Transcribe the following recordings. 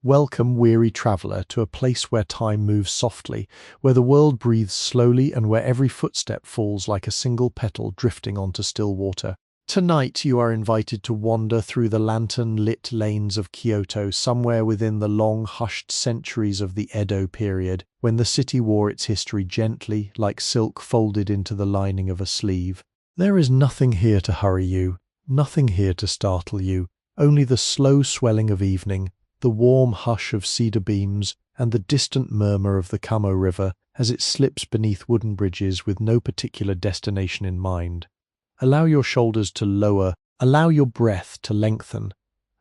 Welcome, weary traveller, to a place where time moves softly, where the world breathes slowly, and where every footstep falls like a single petal drifting onto still water. Tonight you are invited to wander through the lantern-lit lanes of Kyoto, somewhere within the long, hushed centuries of the Edo period, when the city wore its history gently, like silk folded into the lining of a sleeve. There is nothing here to hurry you, nothing here to startle you, only the slow swelling of evening, the warm hush of cedar beams, and the distant murmur of the Kamo River as it slips beneath wooden bridges with no particular destination in mind. Allow your shoulders to lower, allow your breath to lengthen,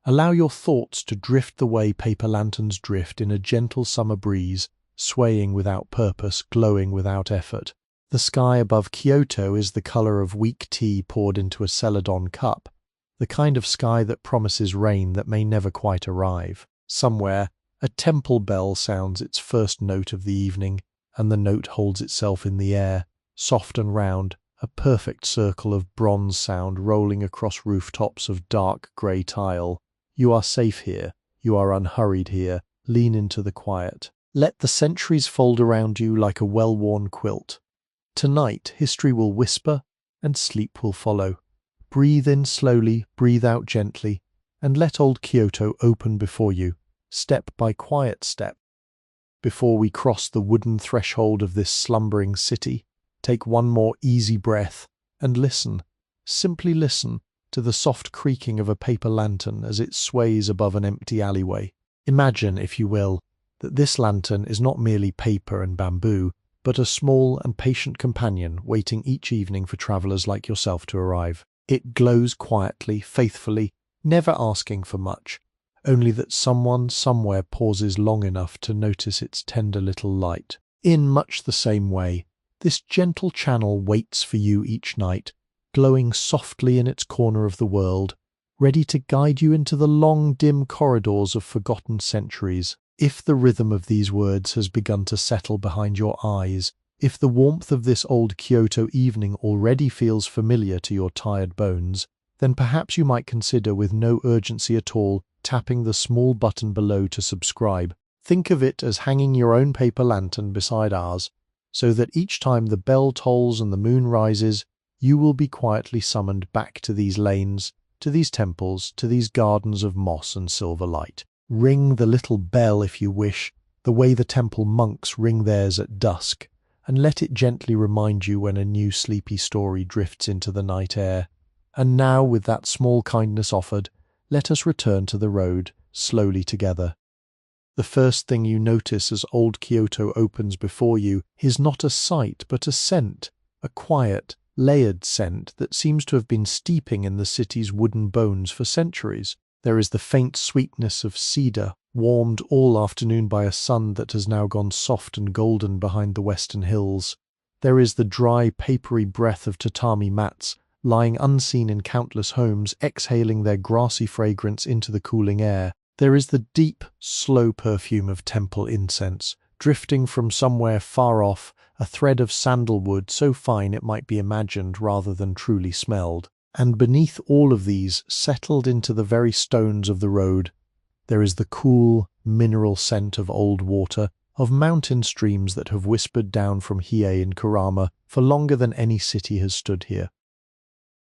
allow your thoughts to drift the way paper lanterns drift in a gentle summer breeze, swaying without purpose, glowing without effort. The sky above Kyoto is the color of weak tea poured into a celadon cup, the kind of sky that promises rain that may never quite arrive. Somewhere, a temple bell sounds its first note of the evening, and the note holds itself in the air, soft and round, a perfect circle of bronze sound rolling across rooftops of dark grey tile. You are safe here, you are unhurried here, lean into the quiet. Let the centuries fold around you like a well-worn quilt. Tonight, history will whisper, and sleep will follow. Breathe in slowly, breathe out gently, and let old Kyoto open before you, step by quiet step. Before we cross the wooden threshold of this slumbering city, take one more easy breath and listen, simply listen, to the soft creaking of a paper lantern as it sways above an empty alleyway. Imagine, if you will, that this lantern is not merely paper and bamboo, but a small and patient companion waiting each evening for travellers like yourself to arrive. It glows quietly, faithfully, never asking for much, only that someone somewhere pauses long enough to notice its tender little light. In much the same way, this gentle channel waits for you each night, glowing softly in its corner of the world, ready to guide you into the long, dim corridors of forgotten centuries. If the rhythm of these words has begun to settle behind your eyes, if the warmth of this old Kyoto evening already feels familiar to your tired bones, then perhaps you might consider, with no urgency at all, tapping the small button below to subscribe. Think of it as hanging your own paper lantern beside ours, so that each time the bell tolls and the moon rises, you will be quietly summoned back to these lanes, to these temples, to these gardens of moss and silver light. Ring the little bell if you wish, the way the temple monks ring theirs at dusk, and let it gently remind you when a new sleepy story drifts into the night air. And now, with that small kindness offered, let us return to the road, slowly together. The first thing you notice as old Kyoto opens before you is not a sight but a scent, a quiet, layered scent that seems to have been steeping in the city's wooden bones for centuries. There is the faint sweetness of cedar, warmed all afternoon by a sun that has now gone soft and golden behind the western hills. There is the dry, papery breath of tatami mats, lying unseen in countless homes, exhaling their grassy fragrance into the cooling air. There is the deep, slow perfume of temple incense, drifting from somewhere far off, a thread of sandalwood so fine it might be imagined rather than truly smelled. And beneath all of these, settled into the very stones of the road, there is the cool, mineral scent of old water, of mountain streams that have whispered down from Hiei in Kurama for longer than any city has stood here.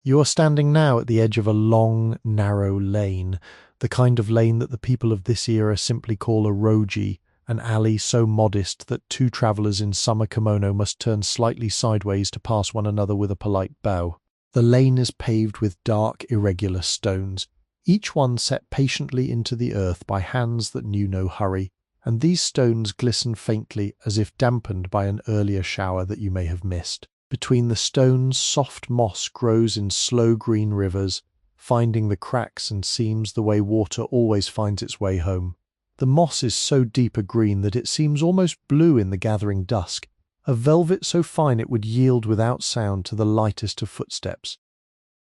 You are standing now at the edge of a long, narrow lane, the kind of lane that the people of this era simply call a roji, an alley so modest that two travellers in summer kimono must turn slightly sideways to pass one another with a polite bow. The lane is paved with dark, irregular stones, each one set patiently into the earth by hands that knew no hurry, and these stones glisten faintly as if dampened by an earlier shower that you may have missed. Between the stones, soft moss grows in slow green rivers, finding the cracks and seams the way water always finds its way home. The moss is so deep a green that it seems almost blue in the gathering dusk, a velvet so fine it would yield without sound to the lightest of footsteps.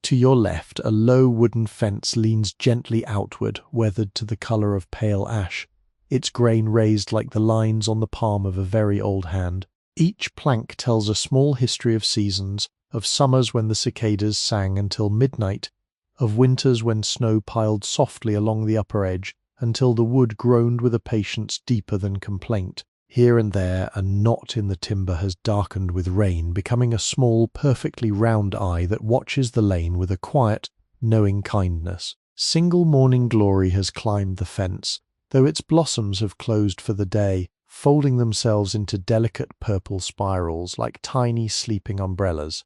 To your left, a low wooden fence leans gently outward, weathered to the colour of pale ash, its grain raised like the lines on the palm of a very old hand. Each plank tells a small history of seasons, of summers when the cicadas sang until midnight, of winters when snow piled softly along the upper edge, until the wood groaned with a patience deeper than complaint. Here and there a knot in the timber has darkened with rain, becoming a small, perfectly round eye that watches the lane with a quiet, knowing kindness. Single morning glory has climbed the fence, though its blossoms have closed for the day, folding themselves into delicate purple spirals like tiny sleeping umbrellas.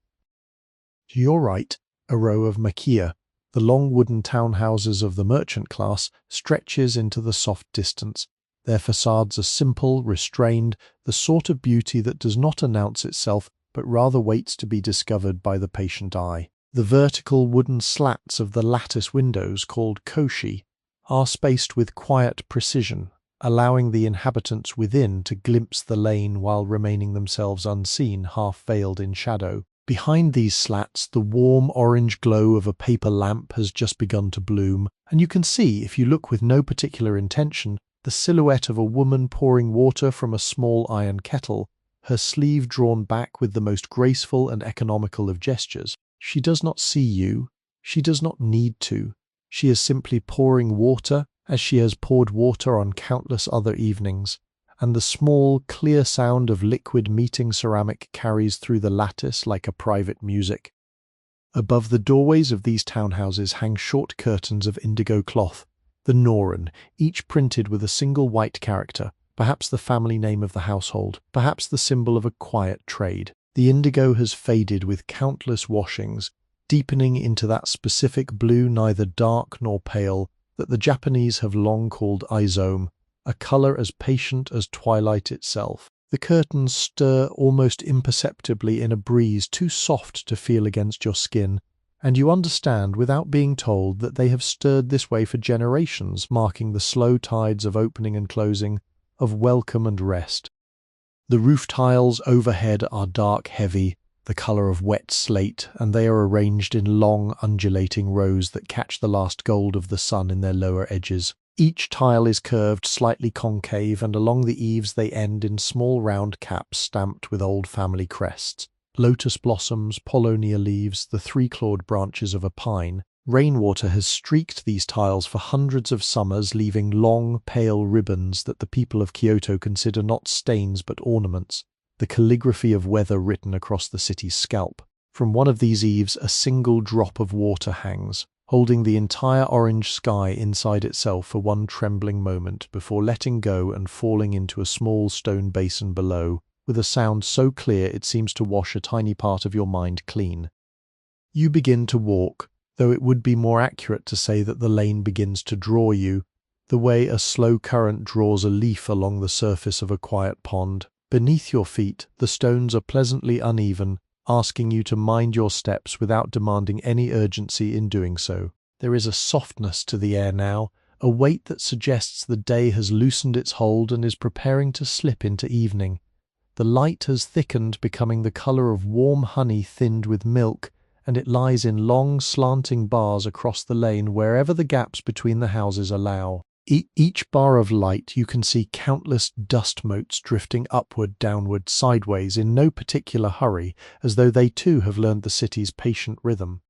To your right, a row of machiya, the long wooden townhouses of the merchant class, stretches into the soft distance. Their facades are simple, restrained, the sort of beauty that does not announce itself but rather waits to be discovered by the patient eye. The vertical wooden slats of the lattice windows, called koshi, are spaced with quiet precision, allowing the inhabitants within to glimpse the lane while remaining themselves unseen, half veiled in shadow. Behind these slats, the warm orange glow of a paper lamp has just begun to bloom, and you can see, if you look with no particular intention, the silhouette of a woman pouring water from a small iron kettle, her sleeve drawn back with the most graceful and economical of gestures. She does not see you. She does not need to. She is simply pouring water, as she has poured water on countless other evenings, and the small, clear sound of liquid meeting ceramic carries through the lattice like a private music. Above the doorways of these townhouses hang short curtains of indigo cloth, the Noren, each printed with a single white character, perhaps the family name of the household, perhaps the symbol of a quiet trade. The indigo has faded with countless washings, deepening into that specific blue neither dark nor pale that the Japanese have long called izome, a color as patient as twilight itself. The curtains stir almost imperceptibly in a breeze too soft to feel against your skin, and you understand without being told that they have stirred this way for generations, marking the slow tides of opening and closing, of welcome and rest. The roof tiles overhead are dark heavy, the color of wet slate, and they are arranged in long, undulating rows that catch the last gold of the sun in their lower edges. Each tile is curved, slightly concave, and along the eaves they end in small round caps stamped with old family crests. Lotus blossoms, paulownia leaves, the three-clawed branches of a pine. Rainwater has streaked these tiles for hundreds of summers, leaving long, pale ribbons that the people of Kyoto consider not stains but ornaments, the calligraphy of weather written across the city's scalp. From one of these eaves a single drop of water hangs, holding the entire orange sky inside itself for one trembling moment before letting go and falling into a small stone basin below, with a sound so clear it seems to wash a tiny part of your mind clean. You begin to walk, though it would be more accurate to say that the lane begins to draw you, the way a slow current draws a leaf along the surface of a quiet pond. Beneath your feet, the stones are pleasantly uneven, asking you to mind your steps without demanding any urgency in doing so. There is a softness to the air now, a weight that suggests the day has loosened its hold and is preparing to slip into evening. The light has thickened, becoming the color of warm honey thinned with milk, and it lies in long, slanting bars across the lane wherever the gaps between the houses allow. Each bar of light you can see countless dust motes drifting upward, downward, sideways in no particular hurry, as though they too have learned the city's patient rhythm.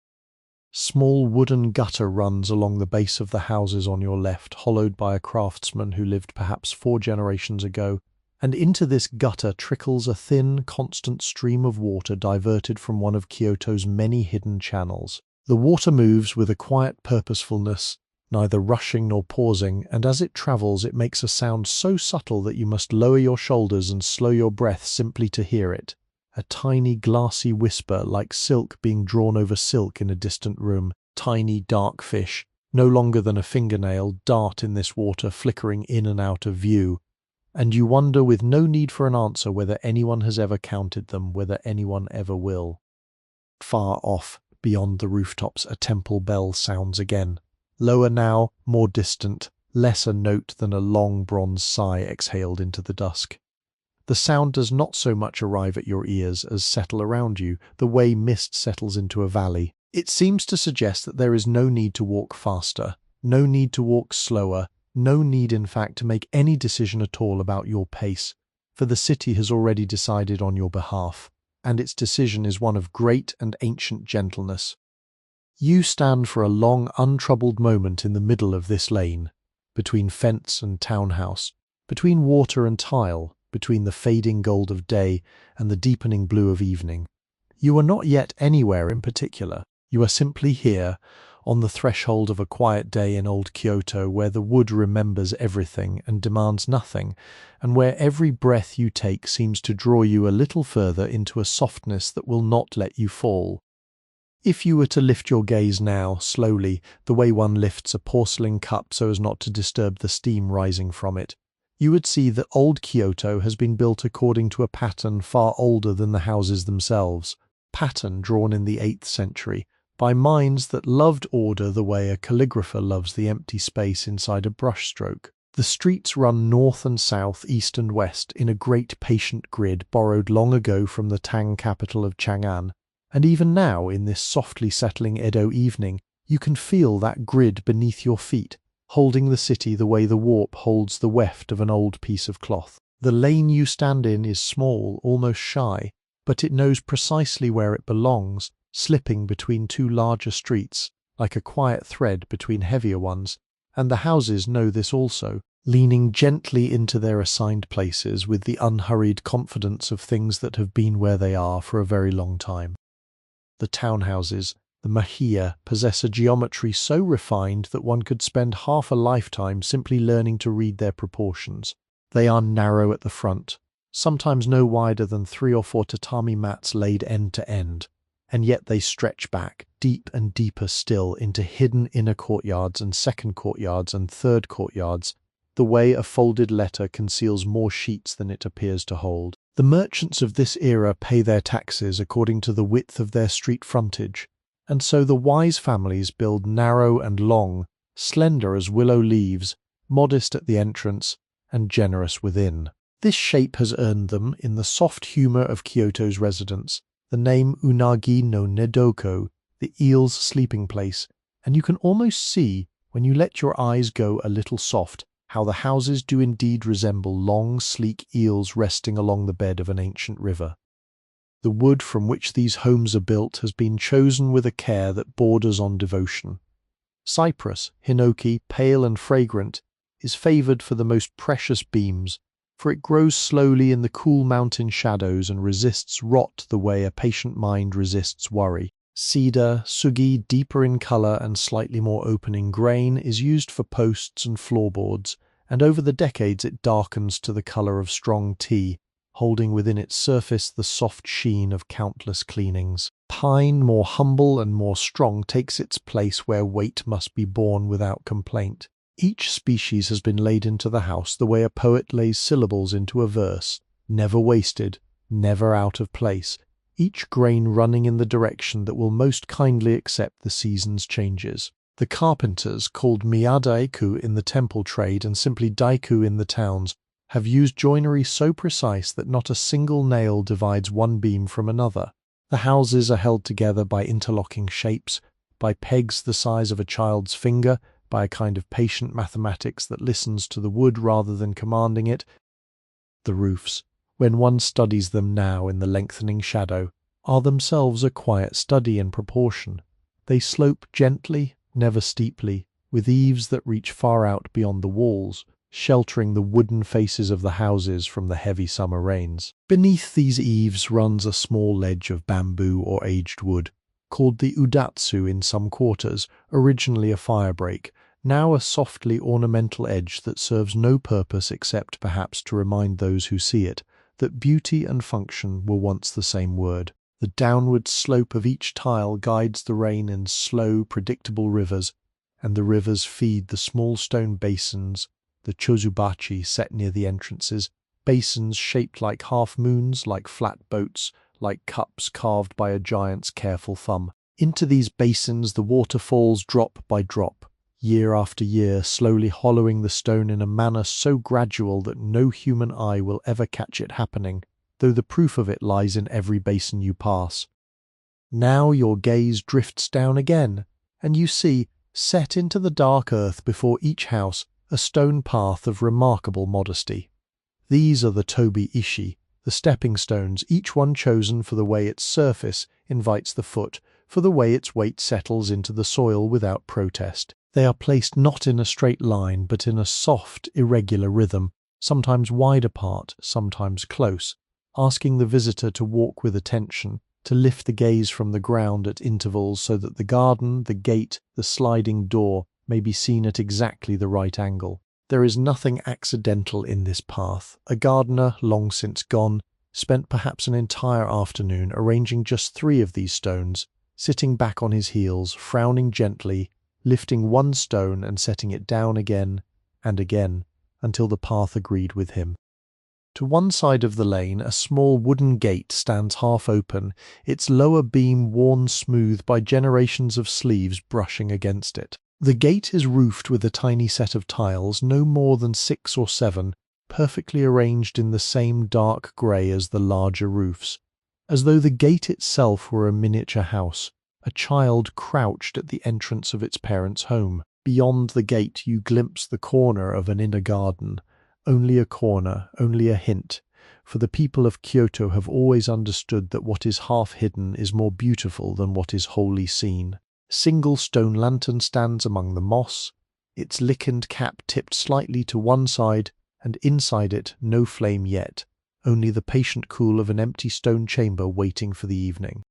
Small wooden gutter runs along the base of the houses on your left, hollowed by a craftsman who lived perhaps 4 generations ago, and into this gutter trickles a thin, constant stream of water diverted from one of Kyoto's many hidden channels. The water moves with a quiet purposefulness, neither rushing nor pausing, and as it travels it makes a sound so subtle that you must lower your shoulders and slow your breath simply to hear it. A tiny glassy whisper like silk being drawn over silk in a distant room. Tiny dark fish, no longer than a fingernail, dart in this water, flickering in and out of view, and you wonder with no need for an answer whether anyone has ever counted them, whether anyone ever will. Far off, beyond the rooftops, a temple bell sounds again. Lower now, more distant, less a note than a long bronze sigh exhaled into the dusk. The sound does not so much arrive at your ears as settle around you, the way mist settles into a valley. It seems to suggest that there is no need to walk faster, no need to walk slower, no need in fact to make any decision at all about your pace, for the city has already decided on your behalf, and its decision is one of great and ancient gentleness. You stand for a long, untroubled moment in the middle of this lane, between fence and townhouse, between water and tile, between the fading gold of day and the deepening blue of evening. You are not yet anywhere in particular. You are simply here, on the threshold of a quiet day in old Kyoto, where the wood remembers everything and demands nothing, and where every breath you take seems to draw you a little further into a softness that will not let you fall. If you were to lift your gaze now, slowly, the way one lifts a porcelain cup so as not to disturb the steam rising from it, you would see that old Kyoto has been built according to a pattern far older than the houses themselves, pattern drawn in the 8th century, by minds that loved order the way a calligrapher loves the empty space inside a brushstroke. The streets run north and south, east and west, in a great patient grid borrowed long ago from the Tang capital of Chang'an, and even now, in this softly settling Edo evening, you can feel that grid beneath your feet, holding the city the way the warp holds the weft of an old piece of cloth. The lane you stand in is small, almost shy, but it knows precisely where it belongs, slipping between two larger streets, like a quiet thread between heavier ones, and the houses know this also, leaning gently into their assigned places with the unhurried confidence of things that have been where they are for a very long time. The townhouses, the machiya, possess a geometry so refined that one could spend half a lifetime simply learning to read their proportions. They are narrow at the front, sometimes no wider than 3 or 4 tatami mats laid end to end, and yet they stretch back, deep and deeper still, into hidden inner courtyards and second courtyards and third courtyards, the way a folded letter conceals more sheets than it appears to hold. The merchants of this era pay their taxes according to the width of their street frontage, and so the wise families build narrow and long, slender as willow leaves, modest at the entrance, and generous within. This shape has earned them, in the soft humour of Kyoto's residents, the name Unagi no Nedoko, the eel's sleeping place, and you can almost see, when you let your eyes go a little soft, how the houses do indeed resemble long, sleek eels resting along the bed of an ancient river. The wood from which these homes are built has been chosen with a care that borders on devotion. Cypress, hinoki, pale and fragrant, is favoured for the most precious beams, for it grows slowly in the cool mountain shadows and resists rot the way a patient mind resists worry. Cedar, sugi, deeper in colour and slightly more open in grain, is used for posts and floorboards, and over the decades it darkens to the colour of strong tea, holding within its surface the soft sheen of countless cleanings. Pine, more humble and more strong, takes its place where weight must be borne without complaint. Each species has been laid into the house the way a poet lays syllables into a verse, never wasted, never out of place, each grain running in the direction that will most kindly accept the season's changes. The carpenters, called miyadaiku in the temple trade and simply daiku in the towns, have used joinery so precise that not a single nail divides one beam from another. The houses are held together by interlocking shapes, by pegs the size of a child's finger, by a kind of patient mathematics that listens to the wood rather than commanding it. The roofs, when one studies them now in the lengthening shadow, are themselves a quiet study in proportion. They slope gently, never steeply, with eaves that reach far out beyond the walls, sheltering the wooden faces of the houses from the heavy summer rains. Beneath these eaves runs a small ledge of bamboo or aged wood, called the udatsu in some quarters, originally a firebreak, now a softly ornamental edge that serves no purpose except perhaps to remind those who see it that beauty and function were once the same word. The downward slope of each tile guides the rain in slow, predictable rivers, and the rivers feed the small stone basins, the chozubachi set near the entrances, basins shaped like half-moons, like flat boats, like cups carved by a giant's careful thumb. Into these basins the water falls drop by drop, year after year, slowly hollowing the stone in a manner so gradual that no human eye will ever catch it happening, though the proof of it lies in every basin you pass. Now your gaze drifts down again, and you see, set into the dark earth before each house, a stone path of remarkable modesty. These are the tobi ishi, the stepping stones, each one chosen for the way its surface invites the foot, for the way its weight settles into the soil without protest. They are placed not in a straight line, but in a soft, irregular rhythm, sometimes wide apart, sometimes close, asking the visitor to walk with attention, to lift the gaze from the ground at intervals so that the garden, the gate, the sliding door may be seen at exactly the right angle. There is nothing accidental in this path. A gardener, long since gone, spent perhaps an entire afternoon arranging just 3 of these stones, sitting back on his heels, frowning gently, lifting one stone and setting it down again and again, until the path agreed with him. To one side of the lane, a small wooden gate stands half open, its lower beam worn smooth by generations of sleeves brushing against it. The gate is roofed with a tiny set of tiles, no more than 6 or 7, perfectly arranged in the same dark grey as the larger roofs, as though the gate itself were a miniature house, a child crouched at the entrance of its parents' home. Beyond the gate you glimpse the corner of an inner garden. Only a corner, only a hint, for the people of Kyoto have always understood that what is half hidden is more beautiful than what is wholly seen. A single stone lantern stands among the moss, its lichened cap tipped slightly to one side, and inside it no flame yet, only the patient cool of an empty stone chamber waiting for the evening.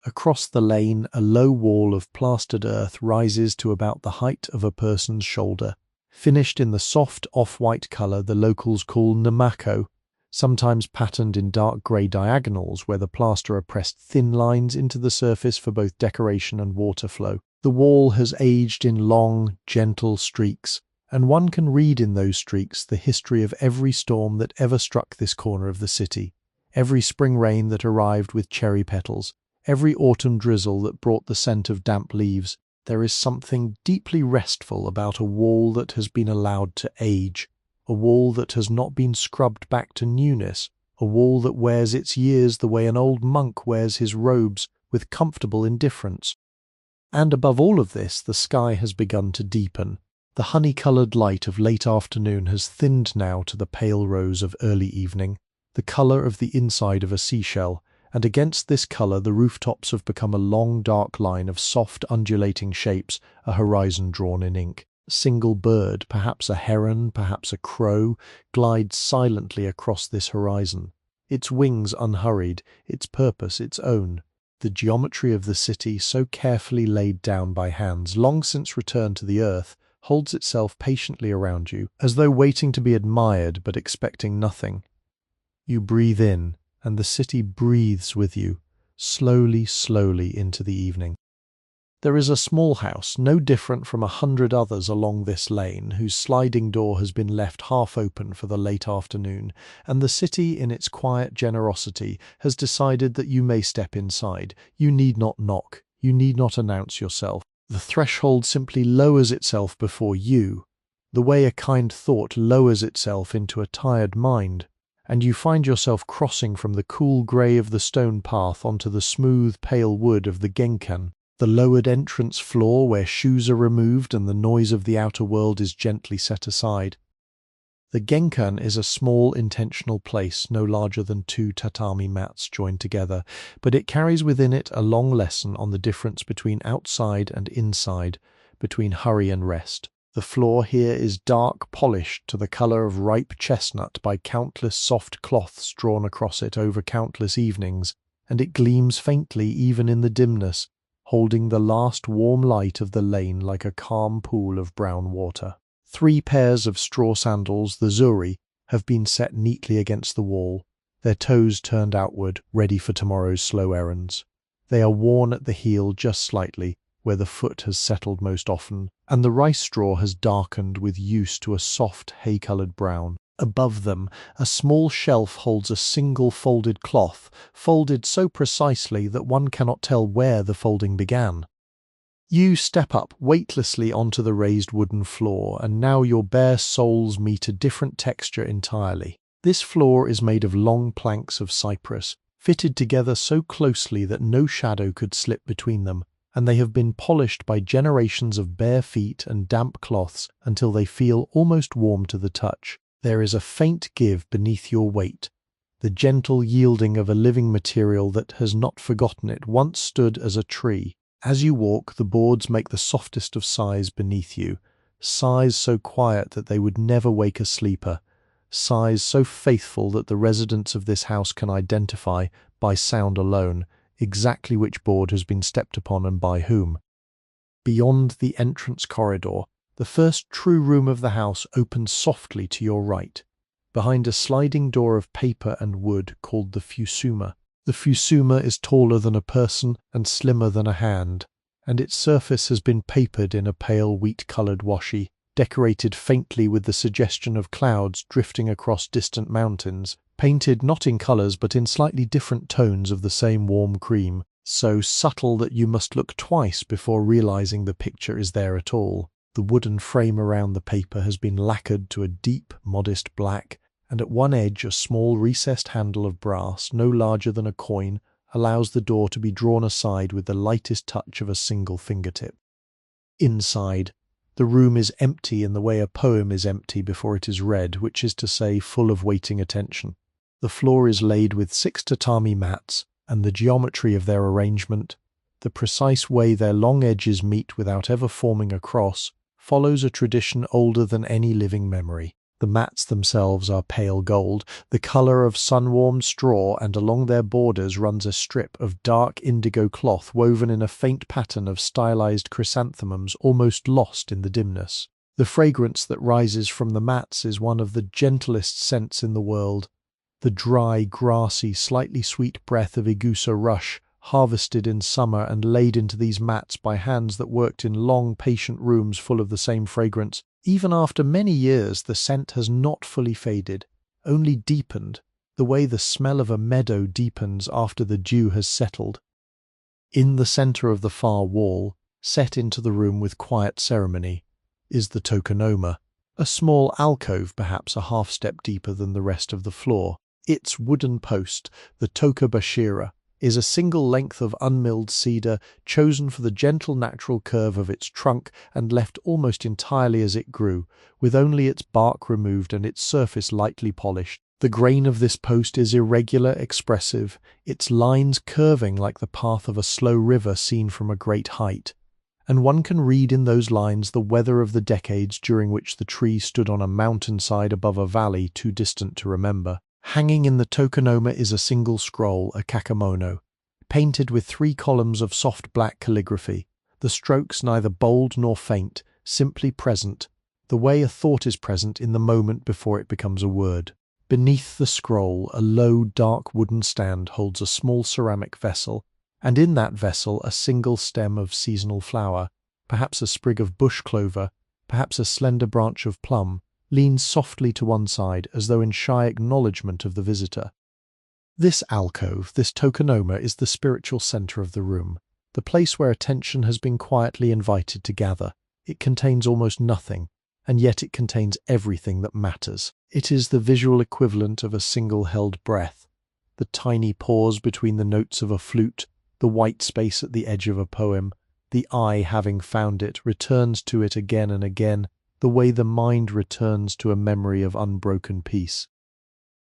Across the lane, a low wall of plastered earth rises to about the height of a person's shoulder, finished in the soft off-white colour the locals call namako, sometimes patterned in dark grey diagonals where the plasterer pressed thin lines into the surface for both decoration and water flow. The wall has aged in long, gentle streaks, and one can read in those streaks the history of every storm that ever struck this corner of the city, every spring rain that arrived with cherry petals, every autumn drizzle that brought the scent of damp leaves. There is something deeply restful about a wall that has been allowed to age, a wall that has not been scrubbed back to newness, a wall that wears its years the way an old monk wears his robes, with comfortable indifference. And above all of this, the sky has begun to deepen. The honey-coloured light of late afternoon has thinned now to the pale rose of early evening, the colour of the inside of a seashell, and against this colour the rooftops have become a long dark line of soft undulating shapes, a horizon drawn in ink. A single bird, perhaps a heron, perhaps a crow, glides silently across this horizon, its wings unhurried, its purpose its own. The geometry of the city, so carefully laid down by hands long since returned to the earth, holds itself patiently around you, as though waiting to be admired but expecting nothing. You breathe in, and the city breathes with you, slowly, slowly into the evening. There is a small house, no different from 100 others along this lane, whose sliding door has been left half open for the late afternoon, and the city, in its quiet generosity, has decided that you may step inside. You need not knock, you need not announce yourself. The threshold simply lowers itself before you, the way a kind thought lowers itself into a tired mind, and you find yourself crossing from the cool grey of the stone path onto the smooth, pale wood of the genkan, the lowered entrance floor where shoes are removed and the noise of the outer world is gently set aside. The genkan is a small intentional place no larger than 2 tatami mats joined together, but it carries within it a long lesson on the difference between outside and inside, between hurry and rest. The floor here is dark polished to the colour of ripe chestnut by countless soft cloths drawn across it over countless evenings, and it gleams faintly even in the dimness, holding the last warm light of the lane like a calm pool of brown water. 3 pairs of straw sandals, the zuri, have been set neatly against the wall, their toes turned outward, ready for tomorrow's slow errands. They are worn at the heel just slightly, where the foot has settled most often, and the rice straw has darkened with use to a soft hay-coloured brown. Above them, a small shelf holds a single folded cloth, folded so precisely that one cannot tell where the folding began. You step up weightlessly onto the raised wooden floor, and now your bare soles meet a different texture entirely. This floor is made of long planks of cypress, fitted together so closely that no shadow could slip between them, and they have been polished by generations of bare feet and damp cloths until they feel almost warm to the touch. There is a faint give beneath your weight, the gentle yielding of a living material that has not forgotten it once stood as a tree. As you walk, the boards make the softest of sighs beneath you, sighs so quiet that they would never wake a sleeper, sighs so faithful that the residents of this house can identify, by sound alone, exactly which board has been stepped upon and by whom. Beyond the entrance corridor, the first true room of the house opens softly to your right, behind a sliding door of paper and wood called the fusuma. The fusuma is taller than a person and slimmer than a hand, and its surface has been papered in a pale wheat-coloured washi, decorated faintly with the suggestion of clouds drifting across distant mountains, painted not in colours but in slightly different tones of the same warm cream, so subtle that you must look twice before realising the picture is there at all. The wooden frame around the paper has been lacquered to a deep, modest black, and at one edge a small recessed handle of brass, no larger than a coin, allows the door to be drawn aside with the lightest touch of a single fingertip. Inside, the room is empty in the way a poem is empty before it is read, which is to say, full of waiting attention. The floor is laid with 6 tatami mats, and the geometry of their arrangement, the precise way their long edges meet without ever forming a cross, follows a tradition older than any living memory. The mats themselves are pale gold, the colour of sun-warmed straw, and along their borders runs a strip of dark indigo cloth woven in a faint pattern of stylized chrysanthemums almost lost in the dimness. The fragrance that rises from the mats is one of the gentlest scents in the world, the dry, grassy, slightly sweet breath of Igusa rush, harvested in summer and laid into these mats by hands that worked in long, patient rooms full of the same fragrance. Even after many years, the scent has not fully faded, only deepened, the way the smell of a meadow deepens after the dew has settled. In the centre of the far wall, set into the room with quiet ceremony, is the tokonoma, a small alcove perhaps a half-step deeper than the rest of the floor. Its wooden post, the tokabashira, is a single length of unmilled cedar chosen for the gentle natural curve of its trunk and left almost entirely as it grew, with only its bark removed and its surface lightly polished. The grain of this post is irregular, expressive, its lines curving like the path of a slow river seen from a great height, and one can read in those lines the weather of the decades during which the tree stood on a mountainside above a valley too distant to remember. Hanging in the tokonoma is a single scroll, a kakemono, painted with 3 columns of soft black calligraphy, the strokes neither bold nor faint, simply present, the way a thought is present in the moment before it becomes a word. Beneath the scroll, a low, dark wooden stand holds a small ceramic vessel, and in that vessel a single stem of seasonal flower, perhaps a sprig of bush clover, perhaps a slender branch of plum, leans softly to one side as though in shy acknowledgement of the visitor. This alcove, this tokonoma, is the spiritual centre of the room, the place where attention has been quietly invited to gather. It contains almost nothing, and yet it contains everything that matters. It is the visual equivalent of a single held breath, the tiny pause between the notes of a flute, the white space at the edge of a poem. The eye, having found it, returns to it again and again, the way the mind returns to a memory of unbroken peace.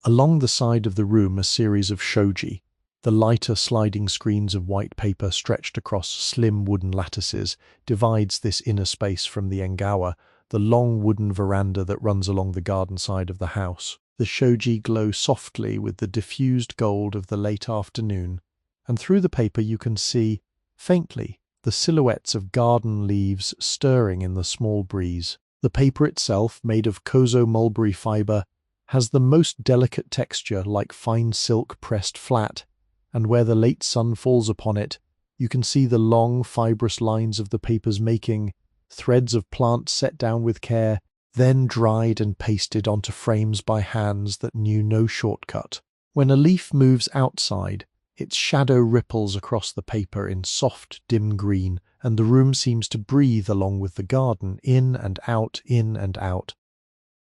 Along the side of the room a series of shoji, the lighter sliding screens of white paper stretched across slim wooden lattices, divides this inner space from the engawa, the long wooden veranda that runs along the garden side of the house. The shoji glow softly with the diffused gold of the late afternoon, and through the paper you can see, faintly, the silhouettes of garden leaves stirring in the small breeze. The paper itself, made of kozo mulberry fibre, has the most delicate texture like fine silk pressed flat, and where the late sun falls upon it, you can see the long fibrous lines of the paper's making, threads of plants set down with care, then dried and pasted onto frames by hands that knew no shortcut. When a leaf moves outside, its shadow ripples across the paper in soft, dim green, and the room seems to breathe along with the garden, in and out, in and out.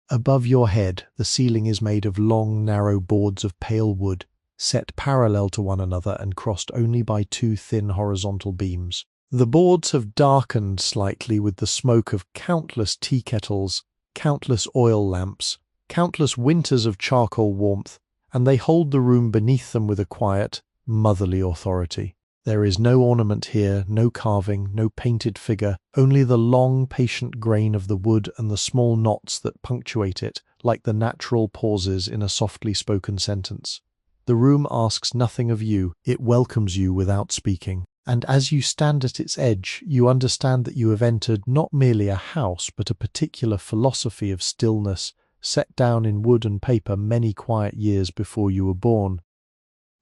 Above your head, the ceiling is made of long, narrow boards of pale wood, set parallel to one another and crossed only by 2 thin horizontal beams. The boards have darkened slightly with the smoke of countless tea kettles, countless oil lamps, countless winters of charcoal warmth, and they hold the room beneath them with a quiet, motherly authority. There is no ornament here, no carving, no painted figure, only the long, patient grain of the wood and the small knots that punctuate it, like the natural pauses in a softly spoken sentence. The room asks nothing of you, it welcomes you without speaking. And as you stand at its edge, you understand that you have entered not merely a house, but a particular philosophy of stillness, set down in wood and paper many quiet years before you were born.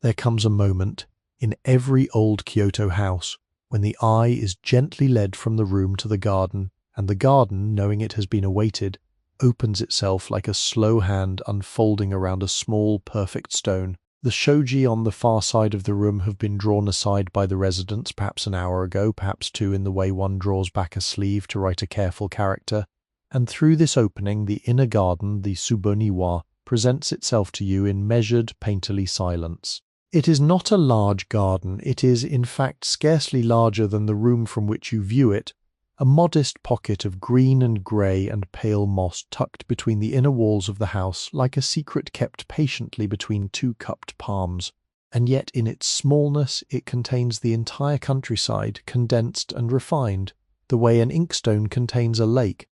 There comes a moment, in every old Kyoto house, when the eye is gently led from the room to the garden, and the garden, knowing it has been awaited, opens itself like a slow hand unfolding around a small, perfect stone. The shoji on the far side of the room have been drawn aside by the residents, perhaps an hour ago, perhaps two, in the way one draws back a sleeve to write a careful character, and through this opening the inner garden, the tsuboniwa, presents itself to you in measured, painterly silence. It is not a large garden, it is, in fact, scarcely larger than the room from which you view it, a modest pocket of green and grey and pale moss tucked between the inner walls of the house like a secret kept patiently between two cupped palms. And yet in its smallness it contains the entire countryside, condensed and refined, the way an inkstone contains a lake.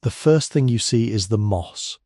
The first thing you see is the moss.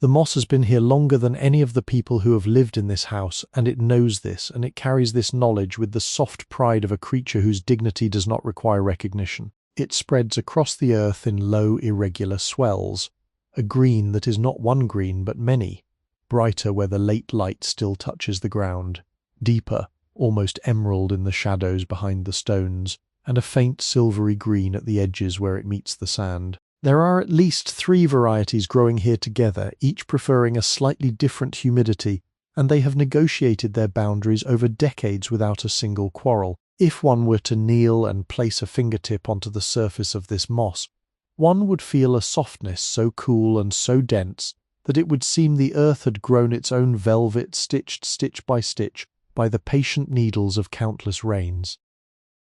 The moss has been here longer than any of the people who have lived in this house, and it knows this, and it carries this knowledge with the soft pride of a creature whose dignity does not require recognition. It spreads across the earth in low, irregular swells, a green that is not one green but many, brighter where the late light still touches the ground, deeper, almost emerald in the shadows behind the stones, and a faint silvery green at the edges where it meets the sand. There are at least 3 varieties growing here together, each preferring a slightly different humidity, and they have negotiated their boundaries over decades without a single quarrel. If one were to kneel and place a fingertip onto the surface of this moss, one would feel a softness so cool and so dense that it would seem the earth had grown its own velvet, stitched stitch by the patient needles of countless rains.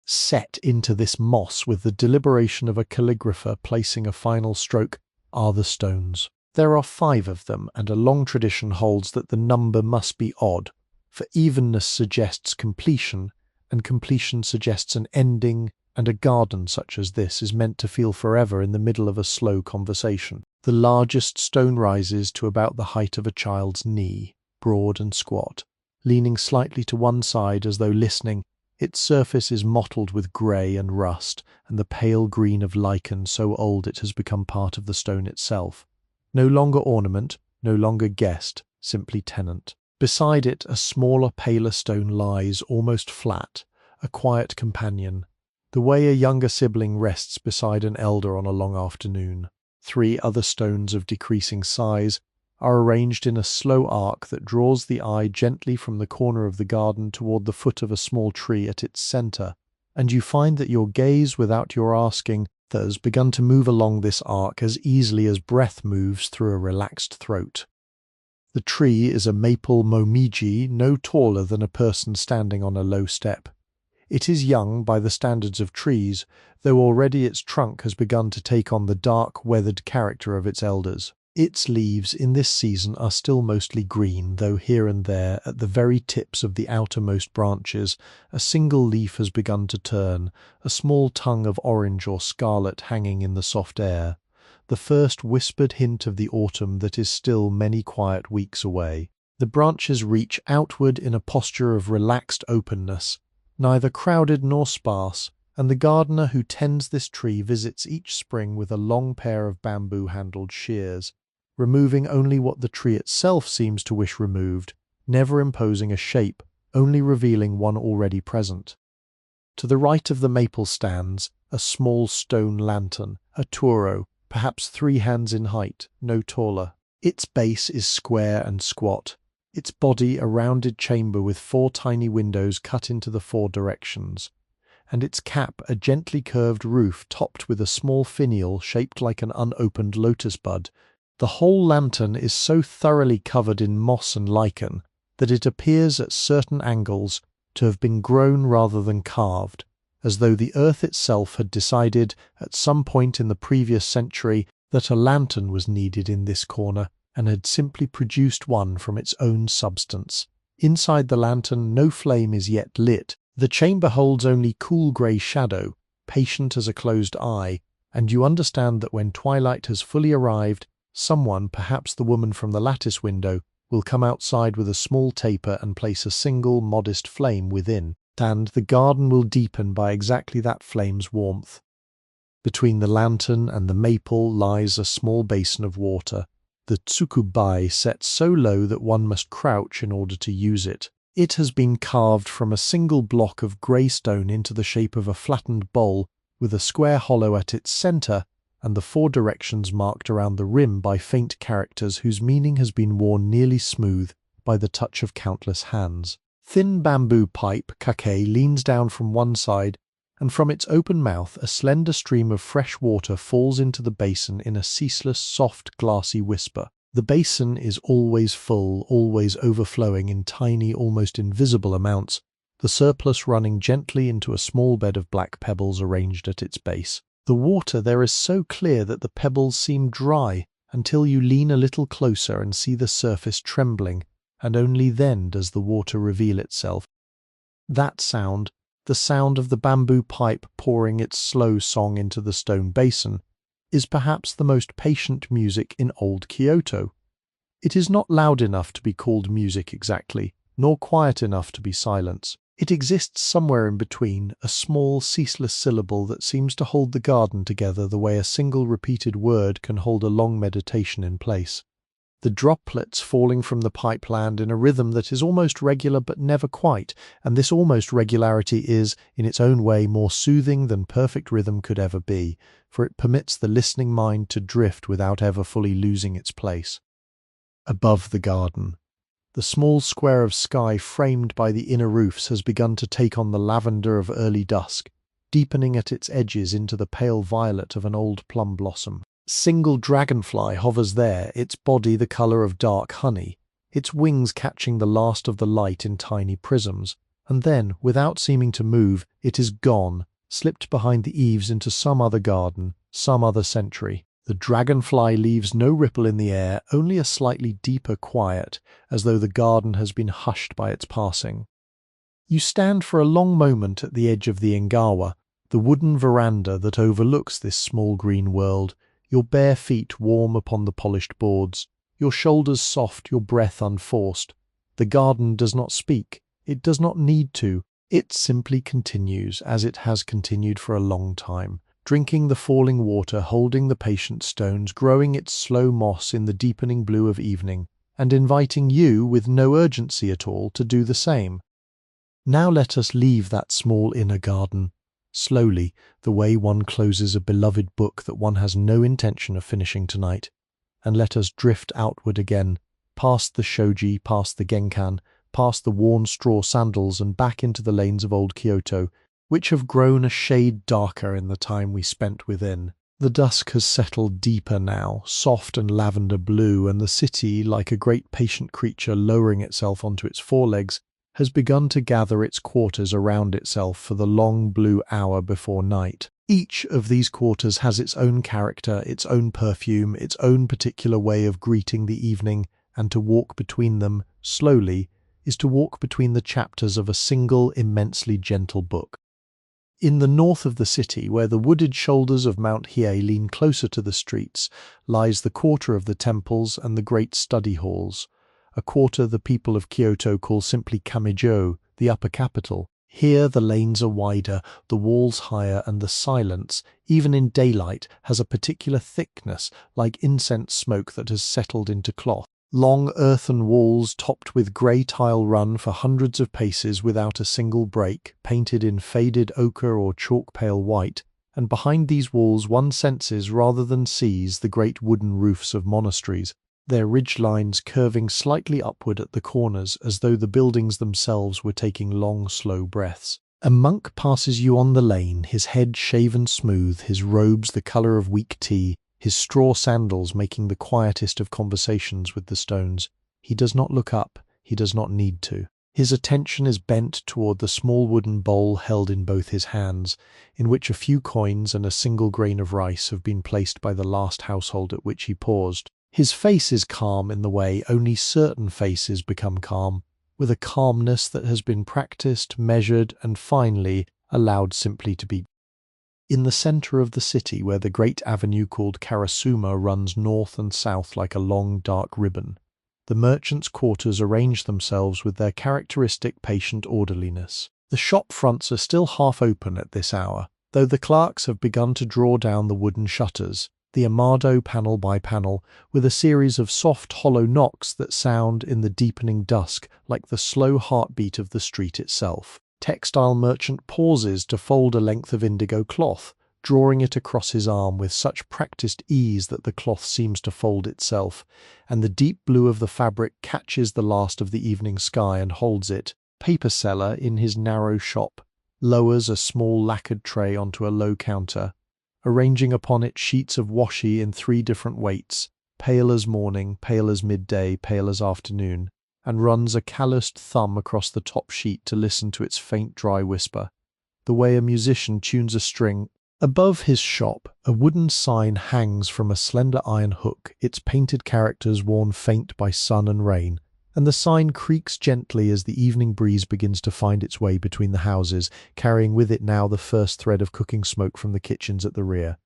Set into this moss with the deliberation of a calligrapher placing a final stroke are the stones. There are 5 of them, and a long tradition holds that the number must be odd, for evenness suggests completion, and completion suggests an ending, and a garden such as this is meant to feel forever in the middle of a slow conversation. The largest stone rises to about the height of a child's knee, broad and squat, leaning slightly to one side as though listening. Its surface is mottled with grey and rust, and the pale green of lichen so old it has become part of the stone itself. No longer ornament, no longer guest, simply tenant. Beside it a smaller, paler stone lies, almost flat, a quiet companion, the way a younger sibling rests beside an elder on a long afternoon. 3 other stones of decreasing size are arranged in a slow arc that draws the eye gently from the corner of the garden toward the foot of a small tree at its centre, and you find that your gaze, without your asking, has begun to move along this arc as easily as breath moves through a relaxed throat. The tree is a maple momiji no taller than a person standing on a low step. It is young by the standards of trees, though already its trunk has begun to take on the dark, weathered character of its elders. Its leaves in this season are still mostly green, though here and there, at the very tips of the outermost branches, a single leaf has begun to turn, a small tongue of orange or scarlet hanging in the soft air, the first whispered hint of the autumn that is still many quiet weeks away. The branches reach outward in a posture of relaxed openness, neither crowded nor sparse, and the gardener who tends this tree visits each spring with a long pair of bamboo-handled shears, removing only what the tree itself seems to wish removed, never imposing a shape, only revealing one already present. To the right of the maple stands a small stone lantern, a turo, perhaps 3 hands in height, no taller. Its base is square and squat, its body a rounded chamber with 4 tiny windows cut into the 4 directions, and its cap a gently curved roof topped with a small finial shaped like an unopened lotus bud. The whole lantern is so thoroughly covered in moss and lichen that it appears at certain angles to have been grown rather than carved, as though the earth itself had decided at some point in the previous century that a lantern was needed in this corner and had simply produced one from its own substance. Inside the lantern no flame is yet lit, The chamber holds only cool grey shadow, patient as a closed eye, and you understand that when twilight has fully arrived, someone, perhaps the woman from the lattice window, will come outside with a small taper and place a single modest flame within, and the garden will deepen by exactly that flame's warmth. Between the lantern and the maple lies a small basin of water, the tsukubai set so low that one must crouch in order to use it. It has been carved from a single block of grey stone into the shape of a flattened bowl, with a square hollow at its centre, and the 4 directions marked around the rim by faint characters whose meaning has been worn nearly smooth by the touch of countless hands. Thin bamboo pipe, kake, leans down from one side, and from its open mouth a slender stream of fresh water falls into the basin in a ceaseless, soft, glassy whisper. The basin is always full, always overflowing in tiny, almost invisible amounts, the surplus running gently into a small bed of black pebbles arranged at its base. The water there is so clear that the pebbles seem dry until you lean a little closer and see the surface trembling, and only then does the water reveal itself. That sound, the sound of the bamboo pipe pouring its slow song into the stone basin, is perhaps the most patient music in old Kyoto. It is not loud enough to be called music exactly, nor quiet enough to be silence. It exists somewhere in between, a small, ceaseless syllable that seems to hold the garden together the way a single repeated word can hold a long meditation in place. The droplets falling from the pipe land in a rhythm that is almost regular but never quite, and this almost regularity is, in its own way, more soothing than perfect rhythm could ever be, for it permits the listening mind to drift without ever fully losing its place. Above the garden, the small square of sky framed by the inner roofs has begun to take on the lavender of early dusk, deepening at its edges into the pale violet of an old plum blossom. Single dragonfly hovers there, its body the colour of dark honey, its wings catching the last of the light in tiny prisms, and then, without seeming to move, it is gone, slipped behind the eaves into some other garden, some other century. The dragonfly leaves no ripple in the air, only a slightly deeper quiet, as though the garden has been hushed by its passing. You stand for a long moment at the edge of the Engawa, the wooden veranda that overlooks this small green world, your bare feet warm upon the polished boards, your shoulders soft, your breath unforced. The garden does not speak, it does not need to, it simply continues as it has continued for a long time, drinking the falling water, holding the patient stones, growing its slow moss in the deepening blue of evening, and inviting you, with no urgency at all, to do the same. Now let us leave that small inner garden, slowly, the way one closes a beloved book that one has no intention of finishing tonight, and let us drift outward again, past the shoji, past the genkan, past the worn straw sandals and back into the lanes of old Kyoto, which have grown a shade darker in the time we spent within. The dusk has settled deeper now, soft and lavender blue, and the city, like a great patient creature lowering itself onto its forelegs, has begun to gather its quarters around itself for the long blue hour before night. Each of these quarters has its own character, its own perfume, its own particular way of greeting the evening, and to walk between them, slowly, is to walk between the chapters of a single immensely gentle book. In the north of the city, where the wooded shoulders of Mount Hiei lean closer to the streets, lies the quarter of the temples and the great study halls, a quarter the people of Kyoto call simply Kamijo, the upper capital. Here the lanes are wider, the walls higher, and the silence, even in daylight, has a particular thickness, like incense smoke that has settled into cloth. Long earthen walls topped with grey tile run for hundreds of paces without a single break, painted in faded ochre or chalk pale white, and behind these walls one senses rather than sees the great wooden roofs of monasteries, their ridge lines curving slightly upward at the corners as though the buildings themselves were taking long, slow breaths. A monk passes you on the lane, his head shaven smooth, his robes the colour of weak tea, his straw sandals making the quietest of conversations with the stones. He does not look up, he does not need to. His attention is bent toward the small wooden bowl held in both his hands, in which a few coins and a single grain of rice have been placed by the last household at which he paused. His face is calm in the way only certain faces become calm, with a calmness that has been practiced, measured, and finally allowed simply to be. In the center of the city, where the great avenue called Karasuma runs north and south like a long dark ribbon, the merchants' quarters arrange themselves with their characteristic patient orderliness. The shop fronts are still half open at this hour, though the clerks have begun to draw down the wooden shutters, the amado panel by panel, with a series of soft hollow knocks that sound in the deepening dusk like the slow heartbeat of the street itself. Textile merchant pauses to fold a length of indigo cloth, drawing it across his arm with such practiced ease that the cloth seems to fold itself, and the deep blue of the fabric catches the last of the evening sky and holds it. Paper seller in his narrow shop lowers a small lacquered tray onto a low counter, arranging upon it sheets of washi in 3 different weights, pale as morning, pale as midday, pale as afternoon, and runs a calloused thumb across the top sheet to listen to its faint dry whisper, the way a musician tunes a string. Above his shop, a wooden sign hangs from a slender iron hook, its painted characters worn faint by sun and rain, and the sign creaks gently as the evening breeze begins to find its way between the houses, carrying with it now the first thread of cooking smoke from the kitchens at the rear.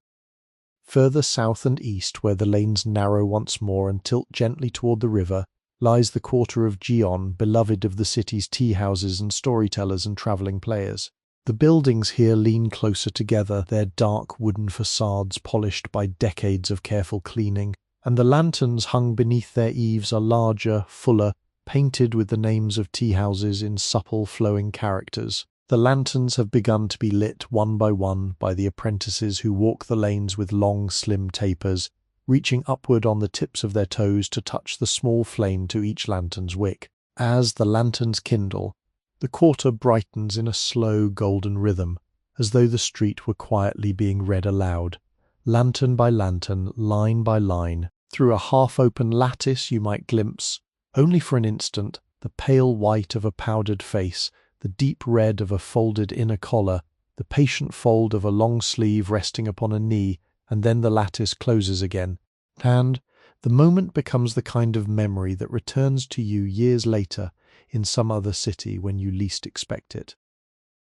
Further south and east, where the lanes narrow once more and tilt gently toward the river, lies the quarter of Gion, beloved of the city's tea-houses and storytellers and travelling players. The buildings here lean closer together, their dark wooden facades polished by decades of careful cleaning, and the lanterns hung beneath their eaves are larger, fuller, painted with the names of tea-houses in supple, flowing characters. The lanterns have begun to be lit one by the apprentices who walk the lanes with long, slim tapers, reaching upward on the tips of their toes to touch the small flame to each lantern's wick. As the lanterns kindle, the quarter brightens in a slow, golden rhythm, as though the street were quietly being read aloud, lantern by lantern, line by line. Through a half-open lattice you might glimpse, only for an instant, the pale white of a powdered face, the deep red of a folded inner collar, the patient fold of a long sleeve resting upon a knee, and then the lattice closes again, and the moment becomes the kind of memory that returns to you years later in some other city when you least expect it.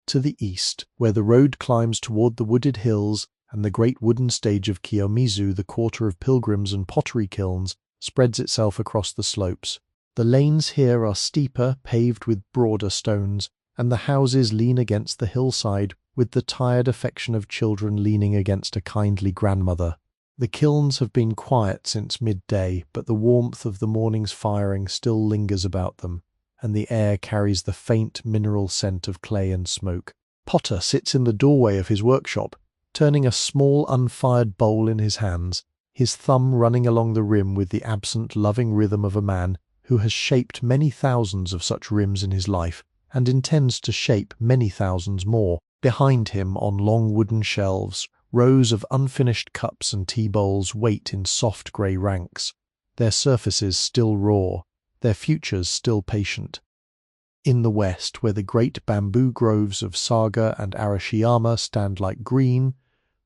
To the east, where the road climbs toward the wooded hills and the great wooden stage of Kiyomizu, the quarter of pilgrims and pottery kilns, spreads itself across the slopes. The lanes here are steeper, paved with broader stones, and the houses lean against the hillside with the tired affection of children leaning against a kindly grandmother. The kilns have been quiet since midday, but the warmth of the morning's firing still lingers about them, and the air carries the faint mineral scent of clay and smoke. Potter sits in the doorway of his workshop, turning a small unfired bowl in his hands, his thumb running along the rim with the absent, loving rhythm of a man who has shaped many thousands of such rims in his life and intends to shape many thousands more. Behind him, on long wooden shelves, rows of unfinished cups and tea bowls wait in soft grey ranks, their surfaces still raw, their futures still patient. In the west, where the great bamboo groves of Saga and Arashiyama stand like green,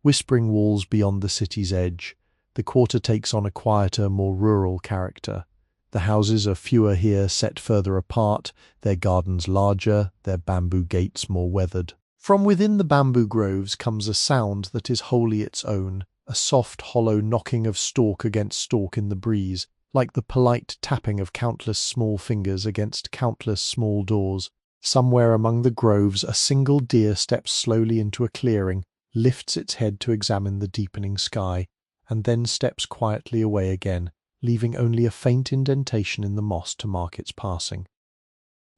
whispering walls beyond the city's edge, the quarter takes on a quieter, more rural character. The houses are fewer here, set further apart, their gardens larger, their bamboo gates more weathered. From within the bamboo groves comes a sound that is wholly its own, a soft, hollow knocking of stalk against stalk in the breeze, like the polite tapping of countless small fingers against countless small doors. Somewhere among the groves a single deer steps slowly into a clearing, lifts its head to examine the deepening sky, and then steps quietly away again, leaving only a faint indentation in the moss to mark its passing.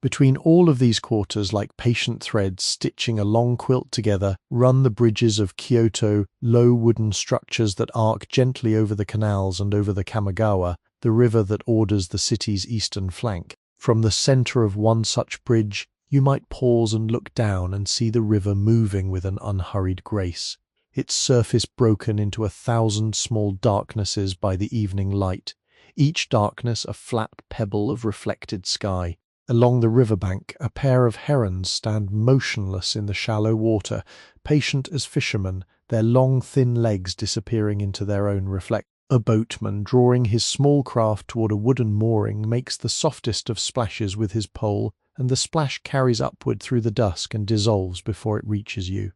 Between all of these quarters, like patient threads stitching a long quilt together, run the bridges of Kyoto, low wooden structures that arc gently over the canals and over the Kamigawa, the river that orders the city's eastern flank. From the center of one such bridge, you might pause and look down and see the river moving with an unhurried grace, its surface broken into 1,000 small darknesses by the evening light, each darkness a flat pebble of reflected sky. Along the riverbank, a pair of herons stand motionless in the shallow water, patient as fishermen, their long thin legs disappearing into their own reflection. A boatman drawing his small craft toward a wooden mooring makes the softest of splashes with his pole, and the splash carries upward through the dusk and dissolves before it reaches you.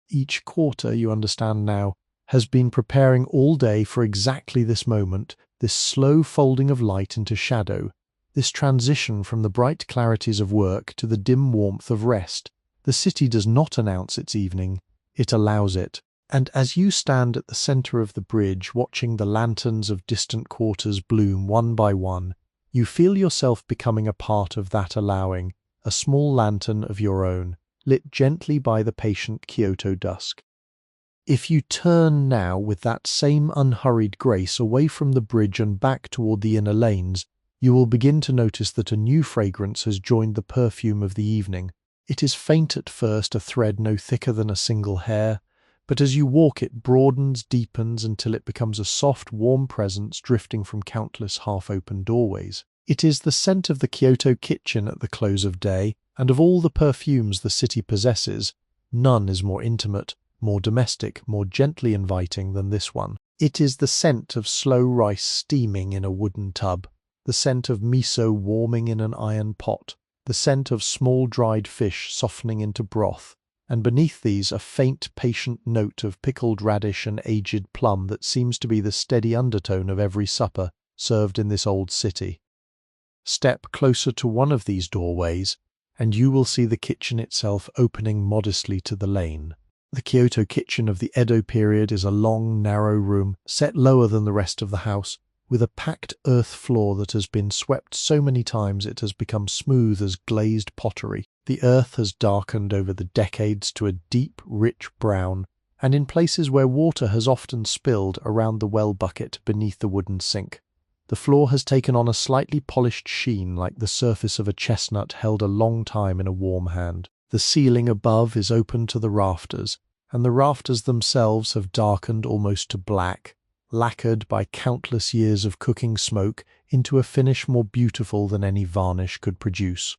Each quarter, you understand now, has been preparing all day for exactly this moment, this slow folding of light into shadow, this transition from the bright clarities of work to the dim warmth of rest. The city does not announce its evening, it allows it. And as you stand at the center of the bridge, watching the lanterns of distant quarters bloom one by one, you feel yourself becoming a part of that allowing, a small lantern of your own, lit gently by the patient Kyoto dusk. If you turn now with that same unhurried grace away from the bridge and back toward the inner lanes, you will begin to notice that a new fragrance has joined the perfume of the evening. It is faint at first, a thread no thicker than a single hair, but as you walk it broadens, deepens until it becomes a soft, warm presence drifting from countless half-open doorways. It is the scent of the Kyoto kitchen at the close of day, and of all the perfumes the city possesses, none is more intimate, more domestic, more gently inviting than this one. It is the scent of slow rice steaming in a wooden tub, the scent of miso warming in an iron pot, the scent of small dried fish softening into broth, and beneath these a faint, patient note of pickled radish and aged plum that seems to be the steady undertone of every supper served in this old city. Step closer to one of these doorways, and you will see the kitchen itself opening modestly to the lane. The Kyoto kitchen of the Edo period is a long, narrow room, set lower than the rest of the house, with a packed earth floor that has been swept so many times it has become smooth as glazed pottery. The earth has darkened over the decades to a deep, rich brown, and in places where water has often spilled around the well bucket beneath the wooden sink, the floor has taken on a slightly polished sheen like the surface of a chestnut held a long time in a warm hand. The ceiling above is open to the rafters, and the rafters themselves have darkened almost to black, lacquered by countless years of cooking smoke into a finish more beautiful than any varnish could produce.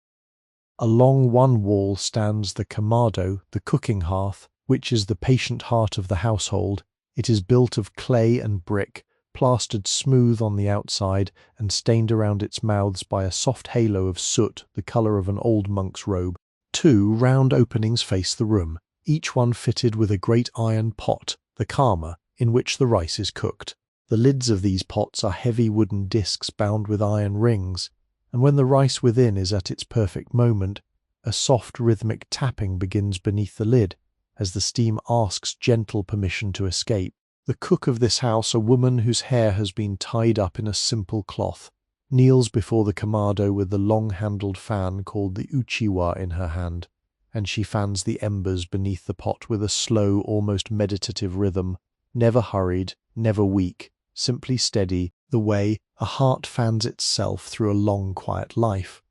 Along one wall stands the kamado, the cooking hearth, which is the patient heart of the household. It is built of clay and brick, plastered smooth on the outside and stained around its mouths by a soft halo of soot the color of an old monk's robe. 2 round openings face the room, each one fitted with a great iron pot, the kama, in which the rice is cooked. The lids of these pots are heavy wooden discs bound with iron rings, and when the rice within is at its perfect moment, a soft rhythmic tapping begins beneath the lid, as the steam asks gentle permission to escape. The cook of this house, a woman whose hair has been tied up in a simple cloth, kneels before the kamado with the long-handled fan called the uchiwa in her hand, and she fans the embers beneath the pot with a slow, almost meditative rhythm, never hurried, never weak, simply steady, the way a heart fans itself through a long, quiet life.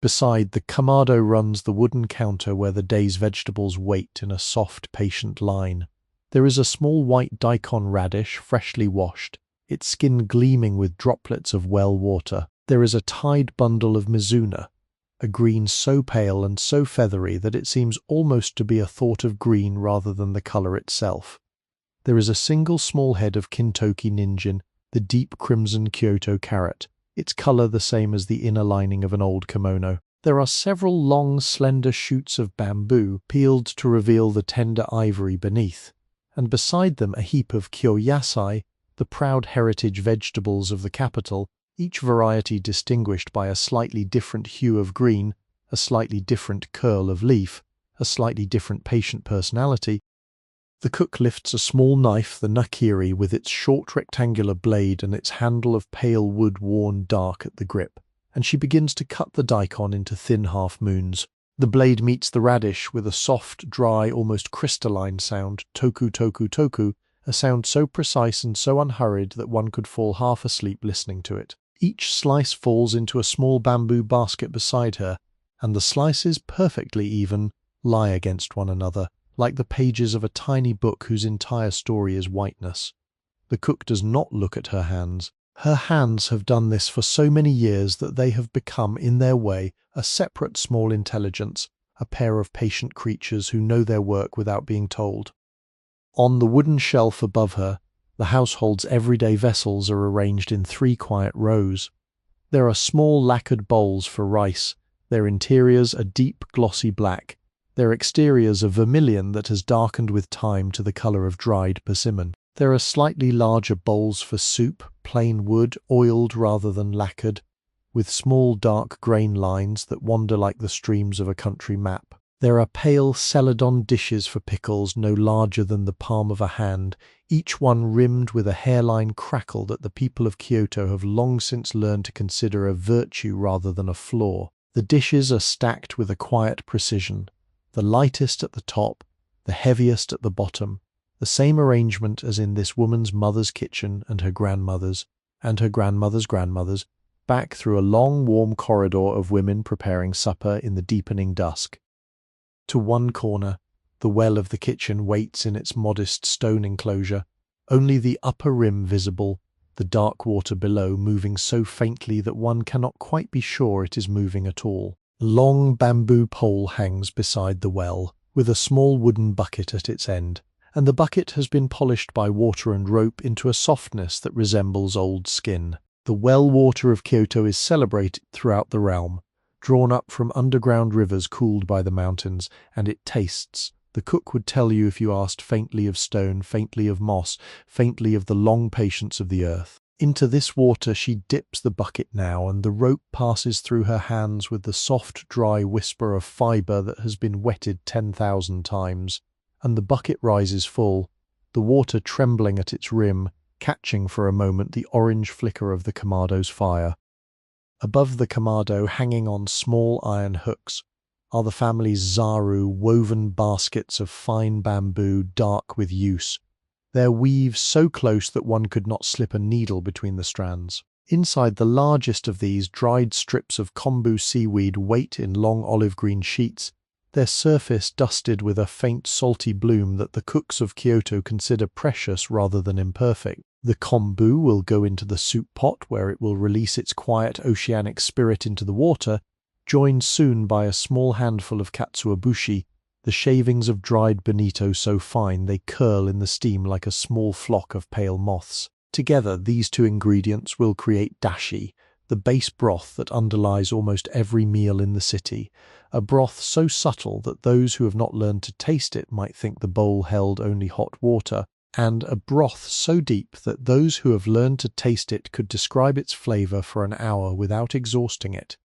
Beside the kamado runs the wooden counter where the day's vegetables wait in a soft, patient line. There is a small white daikon radish, freshly washed, its skin gleaming with droplets of well water. There is a tied bundle of mizuna, a green so pale and so feathery that it seems almost to be a thought of green rather than the color itself. There is a single small head of kintoki ninjin, the deep crimson Kyoto carrot, its color the same as the inner lining of an old kimono. There are several long, slender shoots of bamboo peeled to reveal the tender ivory beneath, and beside them a heap of kyo-yasai, the proud heritage vegetables of the capital, each variety distinguished by a slightly different hue of green, a slightly different curl of leaf, a slightly different patient personality. The cook lifts a small knife, the nakiri, with its short rectangular blade and its handle of pale wood worn dark at the grip, and she begins to cut the daikon into thin half-moons. The blade meets the radish with a soft, dry, almost crystalline sound, toku toku toku, a sound so precise and so unhurried that one could fall half asleep listening to it. Each slice falls into a small bamboo basket beside her, and the slices, perfectly even, lie against one another, like the pages of a tiny book whose entire story is whiteness. The cook does not look at her hands. Her hands have done this for so many years that they have become, in their way, a separate small intelligence, a pair of patient creatures who know their work without being told. On the wooden shelf above her, The household's everyday vessels are arranged in 3 quiet rows. There are small lacquered bowls for rice. Their interiors are deep glossy black. Their exteriors are vermilion that has darkened with time to the color of dried persimmon. There are slightly larger bowls for soup, plain wood, oiled rather than lacquered, with small dark grain lines that wander like the streams of a country map. There are pale celadon dishes for pickles no larger than the palm of a hand, each one rimmed with a hairline crackle that the people of Kyoto have long since learned to consider a virtue rather than a flaw. The dishes are stacked with a quiet precision, the lightest at the top, the heaviest at the bottom, the same arrangement as in this woman's mother's kitchen and her grandmother's grandmother's, back through a long warm corridor of women preparing supper in the deepening dusk. To one corner, the well of the kitchen waits in its modest stone enclosure, only the upper rim visible, the dark water below moving so faintly that one cannot quite be sure it is moving at all. A long bamboo pole hangs beside the well, with a small wooden bucket at its end, and the bucket has been polished by water and rope into a softness that resembles old skin. The well water of Kyoto is celebrated throughout the realm, drawn up from underground rivers cooled by the mountains, and it tastes. The cook would tell you if you asked faintly of stone, faintly of moss, faintly of the long patience of the earth. Into this water she dips the bucket now, and the rope passes through her hands with the soft, dry whisper of fibre that has been wetted 10,000 times, and the bucket rises full, the water trembling at its rim, catching for a moment the orange flicker of the kamado's fire. Above the kamado, hanging on small iron hooks, are the family's zaru woven baskets of fine bamboo, dark with use, their weaves so close that one could not slip a needle between the strands. Inside the largest of these, dried strips of kombu seaweed wait in long olive-green sheets, their surface dusted with a faint salty bloom that the cooks of Kyoto consider precious rather than imperfect. The kombu will go into the soup pot where it will release its quiet oceanic spirit into the water, joined soon by a small handful of katsuobushi, the shavings of dried bonito so fine they curl in the steam like a small flock of pale moths. Together, these 2 ingredients will create dashi, the base broth that underlies almost every meal in the city, a broth so subtle that those who have not learned to taste it might think the bowl held only hot water, and a broth so deep that those who have learned to taste it could describe its flavor for an hour without exhausting it.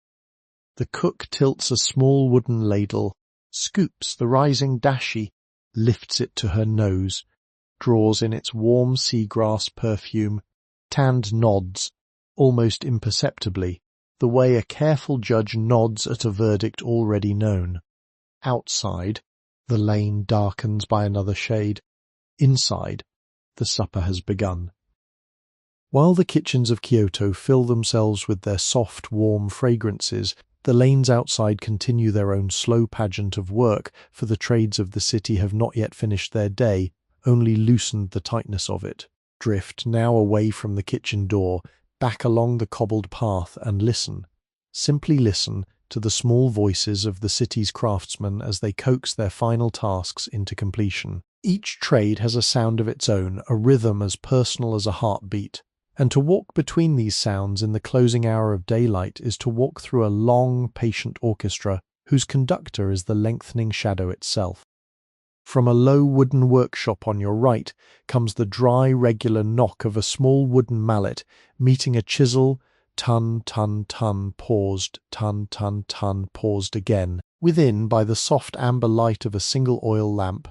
The cook tilts a small wooden ladle, scoops the rising dashi, lifts it to her nose, draws in its warm seagrass perfume, and nods, almost imperceptibly, the way a careful judge nods at a verdict already known. Outside, the lane darkens by another shade. Inside, the supper has begun. While the kitchens of Kyoto fill themselves with their soft, warm fragrances, the lanes outside continue their own slow pageant of work, for the trades of the city have not yet finished their day, only loosened the tightness of it. Drift now away from the kitchen door, back along the cobbled path, and listen. Simply listen to the small voices of the city's craftsmen as they coax their final tasks into completion. Each trade has a sound of its own, a rhythm as personal as a heartbeat. And to walk between these sounds in the closing hour of daylight is to walk through a long, patient orchestra whose conductor is the lengthening shadow itself. From a low wooden workshop on your right comes the dry, regular knock of a small wooden mallet meeting a chisel, ton, ton, ton, paused, ton, ton, ton, paused again. Within, by the soft amber light of a single oil lamp,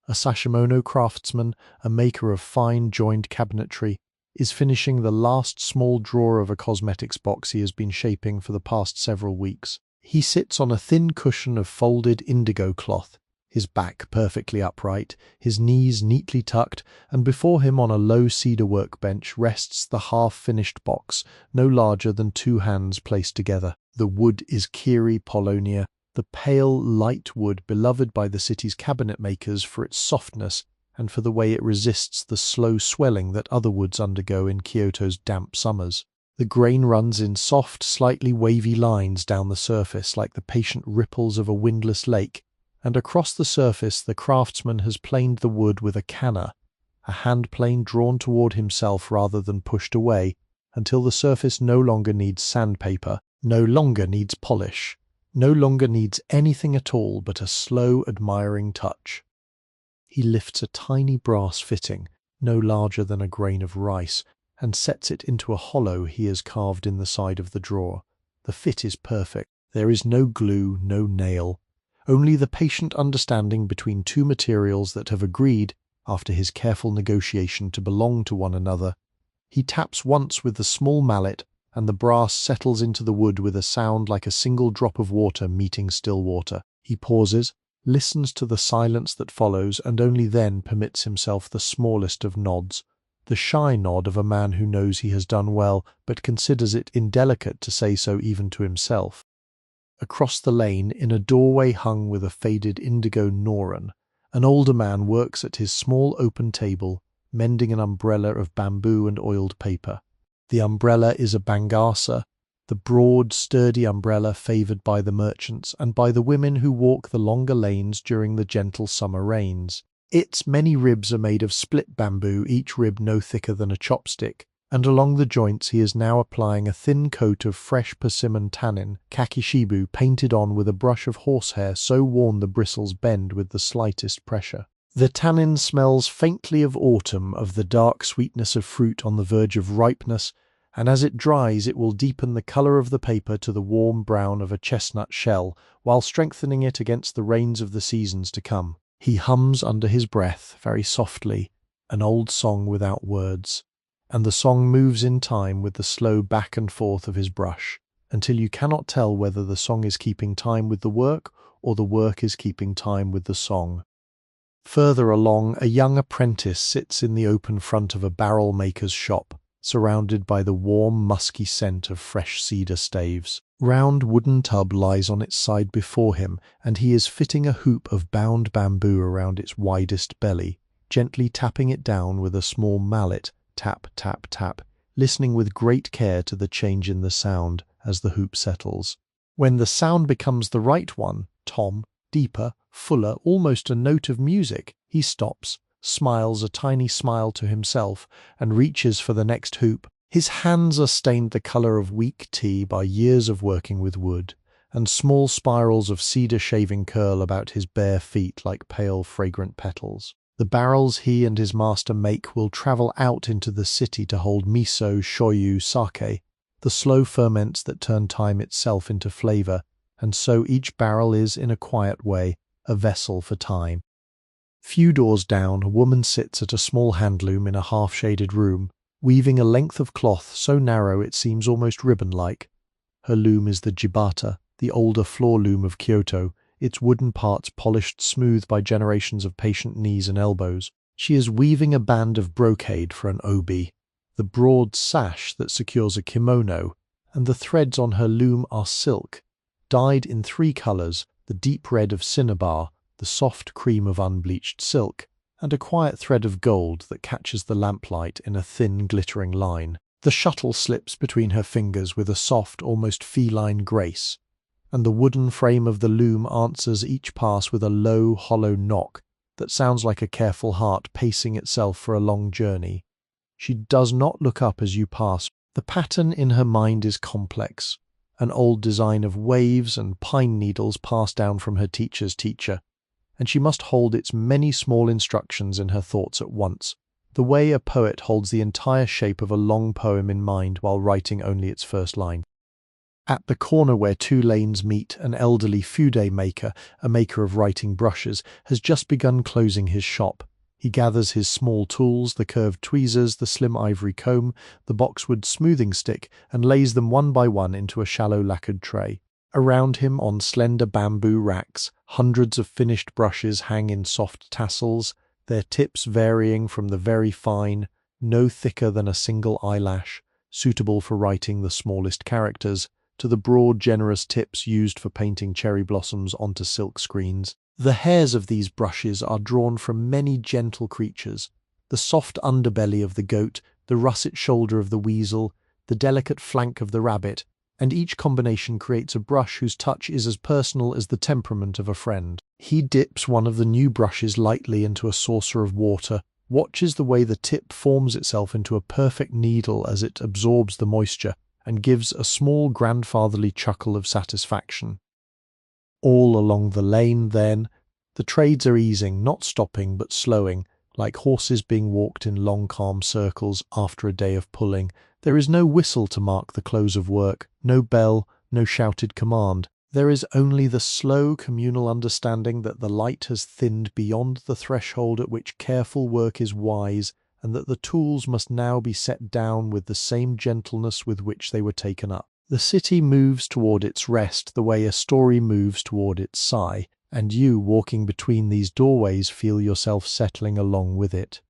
a Sashimono craftsman, a maker of fine joined cabinetry, is finishing the last small drawer of a cosmetics box he has been shaping for the past several weeks. He sits on a thin cushion of folded indigo cloth, his back perfectly upright, his knees neatly tucked, and before him on a low cedar workbench rests the half-finished box, no larger than 2 hands placed together. The wood is Kiri Polonia, the pale, light wood beloved by the city's cabinet makers for its softness and for the way it resists the slow swelling that other woods undergo in Kyoto's damp summers. The grain runs in soft, slightly wavy lines down the surface like the patient ripples of a windless lake, and across the surface the craftsman has planed the wood with a canna, a hand plane drawn toward himself rather than pushed away, until the surface no longer needs sandpaper, no longer needs polish, no longer needs anything at all but a slow, admiring touch. He lifts a tiny brass fitting, no larger than a grain of rice, and sets it into a hollow he has carved in the side of the drawer. The fit is perfect. There is no glue, no nail, only the patient understanding between two materials that have agreed, after his careful negotiation, to belong to one another. He taps once with the small mallet, and the brass settles into the wood with a sound like a single drop of water meeting still water. He pauses, listens to the silence that follows, and only then permits himself the smallest of nods, the shy nod of a man who knows he has done well, but considers it indelicate to say so even to himself. Across the lane, in a doorway hung with a faded indigo noren, an older man works at his small open table, mending an umbrella of bamboo and oiled paper. The umbrella is a bangasa, the broad, sturdy umbrella favoured by the merchants and by the women who walk the longer lanes during the gentle summer rains. Its many ribs are made of split bamboo, each rib no thicker than a chopstick, and along the joints he is now applying a thin coat of fresh persimmon tannin, kakishibu, painted on with a brush of horsehair so worn the bristles bend with the slightest pressure. The tannin smells faintly of autumn, of the dark sweetness of fruit on the verge of ripeness, and as it dries it will deepen the colour of the paper to the warm brown of a chestnut shell, while strengthening it against the rains of the seasons to come. He hums under his breath, very softly, an old song without words, and the song moves in time with the slow back and forth of his brush, until you cannot tell whether the song is keeping time with the work or the work is keeping time with the song. Further along, a young apprentice sits in the open front of a barrel maker's shop, surrounded by the warm, musky scent of fresh cedar staves. Round wooden tub lies on its side before him, and he is fitting a hoop of bound bamboo around its widest belly, gently tapping it down with a small mallet, tap, tap, tap, listening with great care to the change in the sound as the hoop settles. When the sound becomes the right one, tom, deeper, fuller, almost a note of music, he stops, smiles a tiny smile to himself, and reaches for the next hoop. His hands are stained the colour of weak tea by years of working with wood, and small spirals of cedar shaving curl about his bare feet like pale, fragrant petals. The barrels he and his master make will travel out into the city to hold miso, shoyu, sake, the slow ferments that turn time itself into flavour, and so each barrel is, in a quiet way, a vessel for time. Few doors down, a woman sits at a small handloom in a half-shaded room, weaving a length of cloth so narrow it seems almost ribbon-like. Her loom is the jibata, the older floor loom of Kyoto, its wooden parts polished smooth by generations of patient knees and elbows. She is weaving a band of brocade for an obi, the broad sash that secures a kimono, and the threads on her loom are silk, dyed in 3 colours, the deep red of cinnabar, the soft cream of unbleached silk, and a quiet thread of gold that catches the lamplight in a thin, glittering line. The shuttle slips between her fingers with a soft, almost feline grace, and the wooden frame of the loom answers each pass with a low, hollow knock that sounds like a careful heart pacing itself for a long journey. She does not look up as you pass. The pattern in her mind is complex, an old design of waves and pine needles passed down from her teacher's teacher, and she must hold its many small instructions in her thoughts at once, the way a poet holds the entire shape of a long poem in mind while writing only its first line. At the corner where 2 lanes meet, an elderly fude maker, a maker of writing brushes, has just begun closing his shop. He gathers his small tools, the curved tweezers, the slim ivory comb, the boxwood smoothing stick, and lays them one by one into a shallow lacquered tray. Around him, on slender bamboo racks, hundreds of finished brushes hang in soft tassels, their tips varying from the very fine, no thicker than a single eyelash, suitable for writing the smallest characters, to the broad, generous tips used for painting cherry blossoms onto silk screens. The hairs of these brushes are drawn from many gentle creatures: the soft underbelly of the goat, the russet shoulder of the weasel, the delicate flank of the rabbit, and each combination creates a brush whose touch is as personal as the temperament of a friend. He dips one of the new brushes lightly into a saucer of water, watches the way the tip forms itself into a perfect needle as it absorbs the moisture and gives a small grandfatherly chuckle of satisfaction. All along the lane, then, the trades are easing, not stopping but slowing, like horses being walked in long calm circles after a day of pulling. There is no whistle to mark the close of work, no bell, no shouted command. There is only the slow communal understanding that the light has thinned beyond the threshold at which careful work is wise, and that the tools must now be set down with the same gentleness with which they were taken up. The city moves toward its rest the way a story moves toward its sigh, and you, walking between these doorways, feel yourself settling along with it.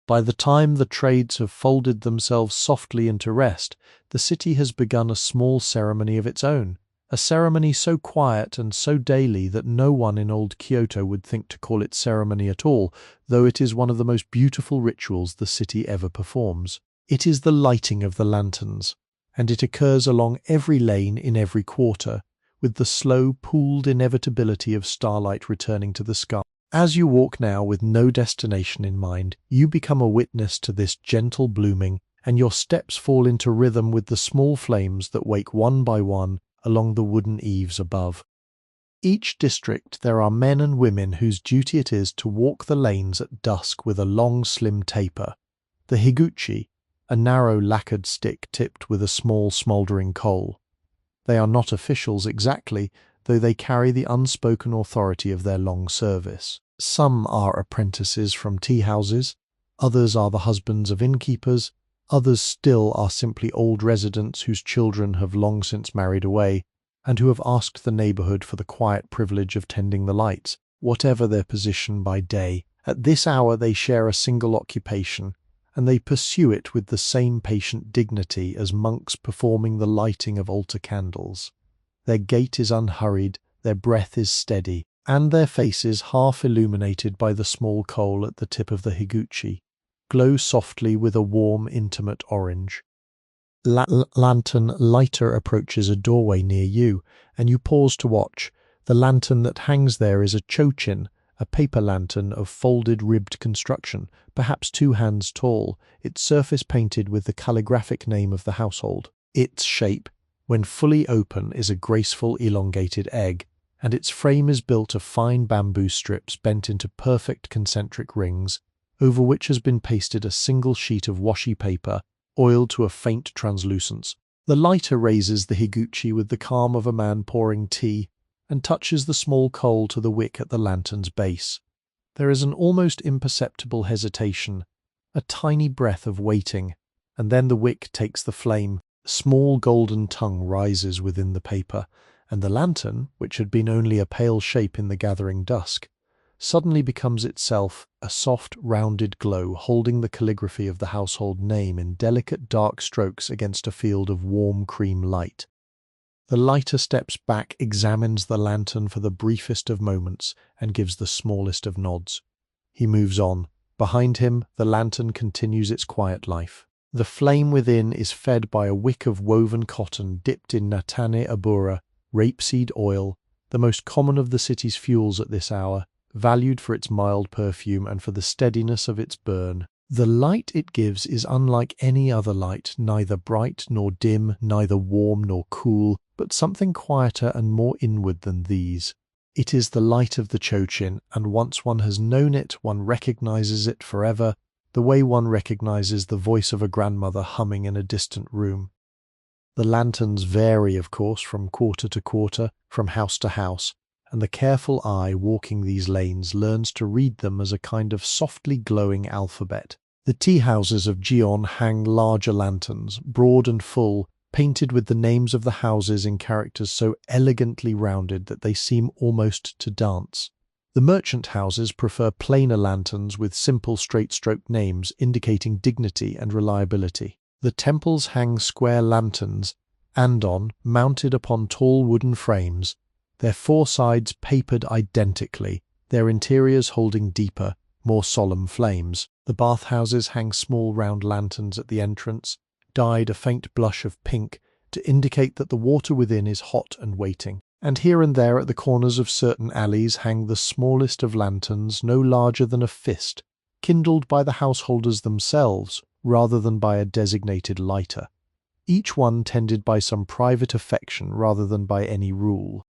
By the time the trades have folded themselves softly into rest, the city has begun a small ceremony of its own, a ceremony so quiet and so daily that no one in old Kyoto would think to call it ceremony at all, though it is one of the most beautiful rituals the city ever performs. It is the lighting of the lanterns, and it occurs along every lane in every quarter, with the slow, pooled inevitability of starlight returning to the sky. As you walk now with no destination in mind, you become a witness to this gentle blooming, and your steps fall into rhythm with the small flames that wake one by one along the wooden eaves above. Each district there are men and women whose duty it is to walk the lanes at dusk with a long slim taper, the higuchi, a narrow lacquered stick tipped with a small smouldering coal. They are not officials exactly, though they carry the unspoken authority of their long service. Some are apprentices from tea-houses, others are the husbands of innkeepers, others still are simply old residents whose children have long since married away, and who have asked the neighbourhood for the quiet privilege of tending the lights. Whatever their position by day, at this hour they share a single occupation, and they pursue it with the same patient dignity as monks performing the lighting of altar candles. Their gait is unhurried, their breath is steady, and their faces, half illuminated by the small coal at the tip of the higuchi, glow softly with a warm, intimate orange. Lantern lighter approaches a doorway near you, and you pause to watch. The lantern that hangs there is a chōchin, a paper lantern of folded ribbed construction, perhaps 2 hands tall, its surface painted with the calligraphic name of the household. Its shape, when fully open, is a graceful elongated egg, and its frame is built of fine bamboo strips bent into perfect concentric rings, over which has been pasted a single sheet of washi paper, oiled to a faint translucence. The lighter raises the higuchi with the calm of a man pouring tea, and touches the small coal to the wick at the lantern's base. There is an almost imperceptible hesitation, a tiny breath of waiting, and then the wick takes the flame. A small golden tongue rises within the paper, and the lantern, which had been only a pale shape in the gathering dusk, suddenly becomes itself a soft, rounded glow holding the calligraphy of the household name in delicate dark strokes against a field of warm cream light. The lighter steps back, examines the lantern for the briefest of moments, and gives the smallest of nods. He moves on. Behind him, the lantern continues its quiet life. The flame within is fed by a wick of woven cotton dipped in natane abura, rapeseed oil, the most common of the city's fuels at this hour, valued for its mild perfume and for the steadiness of its burn. The light it gives is unlike any other light, neither bright nor dim, neither warm nor cool, but something quieter and more inward than these. It is the light of the chōchin, and once one has known it, one recognizes it forever, the way one recognizes the voice of a grandmother humming in a distant room. The lanterns vary, of course, from quarter to quarter, from house to house, and the careful eye walking these lanes learns to read them as a kind of softly glowing alphabet. The tea-houses of Gion hang larger lanterns, broad and full, painted with the names of the houses in characters so elegantly rounded that they seem almost to dance. The merchant houses prefer plainer lanterns with simple straight-stroke names indicating dignity and reliability. The temples hang square lanterns, andon, mounted upon tall wooden frames, their 4 sides papered identically, their interiors holding deeper, more solemn flames. The bathhouses hang small round lanterns at the entrance, dyed a faint blush of pink to indicate that the water within is hot and waiting. And here and there at the corners of certain alleys hang the smallest of lanterns, no larger than a fist, kindled by the householders themselves rather than by a designated lighter, each one tended by some private affection rather than by any rule.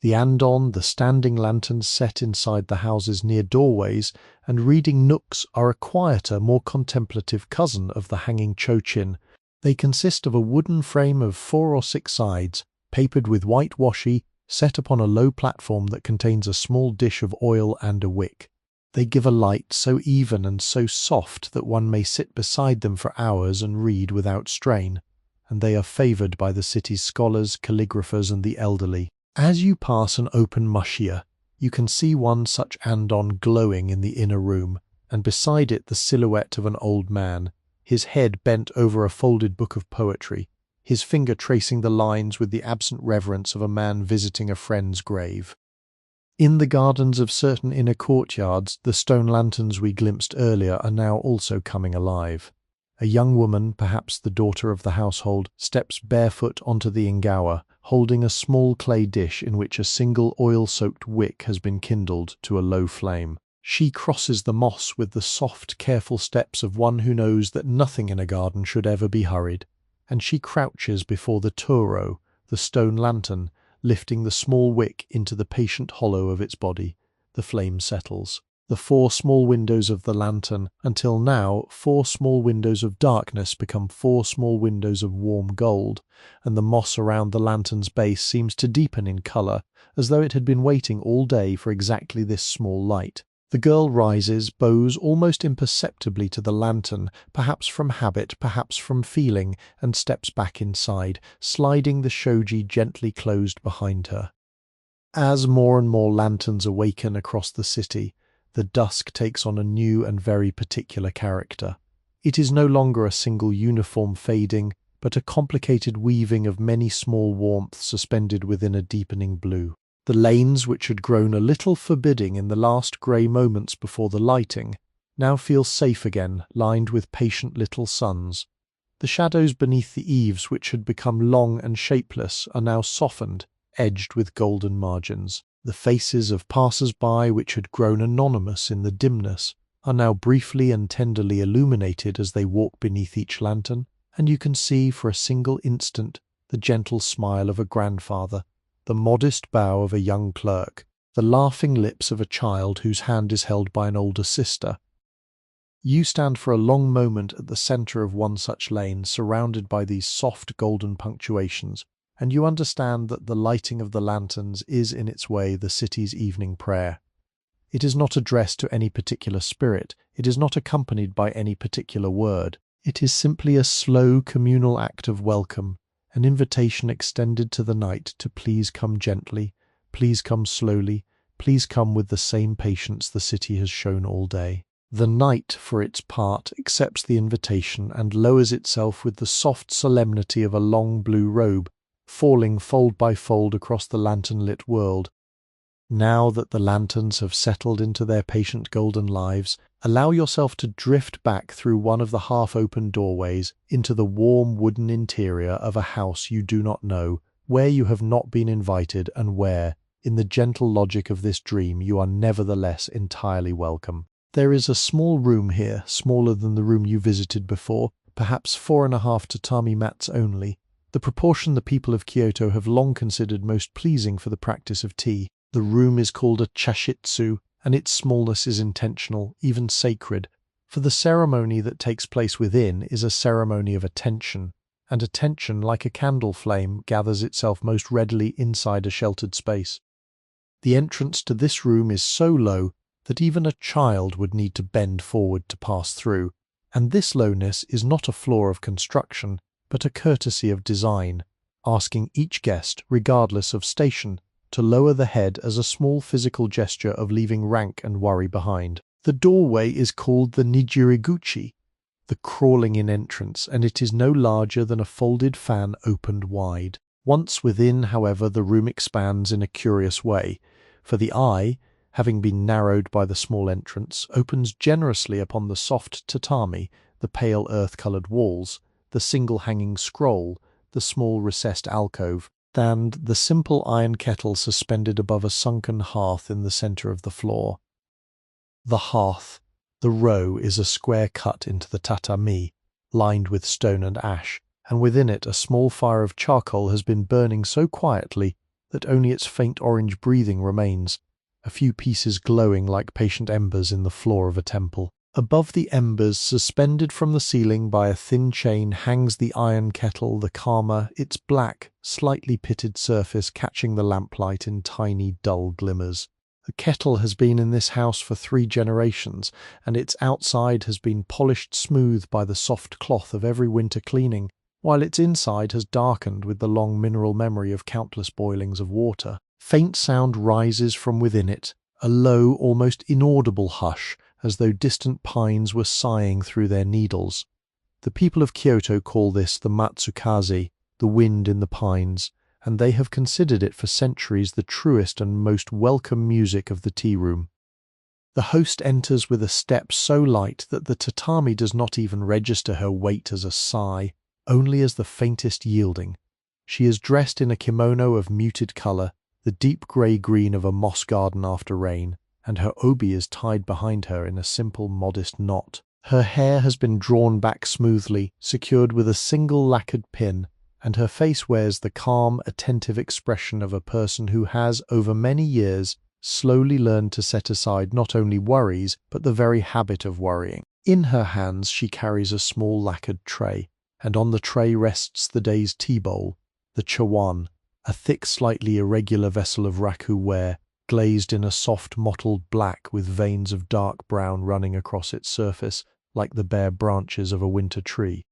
The andon, the standing lanterns set inside the houses near doorways and reading nooks, are a quieter, more contemplative cousin of the hanging chōchin. They consist of a wooden frame of 4 or 6 sides, papered with white washi, set upon a low platform that contains a small dish of oil and a wick. They give a light so even and so soft that one may sit beside them for hours and read without strain, and they are favoured by the city's scholars, calligraphers, and the elderly. As you pass an open machiya, you can see one such andon glowing in the inner room, and beside it the silhouette of an old man, his head bent over a folded book of poetry, his finger tracing the lines with the absent reverence of a man visiting a friend's grave. In the gardens of certain inner courtyards, the stone lanterns we glimpsed earlier are now also coming alive. A young woman, perhaps the daughter of the household, steps barefoot onto the ingawa, holding a small clay dish in which a single oil-soaked wick has been kindled to a low flame. She crosses the moss with the soft, careful steps of one who knows that nothing in a garden should ever be hurried, and she crouches before the toro, the stone lantern, lifting the small wick into the patient hollow of its body. The flame settles. The 4 small windows of the lantern, until now 4 small windows of darkness, become 4 small windows of warm gold, and the moss around the lantern's base seems to deepen in colour, as though it had been waiting all day for exactly this small light. The girl rises, bows almost imperceptibly to the lantern, perhaps from habit, perhaps from feeling, and steps back inside, sliding the shoji gently closed behind her. As more and more lanterns awaken across the city, the dusk takes on a new and very particular character. It is no longer a single uniform fading, but a complicated weaving of many small warmths suspended within a deepening blue. The lanes, which had grown a little forbidding in the last grey moments before the lighting, now feel safe again, lined with patient little suns. The shadows beneath the eaves, which had become long and shapeless, are now softened, edged with golden margins. The faces of passers-by, which had grown anonymous in the dimness, are now briefly and tenderly illuminated as they walk beneath each lantern, and you can see for a single instant the gentle smile of a grandfather, the modest bow of a young clerk, the laughing lips of a child whose hand is held by an older sister. You stand for a long moment at the centre of one such lane, surrounded by these soft golden punctuations, and you understand that the lighting of the lanterns is in its way the city's evening prayer. It is not addressed to any particular spirit, it is not accompanied by any particular word. It is simply a slow communal act of welcome, an invitation extended to the night to please come gently, please come slowly, please come with the same patience the city has shown all day. The night, for its part, accepts the invitation and lowers itself with the soft solemnity of a long blue robe, falling fold by fold across the lantern-lit world. Now that the lanterns have settled into their patient golden lives, allow yourself to drift back through one of the half-open doorways into the warm wooden interior of a house you do not know, where you have not been invited, and where, in the gentle logic of this dream, you are nevertheless entirely welcome. There is a small room here, smaller than the room you visited before, perhaps 4.5 tatami mats only, the proportion the people of Kyoto have long considered most pleasing for the practice of tea. The room is called a chashitsu, and its smallness is intentional, even sacred, for the ceremony that takes place within is a ceremony of attention, and attention, like a candle flame, gathers itself most readily inside a sheltered space. The entrance to this room is so low that even a child would need to bend forward to pass through, and this lowness is not a flaw of construction, but a courtesy of design, asking each guest, regardless of station, to lower the head as a small physical gesture of leaving rank and worry behind. The doorway is called the nijiriguchi, the crawling-in entrance, and it is no larger than a folded fan opened wide. Once within, however, the room expands in a curious way, for the eye, having been narrowed by the small entrance, opens generously upon the soft tatami, the pale earth-coloured walls, the single hanging scroll, the small recessed alcove, and the simple iron kettle suspended above a sunken hearth in the centre of the floor. The hearth, The ro is a square cut into the tatami, lined with stone and ash, and within it a small fire of charcoal has been burning so quietly that only its faint orange breathing remains, a few pieces glowing like patient embers in the floor of a temple. Above the embers, suspended from the ceiling by a thin chain, hangs the iron kettle, the kama, its black, slightly pitted surface catching the lamplight in tiny, dull glimmers. The kettle has been in this house for 3 generations, and its outside has been polished smooth by the soft cloth of every winter cleaning, while its inside has darkened with the long mineral memory of countless boilings of water. Faint sound rises from within it, a low, almost inaudible hush, as though distant pines were sighing through their needles. The people of Kyoto call this the matsukaze, the wind in the pines, and they have considered it for centuries the truest and most welcome music of the tea room. The host enters with a step so light that the tatami does not even register her weight as a sigh, only as the faintest yielding. She is dressed in a kimono of muted colour, the deep grey-green of a moss garden after rain, and her obi is tied behind her in a simple, modest knot. Her hair has been drawn back smoothly, secured with a single lacquered pin, and her face wears the calm, attentive expression of a person who has, over many years, slowly learned to set aside not only worries, but the very habit of worrying. In her hands she carries a small lacquered tray, and on the tray rests the day's tea bowl, the chawan, a thick, slightly irregular vessel of raku ware, glazed in a soft mottled black with veins of dark brown running across its surface, like the bare branches of a winter tree.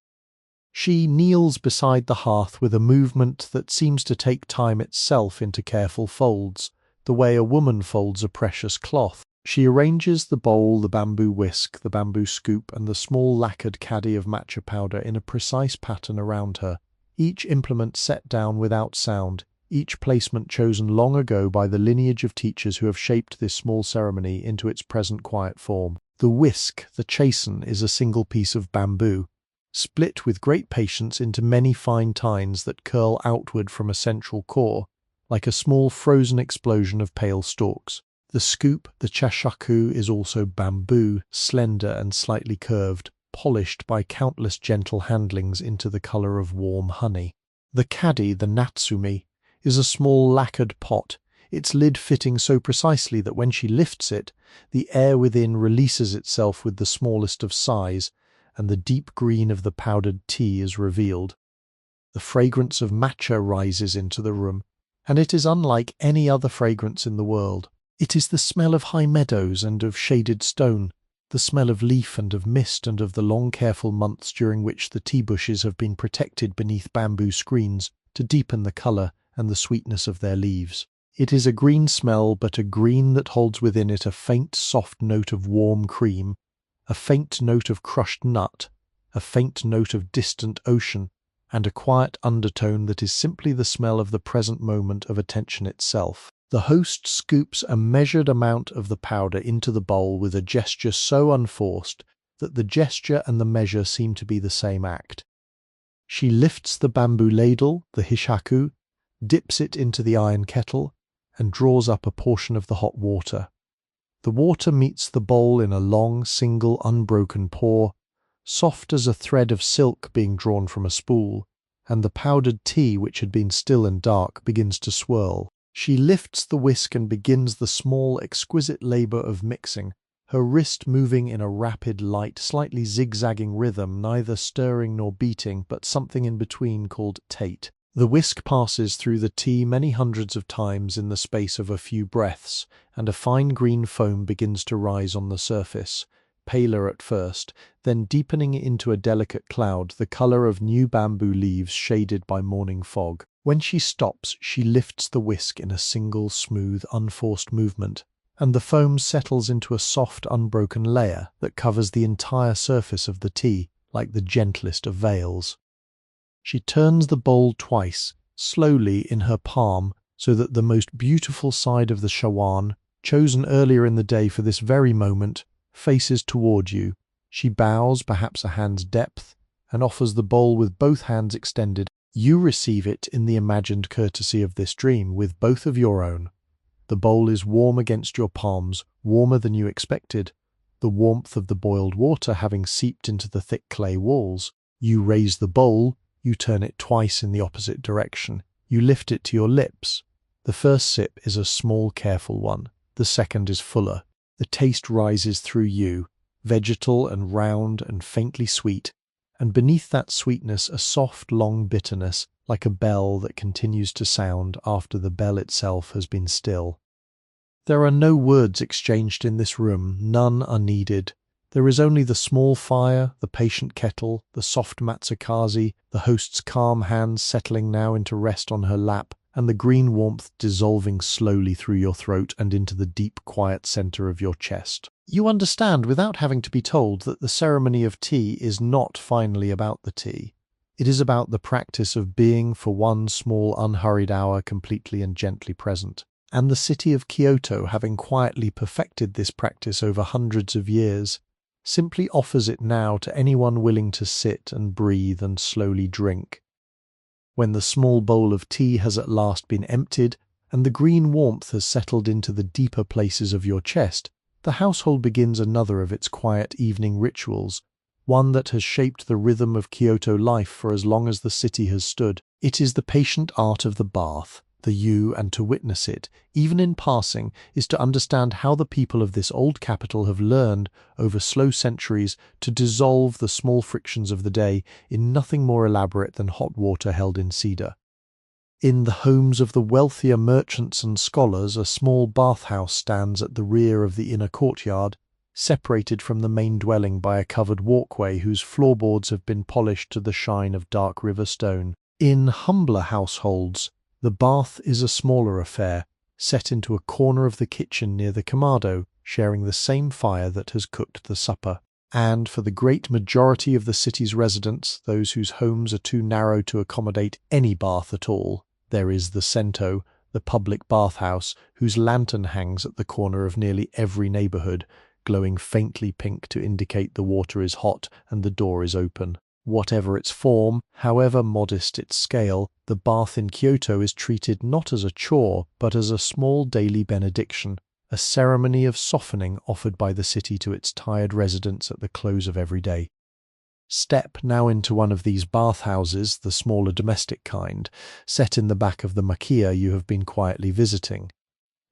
She kneels beside the hearth with a movement that seems to take time itself into careful folds, the way a woman folds a precious cloth. She arranges the bowl, the bamboo whisk, the bamboo scoop, and the small lacquered caddy of matcha powder in a precise pattern around her, each implement set down without sound, each placement chosen long ago by the lineage of teachers who have shaped this small ceremony into its present quiet form. The whisk, the chōchin, is a single piece of bamboo, split with great patience into many fine tines that curl outward from a central core, like a small frozen explosion of pale stalks. The scoop, the chashaku, is also bamboo, slender and slightly curved, polished by countless gentle handlings into the colour of warm honey. The caddy, the natsumi, is a small lacquered pot, its lid fitting so precisely that when she lifts it, the air within releases itself with the smallest of sighs, and the deep green of the powdered tea is revealed. The fragrance of matcha rises into the room, and it is unlike any other fragrance in the world. It is the smell of high meadows and of shaded stone, the smell of leaf and of mist and of the long careful months during which the tea bushes have been protected beneath bamboo screens to deepen the colour and the sweetness of their leaves. It is a green smell, but a green that holds within it a faint soft note of warm cream, a faint note of crushed nut, a faint note of distant ocean, and a quiet undertone that is simply the smell of the present moment of attention itself. The host scoops a measured amount of the powder into the bowl with a gesture so unforced that the gesture and the measure seem to be the same act. She lifts the bamboo ladle, the hishaku, dips it into the iron kettle, and draws up a portion of the hot water. The water meets the bowl in a long, single, unbroken pour, soft as a thread of silk being drawn from a spool, and the powdered tea, which had been still and dark, begins to swirl. She lifts the whisk and begins the small, exquisite labour of mixing, her wrist moving in a rapid, light, slightly zigzagging rhythm, neither stirring nor beating, but something in between called tate. The whisk passes through the tea many hundreds of times in the space of a few breaths, and a fine green foam begins to rise on the surface, paler at first, then deepening into a delicate cloud, the colour of new bamboo leaves shaded by morning fog. When she stops, she lifts the whisk in a single, smooth, unforced movement, and the foam settles into a soft, unbroken layer that covers the entire surface of the tea, like the gentlest of veils. She turns the bowl twice, slowly in her palm, so that the most beautiful side of the chawan, chosen earlier in the day for this very moment, faces toward you. She bows, perhaps a hand's depth, and offers the bowl with both hands extended. You receive it in the imagined courtesy of this dream, with both of your own. The bowl is warm against your palms, warmer than you expected. the warmth of the boiled water having seeped into the thick clay walls. You raise the bowl, you turn it twice in the opposite direction. You lift it to your lips. The first sip is a small, careful one. The second is fuller. The taste rises through you, vegetal and round and faintly sweet, and beneath that sweetness a soft, long bitterness, like a bell that continues to sound after the bell itself has been still. There are no words exchanged in this room, none are needed. There is only the small fire, the patient kettle, the soft matsukaze, the host's calm hands settling now into rest on her lap, and the green warmth dissolving slowly through your throat and into the deep, quiet center of your chest. You understand without having to be told that the ceremony of tea is not finally about the tea. It is about the practice of being for one small unhurried hour completely and gently present. And the city of Kyoto, having quietly perfected this practice over hundreds of years, simply offers it now to anyone willing to sit and breathe and slowly drink. When the small bowl of tea has at last been emptied, and the green warmth has settled into the deeper places of your chest, the household begins another of its quiet evening rituals, one that has shaped the rhythm of Kyoto life for as long as the city has stood. It is the patient art of the bath. And to witness it, even in passing, is to understand how the people of this old capital have learned, over slow centuries, to dissolve the small frictions of the day in nothing more elaborate than hot water held in cedar. In the homes of the wealthier merchants and scholars, a small bathhouse stands at the rear of the inner courtyard, separated from the main dwelling by a covered walkway whose floorboards have been polished to the shine of dark river stone. In humbler households, the bath is a smaller affair, set into a corner of the kitchen near the kamado, sharing the same fire that has cooked the supper. And for the great majority of the city's residents, those whose homes are too narrow to accommodate any bath at all, there is the sento, the public bathhouse, whose lantern hangs at the corner of nearly every neighborhood, glowing faintly pink to indicate the water is hot and the door is open. Whatever its form, however modest its scale, the bath in Kyoto is treated not as a chore, but as a small daily benediction, a ceremony of softening offered by the city to its tired residents at the close of every day. Step now into one of these bathhouses, the smaller domestic kind, set in the back of the machiya you have been quietly visiting.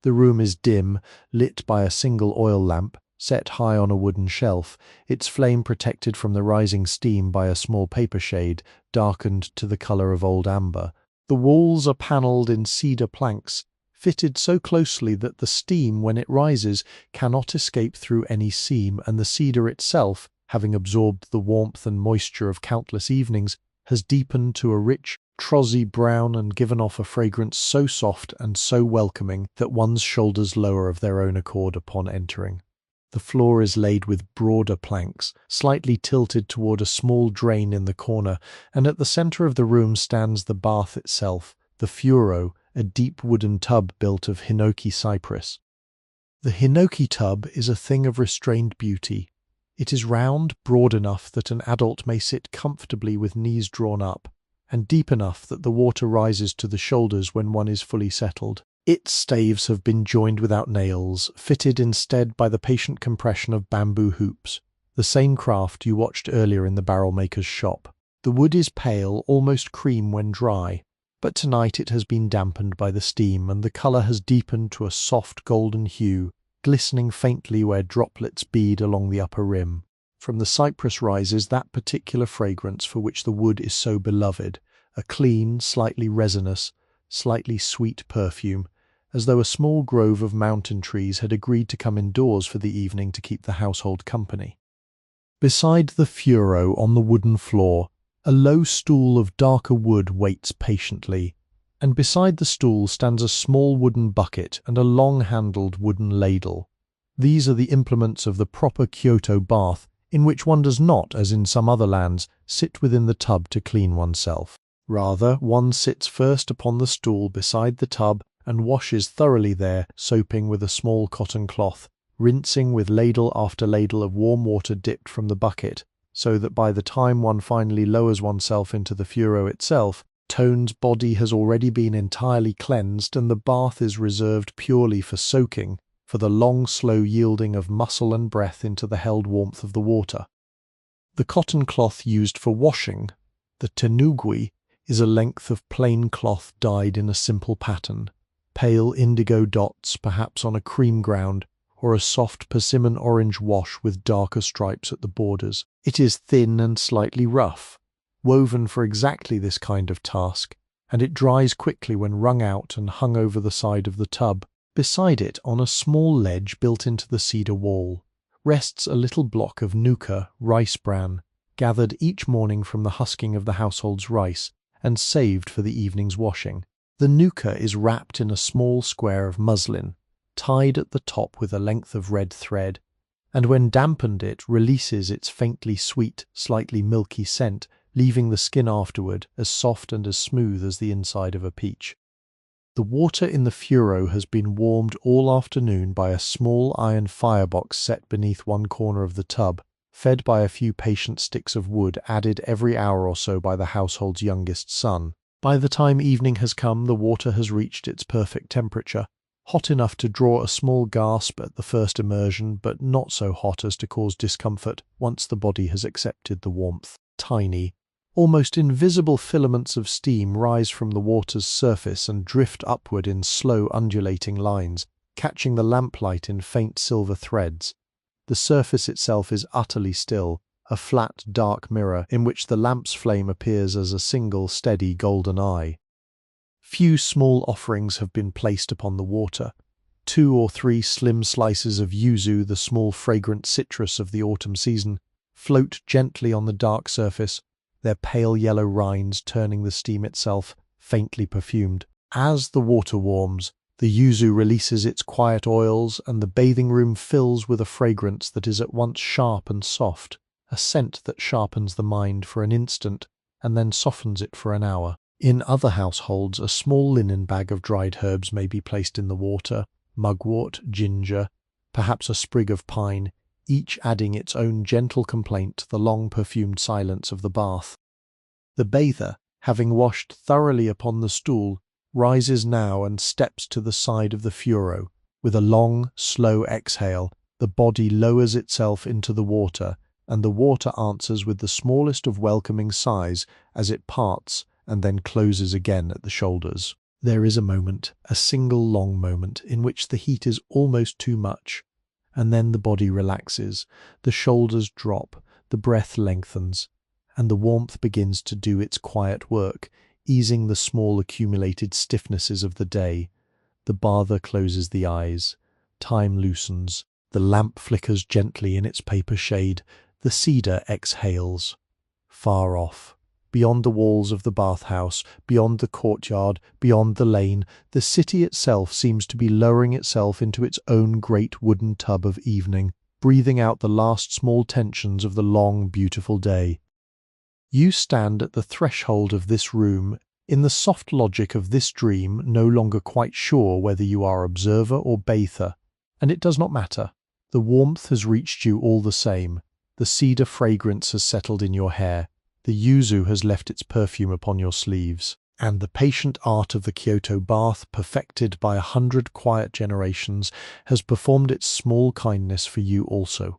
The room is dim, lit by a single oil lamp, set high on a wooden shelf, its flame protected from the rising steam by a small paper shade, darkened to the colour of old amber. The walls are panelled in cedar planks, fitted so closely that the steam, when it rises, cannot escape through any seam, and the cedar itself, having absorbed the warmth and moisture of countless evenings, has deepened to a rich, trozzy brown and given off a fragrance so soft and so welcoming that one's shoulders lower of their own accord upon entering. The floor is laid with broader planks, slightly tilted toward a small drain in the corner, and at the center of the room stands the bath itself, the furo, a deep wooden tub built of hinoki cypress. The hinoki tub is a thing of restrained beauty. It is round, broad enough that an adult may sit comfortably with knees drawn up, and deep enough that the water rises to the shoulders when one is fully settled. Its staves have been joined without nails, fitted instead by the patient compression of bamboo hoops, the same craft you watched earlier in the barrel maker's shop. The wood is pale, almost cream when dry, but tonight it has been dampened by the steam, and the colour has deepened to a soft golden hue, glistening faintly where droplets bead along the upper rim. From the cypress rises that particular fragrance for which the wood is so beloved, a clean, slightly resinous, slightly sweet perfume, as though a small grove of mountain trees had agreed to come indoors for the evening to keep the household company. Beside the furo on the wooden floor, a low stool of darker wood waits patiently, and beside the stool stands a small wooden bucket and a long-handled wooden ladle. These are the implements of the proper Kyoto bath, in which one does not, as in some other lands, sit within the tub to clean oneself. Rather, one sits first upon the stool beside the tub and washes thoroughly there, soaping with a small cotton cloth, rinsing with ladle after ladle of warm water dipped from the bucket, so that by the time one finally lowers oneself into the furo itself, Tone's body has already been entirely cleansed and the bath is reserved purely for soaking, for the long, slow yielding of muscle and breath into the held warmth of the water. The cotton cloth used for washing, the tenugui, is a length of plain cloth dyed in a simple pattern, pale indigo dots perhaps on a cream ground, or a soft persimmon orange wash with darker stripes at the borders. It is thin and slightly rough, woven for exactly this kind of task, and it dries quickly when wrung out and hung over the side of the tub. Beside it, on a small ledge built into the cedar wall, rests a little block of nuka rice bran, gathered each morning from the husking of the household's rice and saved for the evening's washing. The nuka is wrapped in a small square of muslin, tied at the top with a length of red thread, and when dampened it releases its faintly sweet, slightly milky scent, leaving the skin afterward as soft and as smooth as the inside of a peach. The water in the furo has been warmed all afternoon by a small iron firebox set beneath one corner of the tub, fed by a few patient sticks of wood added every hour or so by the household's youngest son. By the time evening has come, the water has reached its perfect temperature, hot enough to draw a small gasp at the first immersion, but not so hot as to cause discomfort once the body has accepted the warmth. Tiny, almost invisible filaments of steam rise from the water's surface and drift upward in slow undulating lines, catching the lamplight in faint silver threads. The surface itself is utterly still, a flat, dark mirror in which the lamp's flame appears as a single, steady, golden eye. Few small offerings have been placed upon the water. 2 or 3 slim slices of yuzu, the small fragrant citrus of the autumn season, float gently on the dark surface, their pale yellow rinds turning the steam itself, faintly perfumed. As the water warms, the yuzu releases its quiet oils, and the bathing room fills with a fragrance that is at once sharp and soft, a scent that sharpens the mind for an instant and then softens it for an hour. In other households, a small linen bag of dried herbs may be placed in the water, mugwort, ginger, perhaps a sprig of pine, each adding its own gentle complaint to the long perfumed silence of the bath. The bather, having washed thoroughly upon the stool, rises now and steps to the side of the furo. With a long, slow exhale, the body lowers itself into the water, and the water answers with the smallest of welcoming sighs as it parts and then closes again at the shoulders. There is a moment, a single long moment, in which the heat is almost too much, and then the body relaxes, the shoulders drop, the breath lengthens, and the warmth begins to do its quiet work, easing the small accumulated stiffnesses of the day. The bather closes the eyes. Time loosens. The lamp flickers gently in its paper shade. The cedar exhales. Far off, beyond the walls of the bathhouse, beyond the courtyard, beyond the lane, the city itself seems to be lowering itself into its own great wooden tub of evening, breathing out the last small tensions of the long, beautiful day. You stand at the threshold of this room, in the soft logic of this dream, no longer quite sure whether you are observer or bather, and it does not matter. The warmth has reached you all the same. The cedar fragrance has settled in your hair. The yuzu has left its perfume upon your sleeves, and the patient art of the Kyoto bath, perfected by 100 quiet generations, has performed its small kindness for you also.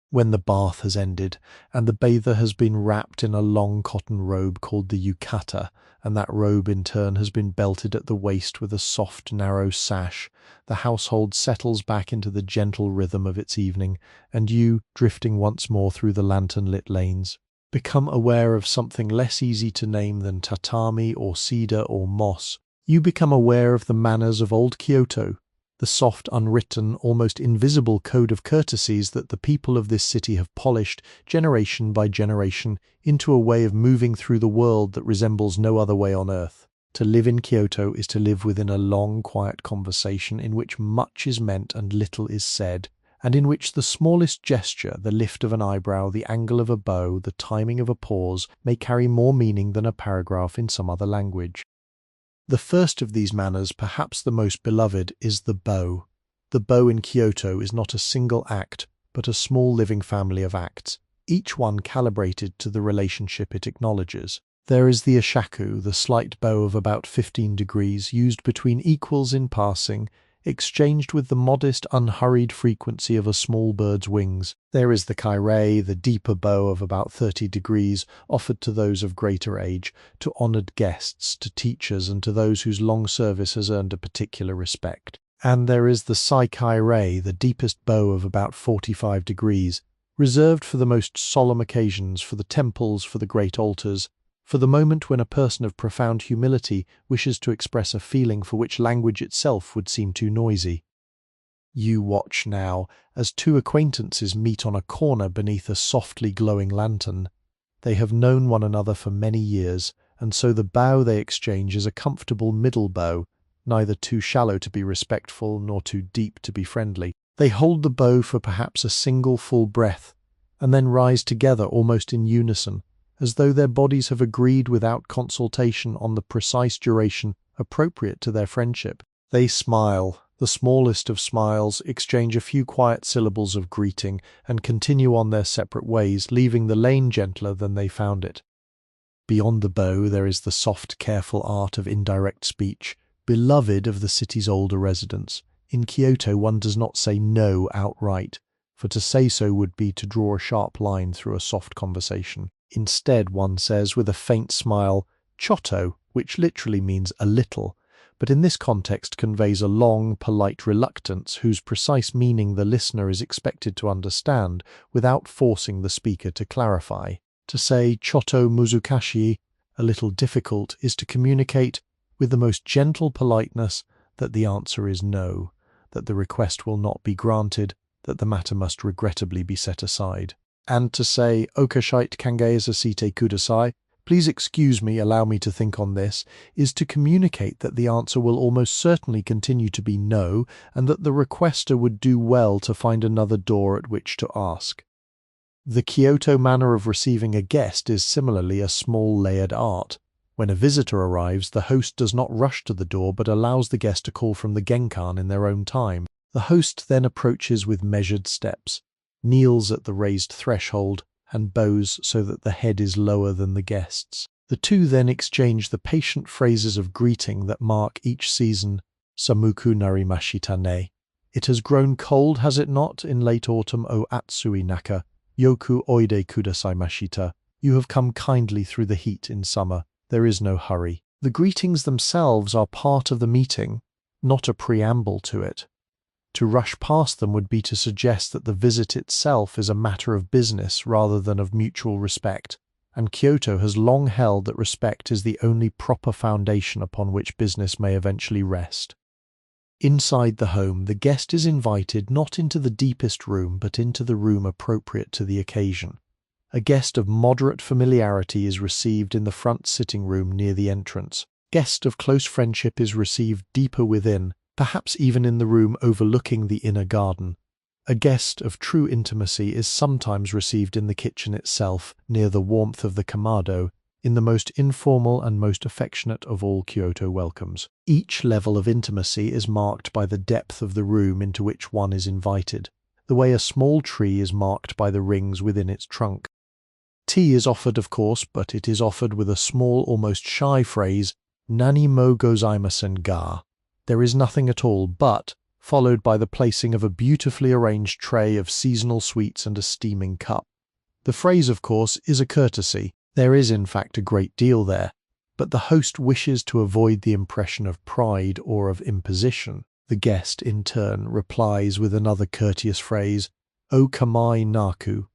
When the bath has ended, and the bather has been wrapped in a long cotton robe called the yukata, and that robe in turn has been belted at the waist with a soft, narrow sash, the household settles back into the gentle rhythm of its evening, and you, drifting once more through the lantern-lit lanes, become aware of something less easy to name than tatami or cedar or moss. You become aware of the manners of old Kyoto, the soft, unwritten, almost invisible code of courtesies that the people of this city have polished, generation by generation, into a way of moving through the world that resembles no other way on earth. To live in Kyoto is to live within a long, quiet conversation in which much is meant and little is said, and in which the smallest gesture, the lift of an eyebrow, the angle of a bow, the timing of a pause, may carry more meaning than a paragraph in some other language. The first of these manners, perhaps the most beloved, is the bow. The bow in Kyoto is not a single act, but a small living family of acts, each one calibrated to the relationship it acknowledges. There is the ashaku, the slight bow of about 15 degrees, used between equals in passing, exchanged with the modest, unhurried frequency of a small bird's wings. There is the kairei, the deeper bow of about 30 degrees, offered to those of greater age, to honored guests, to teachers, and to those whose long service has earned a particular respect. And there is the sai-kairei, the deepest bow of about 45 degrees, reserved for the most solemn occasions, for the temples, for the great altars, for the moment when a person of profound humility wishes to express a feeling for which language itself would seem too noisy. You watch now as two acquaintances meet on a corner beneath a softly glowing lantern. They have known one another for many years, and so the bow they exchange is a comfortable middle bow, neither too shallow to be respectful nor too deep to be friendly. They hold the bow for perhaps a single full breath, and then rise together almost in unison, as though their bodies have agreed without consultation on the precise duration appropriate to their friendship. They smile, the smallest of smiles, exchange a few quiet syllables of greeting, and continue on their separate ways, leaving the lane gentler than they found it. Beyond the bow there is the soft, careful art of indirect speech, beloved of the city's older residents. In Kyoto one does not say no outright, for to say so would be to draw a sharp line through a soft conversation. Instead, one says with a faint smile, "Chōto," which literally means a little, but in this context conveys a long, polite reluctance whose precise meaning the listener is expected to understand without forcing the speaker to clarify. To say "Chōto muzukashi," a little difficult, is to communicate with the most gentle politeness that the answer is no, that the request will not be granted, that the matter must regrettably be set aside. And to say "Okashite kangeisasite kudasai," please excuse me, allow me to think on this, is to communicate that the answer will almost certainly continue to be no, and that the requester would do well to find another door at which to ask. The Kyoto manner of receiving a guest is similarly a small layered art. When a visitor arrives, the host does not rush to the door but allows the guest to call from the genkan in their own time. The host then approaches with measured steps, kneels at the raised threshold, and bows so that the head is lower than the guest's. The two then exchange the patient phrases of greeting that mark each season. Samuku narimashita ne. It has grown cold, has it not, in late autumn, o atsui naka. Yoku oide kudasai mashita. You have come kindly through the heat in summer. There is no hurry. The greetings themselves are part of the meeting, not a preamble to it. To rush past them would be to suggest that the visit itself is a matter of business rather than of mutual respect, and Kyoto has long held that respect is the only proper foundation upon which business may eventually rest. Inside the home, the guest is invited not into the deepest room but into the room appropriate to the occasion. A guest of moderate familiarity is received in the front sitting room near the entrance. Guest of close friendship is received deeper within, perhaps even in the room overlooking the inner garden. A guest of true intimacy is sometimes received in the kitchen itself, near the warmth of the kamado, in the most informal and most affectionate of all Kyoto welcomes. Each level of intimacy is marked by the depth of the room into which one is invited, the way a small tree is marked by the rings within its trunk. Tea is offered, of course, but it is offered with a small, almost shy phrase, "Nani mo gozaimasen ga." There is nothing at all but, followed by the placing of a beautifully arranged tray of seasonal sweets and a steaming cup. The phrase, of course, is a courtesy. There is, in fact, a great deal there, but the host wishes to avoid the impression of pride or of imposition. The guest, in turn, replies with another courteous phrase, "O kamai naku."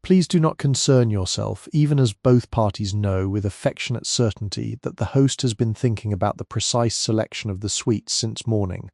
Please do not concern yourself, even as both parties know with affectionate certainty that the host has been thinking about the precise selection of the sweets since morning.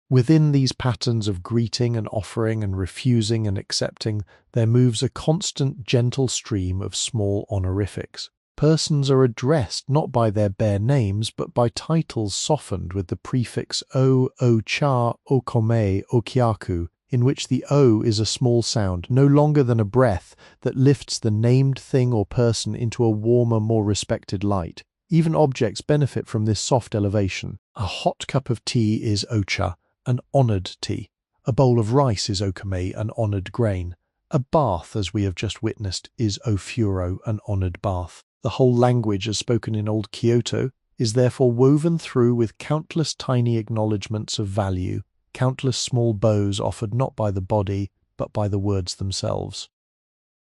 Within these patterns of greeting and offering and refusing and accepting, there moves a constant, gentle stream of small honorifics. Persons are addressed not by their bare names, but by titles softened with the prefix o, cha, okome, okyaku, in which the O is a small sound, no longer than a breath, that lifts the named thing or person into a warmer, more respected light. Even objects benefit from this soft elevation. A hot cup of tea is ocha, an honoured tea. A bowl of rice is okame, an honoured grain. A bath, as we have just witnessed, is ofuro, an honoured bath. The whole language as spoken in old Kyoto, is therefore woven through with countless tiny acknowledgements of value, countless small bows offered not by the body, but by the words themselves.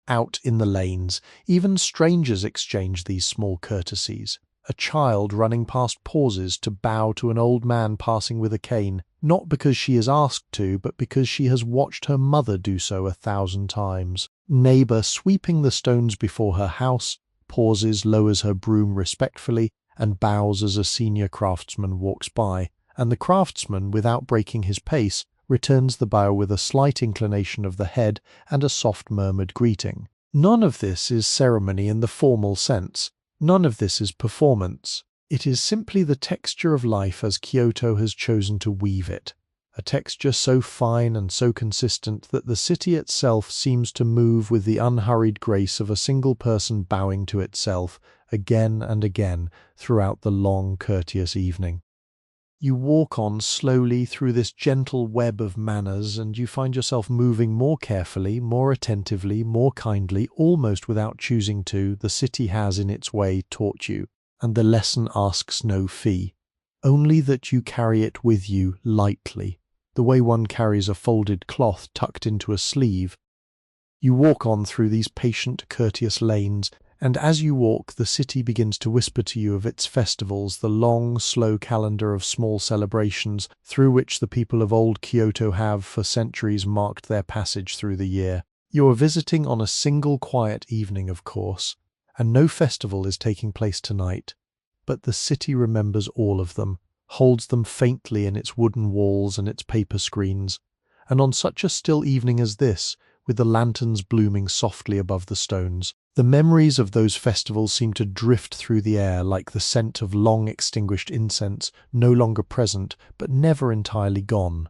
Out in the lanes, even strangers exchange these small courtesies. A child running past pauses to bow to an old man passing with a cane, not because she is asked to, but because she has watched her mother do so 1,000 times. Neighbour sweeping the stones before her house, pauses, lowers her broom respectfully, and bows as a senior craftsman walks by, and the craftsman, without breaking his pace, returns the bow with a slight inclination of the head and a soft murmured greeting. None of this is ceremony in the formal sense. None of this is performance. It is simply the texture of life as Kyoto has chosen to weave it, a texture so fine and so consistent that the city itself seems to move with the unhurried grace of a single person bowing to itself again and again throughout the long, courteous evening. You walk on slowly through this gentle web of manners, and you find yourself moving more carefully, more attentively, more kindly, almost without choosing to. The city has in its way taught you, and the lesson asks no fee, only that you carry it with you lightly, the way one carries a folded cloth tucked into a sleeve. You walk on through these patient, courteous lanes, and as you walk, the city begins to whisper to you of its festivals, the long, slow calendar of small celebrations through which the people of old Kyoto have, for centuries, marked their passage through the year. You are visiting on a single quiet evening, of course, and no festival is taking place tonight, but the city remembers all of them, holds them faintly in its wooden walls and its paper screens, and on such a still evening as this, with the lanterns blooming softly above the stones, the memories of those festivals seem to drift through the air like the scent of long extinguished incense, no longer present, but never entirely gone.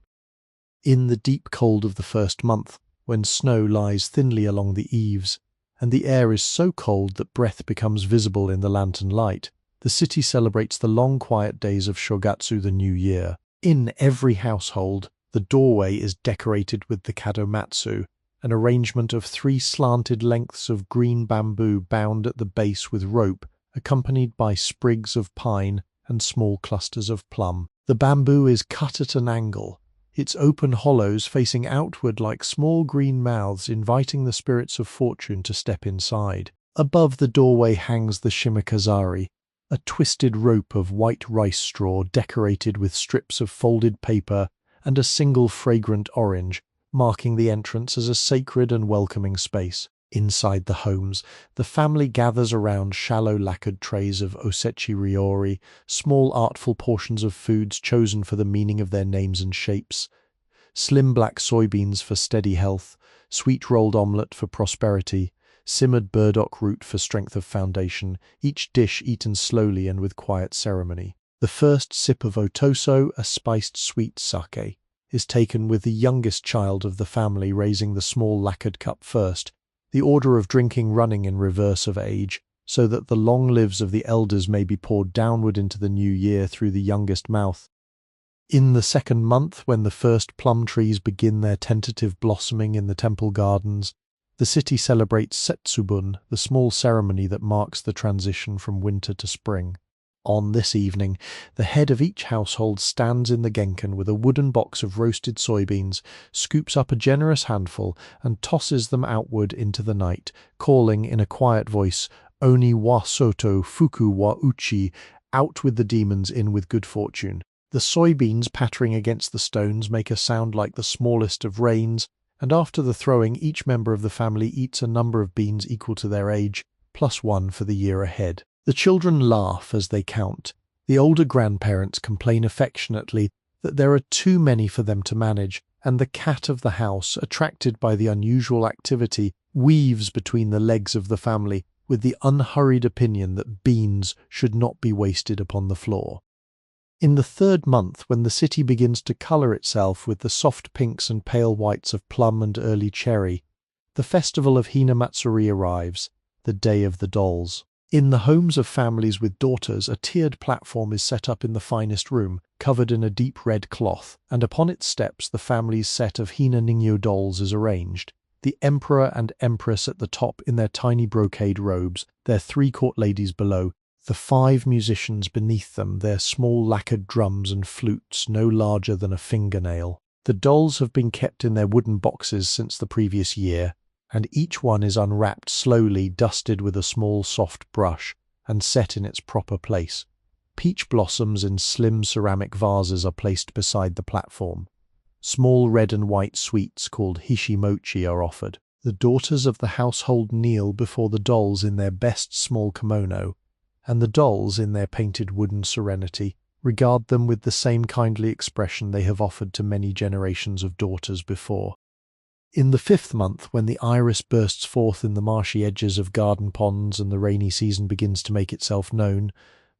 In the deep cold of the first month, when snow lies thinly along the eaves, and the air is so cold that breath becomes visible in the lantern light, the city celebrates the long quiet days of Shogatsu, the new year. In every household, the doorway is decorated with the kadomatsu, an arrangement of 3 slanted lengths of green bamboo bound at the base with rope, accompanied by sprigs of pine and small clusters of plum. The bamboo is cut at an angle, its open hollows facing outward like small green mouths inviting the spirits of fortune to step inside. Above the doorway hangs the shimikazari, a twisted rope of white rice straw decorated with strips of folded paper and a single fragrant orange, marking the entrance as a sacred and welcoming space. Inside the homes, the family gathers around shallow lacquered trays of osechi ryori, small artful portions of foods chosen for the meaning of their names and shapes, slim black soybeans for steady health, sweet rolled omelette for prosperity, simmered burdock root for strength of foundation, each dish eaten slowly and with quiet ceremony. The first sip of otoso, a spiced sweet sake, is taken with the youngest child of the family raising the small lacquered cup first, the order of drinking running in reverse of age, so that the long lives of the elders may be poured downward into the new year through the youngest mouth. In the second month, when the first plum trees begin their tentative blossoming in the temple gardens, the city celebrates Setsubun, the small ceremony that marks the transition from winter to spring. On this evening, the head of each household stands in the genkan with a wooden box of roasted soybeans, scoops up a generous handful, and tosses them outward into the night, calling in a quiet voice, "Oni wa soto, fuku wa uchi," out with the demons, in with good fortune. The soybeans pattering against the stones make a sound like the smallest of rains, and after the throwing, each member of the family eats a number of beans equal to their age, plus 1 for the year ahead. The children laugh as they count. The older grandparents complain affectionately that there are too many for them to manage, and the cat of the house, attracted by the unusual activity, weaves between the legs of the family with the unhurried opinion that beans should not be wasted upon the floor. In the third month, when the city begins to colour itself with the soft pinks and pale whites of plum and early cherry, the festival of Hinamatsuri arrives, the Day of the Dolls. In the homes of families with daughters, a tiered platform is set up in the finest room, covered in a deep red cloth, and upon its steps the family's set of Hina Ningyo dolls is arranged. The emperor and empress at the top in their tiny brocade robes, their 3 court ladies below, The 5 musicians beneath them, their small lacquered drums and flutes no larger than a fingernail. The dolls have been kept in their wooden boxes since the previous year, and each one is unwrapped slowly, dusted with a small soft brush, and set in its proper place. Peach blossoms in slim ceramic vases are placed beside the platform. Small red and white sweets called hishimochi are offered. The daughters of the household kneel before the dolls in their best small kimono, and the dolls, in their painted wooden serenity, regard them with the same kindly expression they have offered to many generations of daughters before. In the 5th month, when the iris bursts forth in the marshy edges of garden ponds and the rainy season begins to make itself known,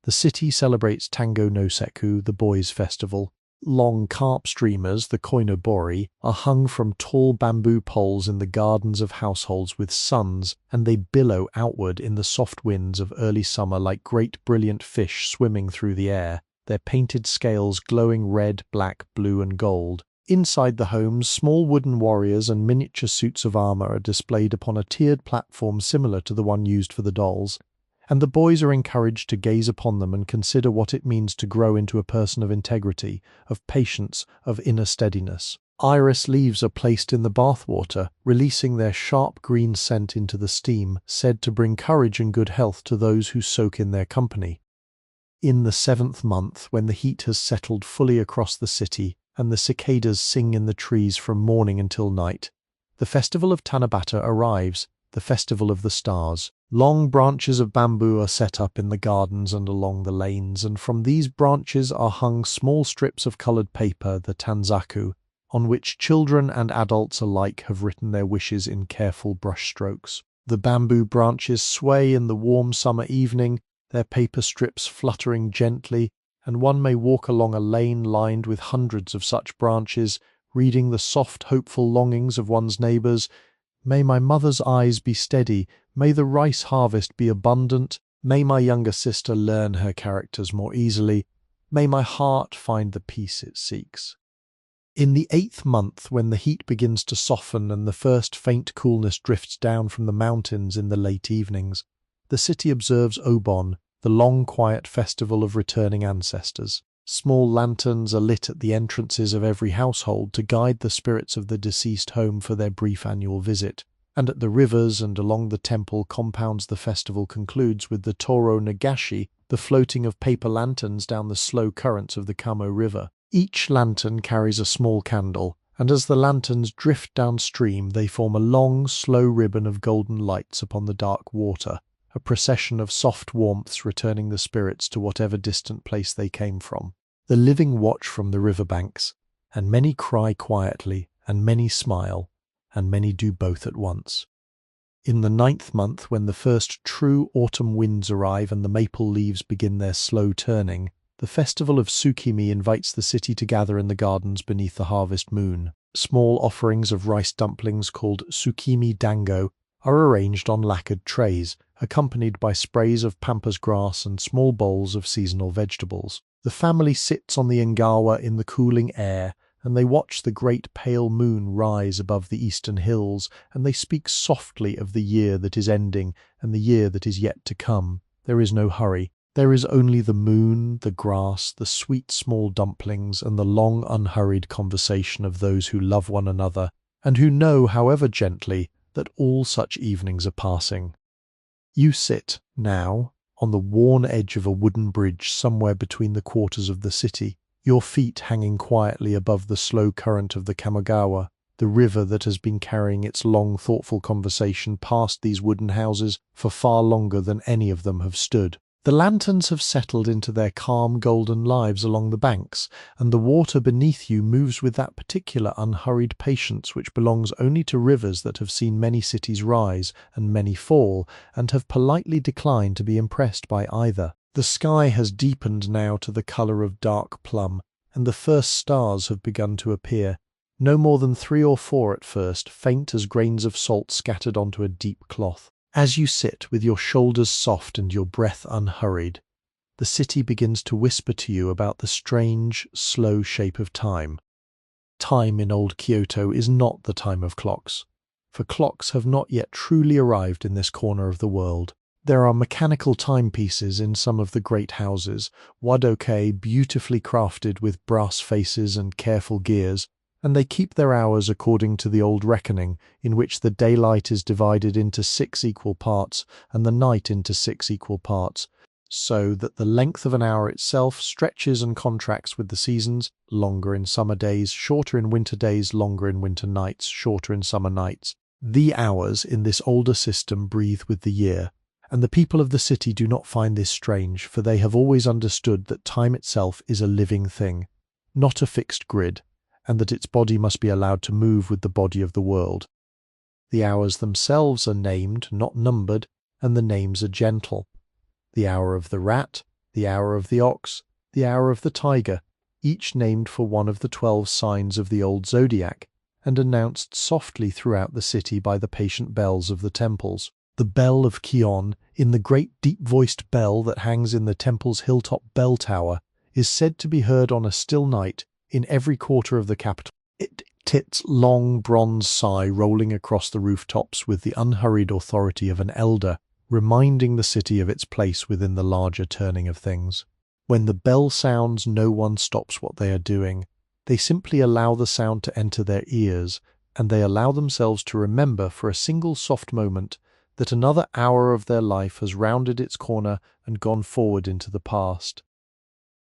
the city celebrates Tango no Seku, the boys' festival. Long carp streamers, the koinobori, are hung from tall bamboo poles in the gardens of households with suns, and they billow outward in the soft winds of early summer like great brilliant fish swimming through the air, their painted scales glowing red, black, blue and gold. Inside the homes, small wooden warriors and miniature suits of armor are displayed upon a tiered platform similar to the one used for the dolls, and the boys are encouraged to gaze upon them and consider what it means to grow into a person of integrity, of patience, of inner steadiness. Iris leaves are placed in the bath water, releasing their sharp green scent into the steam, said to bring courage and good health to those who soak in their company. In the 7th month, when the heat has settled fully across the city, and the cicadas sing in the trees from morning until night, the festival of Tanabata arrives, the festival of the stars. Long branches of bamboo are set up in the gardens and along the lanes, and from these branches are hung small strips of coloured paper, the tanzaku, on which children and adults alike have written their wishes in careful brushstrokes. The bamboo branches sway in the warm summer evening, their paper strips fluttering gently, and one may walk along a lane lined with hundreds of such branches, reading the soft, hopeful longings of one's neighbours. May my mother's eyes be steady, may the rice harvest be abundant, may my younger sister learn her characters more easily, may my heart find the peace it seeks. In the 8th month, when the heat begins to soften and the first faint coolness drifts down from the mountains in the late evenings, the city observes Obon, the long quiet festival of returning ancestors. Small lanterns are lit at the entrances of every household to guide the spirits of the deceased home for their brief annual visit, and at the rivers and along the temple compounds the festival concludes with the Toro Nagashi, the floating of paper lanterns down the slow currents of the Kamo River. Each lantern carries a small candle, and as the lanterns drift downstream they form a long, slow ribbon of golden lights upon the dark water, a procession of soft warmths returning the spirits to whatever distant place they came from. The living watch from the river banks, and many cry quietly, and many smile, and many do both at once. In the 9th month, when the first true autumn winds arrive and the maple leaves begin their slow turning, the festival of Tsukimi invites the city to gather in the gardens beneath the harvest moon. Small offerings of rice dumplings called tsukimi dango are arranged on lacquered trays, accompanied by sprays of pampas grass and small bowls of seasonal vegetables. The family sits on the Engawa in the cooling air, and they watch the great pale moon rise above the eastern hills, and they speak softly of the year that is ending and the year that is yet to come. There is no hurry. There is only the moon, the grass, the sweet small dumplings, and the long unhurried conversation of those who love one another, and who know, however gently, that all such evenings are passing. You sit, now, on the worn edge of a wooden bridge somewhere between the quarters of the city, your feet hanging quietly above the slow current of the Kamogawa, the river that has been carrying its long, thoughtful conversation past these wooden houses for far longer than any of them have stood. The lanterns have settled into their calm, golden lives along the banks, and the water beneath you moves with that particular unhurried patience which belongs only to rivers that have seen many cities rise and many fall, and have politely declined to be impressed by either. The sky has deepened now to the colour of dark plum, and the first stars have begun to appear, no more than 3 or 4 at first, faint as grains of salt scattered onto a deep cloth. As you sit with your shoulders soft and your breath unhurried, the city begins to whisper to you about the strange, slow shape of time. Time in old Kyoto is not the time of clocks, for clocks have not yet truly arrived in this corner of the world. There are mechanical timepieces in some of the great houses, wadoke beautifully crafted with brass faces and careful gears, and they keep their hours according to the old reckoning, in which the daylight is divided into 6 equal parts and the night into 6 equal parts, so that the length of an hour itself stretches and contracts with the seasons, longer in summer days, shorter in winter days, longer in winter nights, shorter in summer nights. The hours in this older system breathe with the year, and the people of the city do not find this strange, for they have always understood that time itself is a living thing, not a fixed grid, and that its body must be allowed to move with the body of the world. The hours themselves are named, not numbered, and the names are gentle. The hour of the rat, the hour of the ox, the hour of the tiger, each named for one of the 12 signs of the old zodiac, and announced softly throughout the city by the patient bells of the temples. The bell of Kion, in the great deep-voiced bell that hangs in the temple's hilltop bell tower, is said to be heard on a still night in every quarter of the capital. Its long bronze sigh rolling across the rooftops with the unhurried authority of an elder, reminding the city of its place within the larger turning of things. When the bell sounds, no one stops what they are doing. They simply allow the sound to enter their ears, and they allow themselves to remember for a single soft moment that another hour of their life has rounded its corner and gone forward into the past.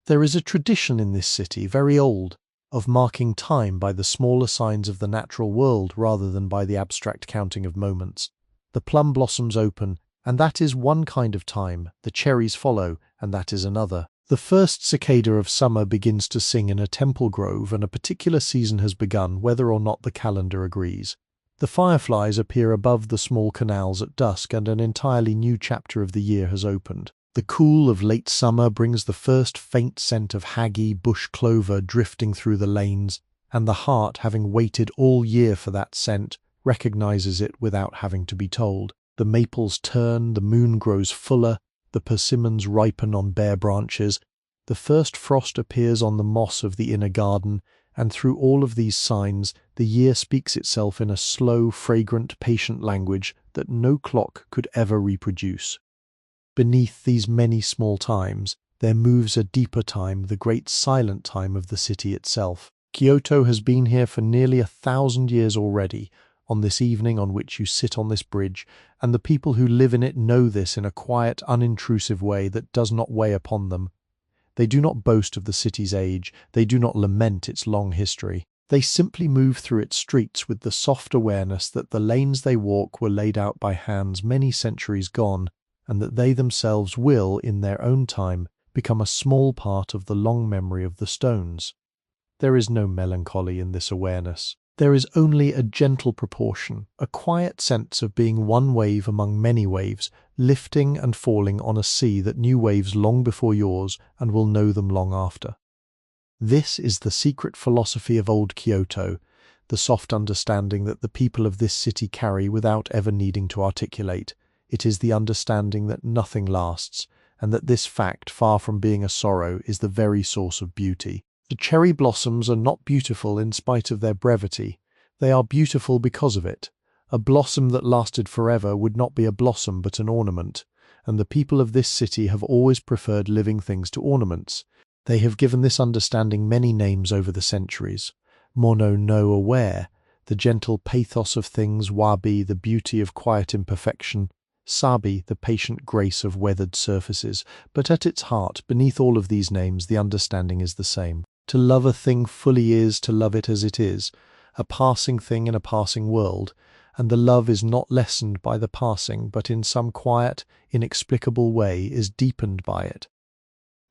There is a tradition in this city, very old, of marking time by the smaller signs of the natural world rather than by the abstract counting of moments. The plum blossoms open, and that is one kind of time, the cherries follow, and that is another. The first cicada of summer begins to sing in a temple grove, and a particular season has begun, whether or not the calendar agrees. The fireflies appear above the small canals at dusk, and an entirely new chapter of the year has opened. The cool of late summer brings the first faint scent of haggy bush clover drifting through the lanes, and the heart, having waited all year for that scent, recognizes it without having to be told. The maples turn, the moon grows fuller, the persimmons ripen on bare branches, the first frost appears on the moss of the inner garden, and through all of these signs the year speaks itself in a slow, fragrant, patient language that no clock could ever reproduce. Beneath these many small times, there moves a deeper time, the great silent time of the city itself. Kyoto has been here for nearly 1,000 years already, on this evening on which you sit on this bridge, and the people who live in it know this in a quiet, unintrusive way that does not weigh upon them. They do not boast of the city's age, they do not lament its long history. They simply move through its streets with the soft awareness that the lanes they walk were laid out by hands many centuries gone, and that they themselves will, in their own time, become a small part of the long memory of the stones. There is no melancholy in this awareness. There is only a gentle proportion, a quiet sense of being one wave among many waves, lifting and falling on a sea that knew waves long before yours and will know them long after. This is the secret philosophy of old Kyoto, the soft understanding that the people of this city carry without ever needing to articulate. It is the understanding that nothing lasts, and that this fact, far from being a sorrow, is the very source of beauty. The cherry blossoms are not beautiful in spite of their brevity. They are beautiful because of it. A blossom that lasted forever would not be a blossom but an ornament, and the people of this city have always preferred living things to ornaments. They have given this understanding many names over the centuries. Mono no aware, the gentle pathos of things; wabi, the beauty of quiet imperfection; sabi, the patient grace of weathered surfaces. But at its heart, beneath all of these names, the understanding is the same. To love a thing fully is to love it as it is, a passing thing in a passing world, and the love is not lessened by the passing, but in some quiet, inexplicable way is deepened by it.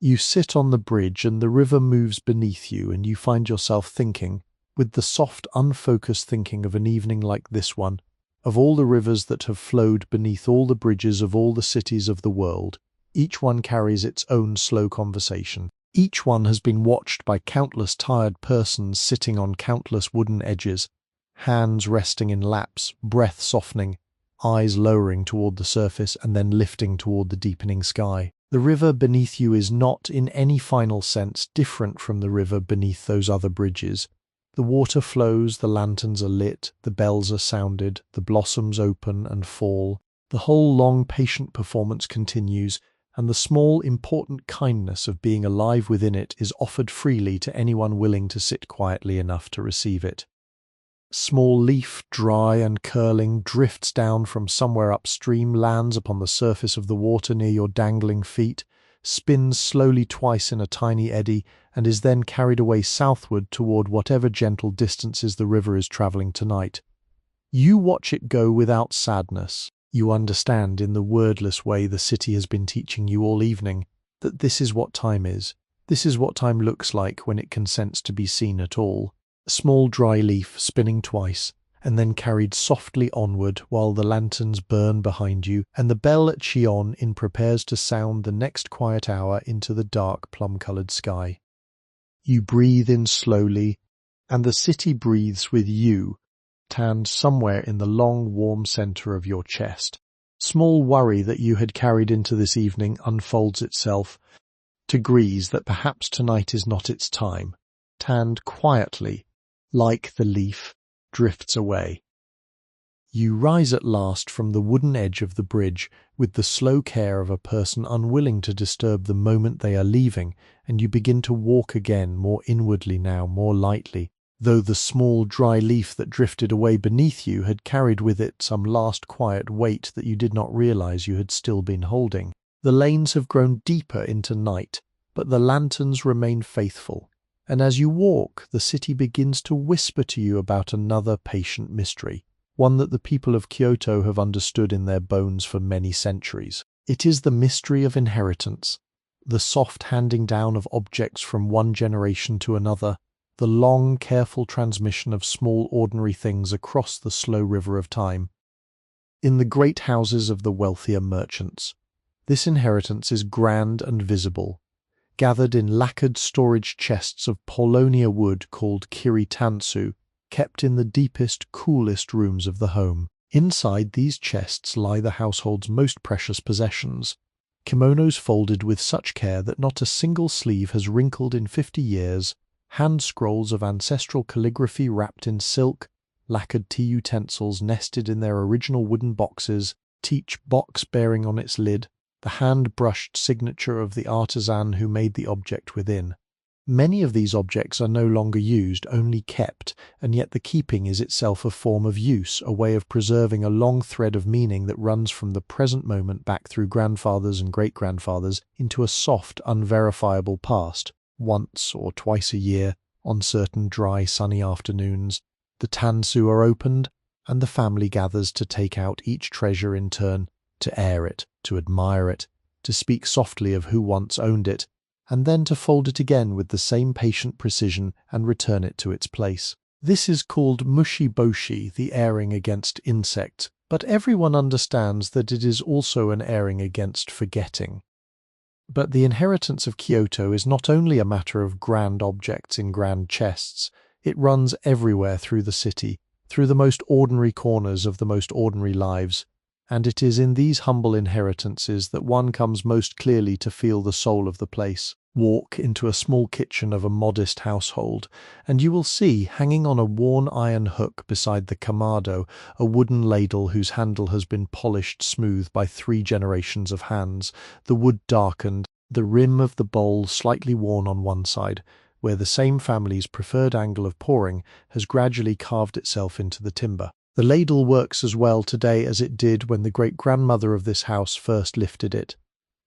You sit on the bridge and the river moves beneath you, and you find yourself thinking, with the soft, unfocused thinking of an evening like this one, of all the rivers that have flowed beneath all the bridges of all the cities of the world. Each one carries its own slow conversation. Each one has been watched by countless tired persons sitting on countless wooden edges, hands resting in laps, breath softening, eyes lowering toward the surface and then lifting toward the deepening sky. The river beneath you is not, in any final sense, different from the river beneath those other bridges. The water flows, the lanterns are lit, the bells are sounded, the blossoms open and fall, The whole long, patient performance continues, and the small, important kindness of being alive within it is offered freely to anyone willing to sit quietly enough to receive it. Small leaf, dry and curling, drifts down from somewhere upstream, lands upon the surface of the water near your dangling feet, spins slowly twice in a tiny eddy, and is then carried away southward toward whatever gentle distances the river is traveling tonight. You watch it go without sadness. You understand in the wordless way the city has been teaching you all evening that this is what time is. This is what time looks like when it consents to be seen at all. A small dry leaf spinning twice, and then carried softly onward while the lanterns burn behind you, and the bell at Shion prepares to sound the next quiet hour into the dark plum-coloured sky. You breathe in slowly, and the city breathes with you, tanned somewhere in the long, warm centre of your chest. Small worry that you had carried into this evening unfolds itself, agrees that perhaps tonight is not its time, tanned quietly, like the leaf, drifts away. You rise at last from the wooden edge of the bridge with the slow care of a person unwilling to disturb the moment they are leaving, and you begin to walk again, more inwardly now, more lightly, though the small dry leaf that drifted away beneath you had carried with it some last quiet weight that you did not realize you had still been holding. The lanes have grown deeper into night, but the lanterns remain faithful, and as you walk, the city begins to whisper to you about another patient mystery, one that the people of Kyoto have understood in their bones for many centuries. It is the mystery of inheritance, the soft handing down of objects from one generation to another, the long, careful transmission of small ordinary things across the slow river of time. In the great houses of the wealthier merchants, this inheritance is grand and visible, gathered in lacquered storage chests of Paulownia wood called kiri-tansu, kept in the deepest, coolest rooms of the home. Inside these chests lie the household's most precious possessions, kimonos folded with such care that not a single sleeve has wrinkled in 50 years, hand scrolls of ancestral calligraphy wrapped in silk, lacquered tea utensils nested in their original wooden boxes, each box bearing on its lid the hand-brushed signature of the artisan who made the object within. Many of these objects are no longer used, only kept, and yet the keeping is itself a form of use, a way of preserving a long thread of meaning that runs from the present moment back through grandfathers and great-grandfathers into a soft, unverifiable past. Once or twice a year, on certain dry, sunny afternoons, the tansu are opened, and the family gathers to take out each treasure in turn, to air it, to admire it, to speak softly of who once owned it, and then to fold it again with the same patient precision and return it to its place. This is called mushi-boshi, the airing against insects, but everyone understands that it is also an airing against forgetting. But the inheritance of Kyoto is not only a matter of grand objects in grand chests, it runs everywhere through the city, through the most ordinary corners of the most ordinary lives, and it is in these humble inheritances that one comes most clearly to feel the soul of the place. Walk into a small kitchen of a modest household, and you will see, hanging on a worn iron hook beside the kamado, a wooden ladle whose handle has been polished smooth by 3 generations of hands, the wood darkened, the rim of the bowl slightly worn on one side, where the same family's preferred angle of pouring has gradually carved itself into the timber. The ladle works as well today as it did when the great-grandmother of this house first lifted it.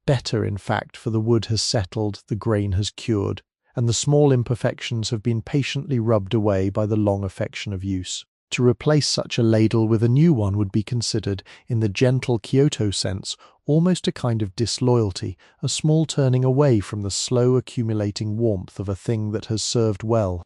Better, in fact, for the wood has settled, the grain has cured, and the small imperfections have been patiently rubbed away by the long affection of use. To replace such a ladle with a new one would be considered, in the gentle Kyoto sense, almost a kind of disloyalty, a small turning away from the slow accumulating warmth of a thing that has served well.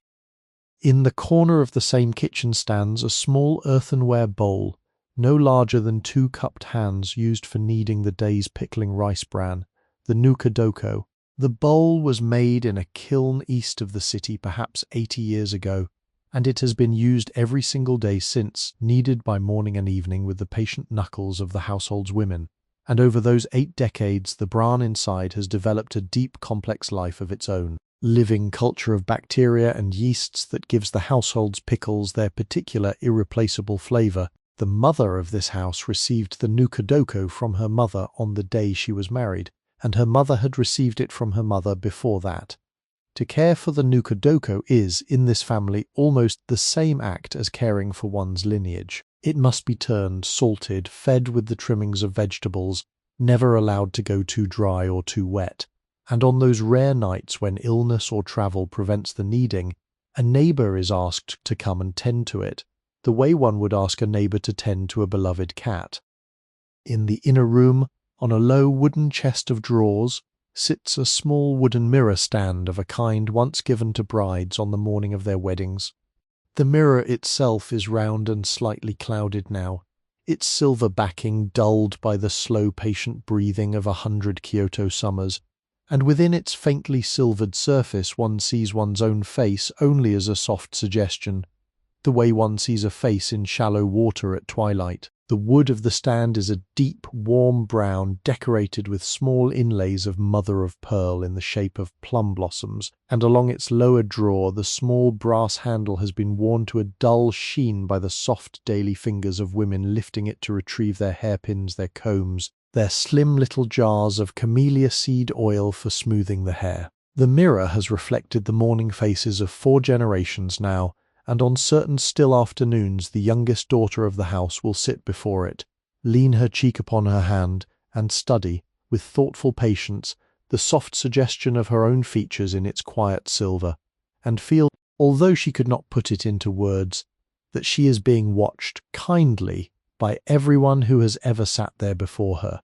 In the corner of the same kitchen stands a small earthenware bowl, no larger than 2 cupped hands used for kneading the day's pickling rice bran, the nukadoko. The bowl was made in a kiln east of the city perhaps 80 years ago, and it has been used every single day since, kneaded by morning and evening with the patient knuckles of the household's women. And over those 8 decades, the bran inside has developed a deep, complex life of its own. Living culture of bacteria and yeasts that gives the household's pickles their particular irreplaceable flavor. The mother of this house received the nukadoko from her mother on the day she was married, and her mother had received it from her mother before that. To care for the nukadoko is, in this family, almost the same act as caring for one's lineage. It must be turned, salted, fed with the trimmings of vegetables, never allowed to go too dry or too wet. And on those rare nights when illness or travel prevents the kneading, a neighbour is asked to come and tend to it, the way one would ask a neighbour to tend to a beloved cat. In the inner room, on a low wooden chest of drawers, sits a small wooden mirror stand of a kind once given to brides on the morning of their weddings. The mirror itself is round and slightly clouded now, its silver backing dulled by the slow patient breathing of 100 Kyoto summers, and within its faintly silvered surface one sees one's own face only as a soft suggestion, the way one sees a face in shallow water at twilight. The wood of the stand is a deep, warm brown decorated with small inlays of mother-of-pearl in the shape of plum blossoms, and along its lower drawer the small brass handle has been worn to a dull sheen by the soft daily fingers of women lifting it to retrieve their hairpins, their combs, their slim little jars of camellia seed oil for smoothing the hair. The mirror has reflected the morning faces of 4 generations now, and on certain still afternoons the youngest daughter of the house will sit before it, lean her cheek upon her hand, and study, with thoughtful patience, the soft suggestion of her own features in its quiet silver, and feel, although she could not put it into words, that she is being watched kindly by everyone who has ever sat there before her.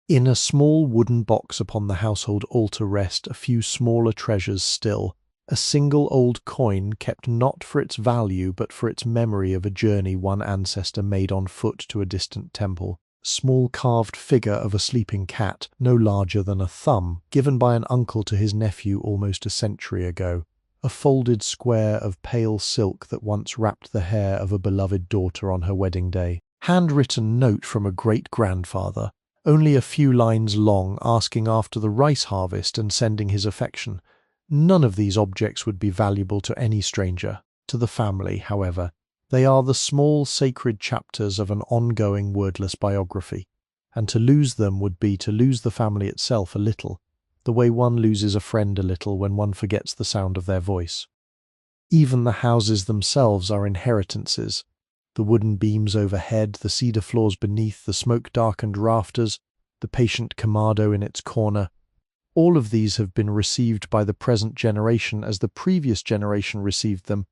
In a small wooden box upon the household altar rest a few smaller treasures still, a single old coin kept not for its value but for its memory of a journey one ancestor made on foot to a distant temple. Small carved figure of a sleeping cat, no larger than a thumb, given by an uncle to his nephew almost a century ago. A folded square of pale silk that once wrapped the hair of a beloved daughter on her wedding day. Handwritten note from a great-grandfather, only a few lines long, asking after the rice harvest and sending his affection. None of these objects would be valuable to any stranger. To the family, however, they are the small sacred chapters of an ongoing wordless biography, and to lose them would be to lose the family itself a little, the way one loses a friend a little when one forgets the sound of their voice. Even the houses themselves are inheritances. The wooden beams overhead, the cedar floors beneath, the smoke-darkened rafters, the patient kamado in its corner, all of these have been received by the present generation as the previous generation received them,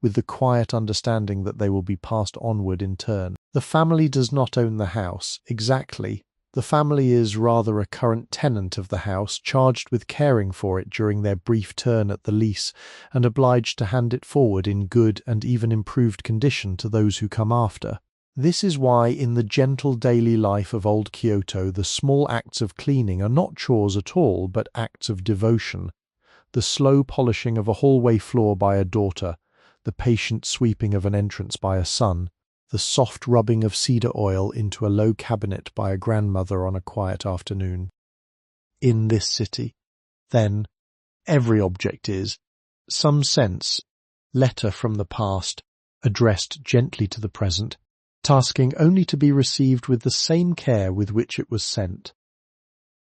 with the quiet understanding that they will be passed onward in turn. The family does not own the house, exactly. The family is rather a current tenant of the house, charged with caring for it during their brief turn at the lease, and obliged to hand it forward in good and even improved condition to those who come after. This is why in the gentle daily life of old Kyoto the small acts of cleaning are not chores at all, but acts of devotion. The slow polishing of a hallway floor by a daughter, the patient sweeping of an entrance by a son, the soft rubbing of cedar oil into a low cabinet by a grandmother on a quiet afternoon. In this city, then, every object is, some sense, letter from the past, addressed gently to the present, tasking only to be received with the same care with which it was sent.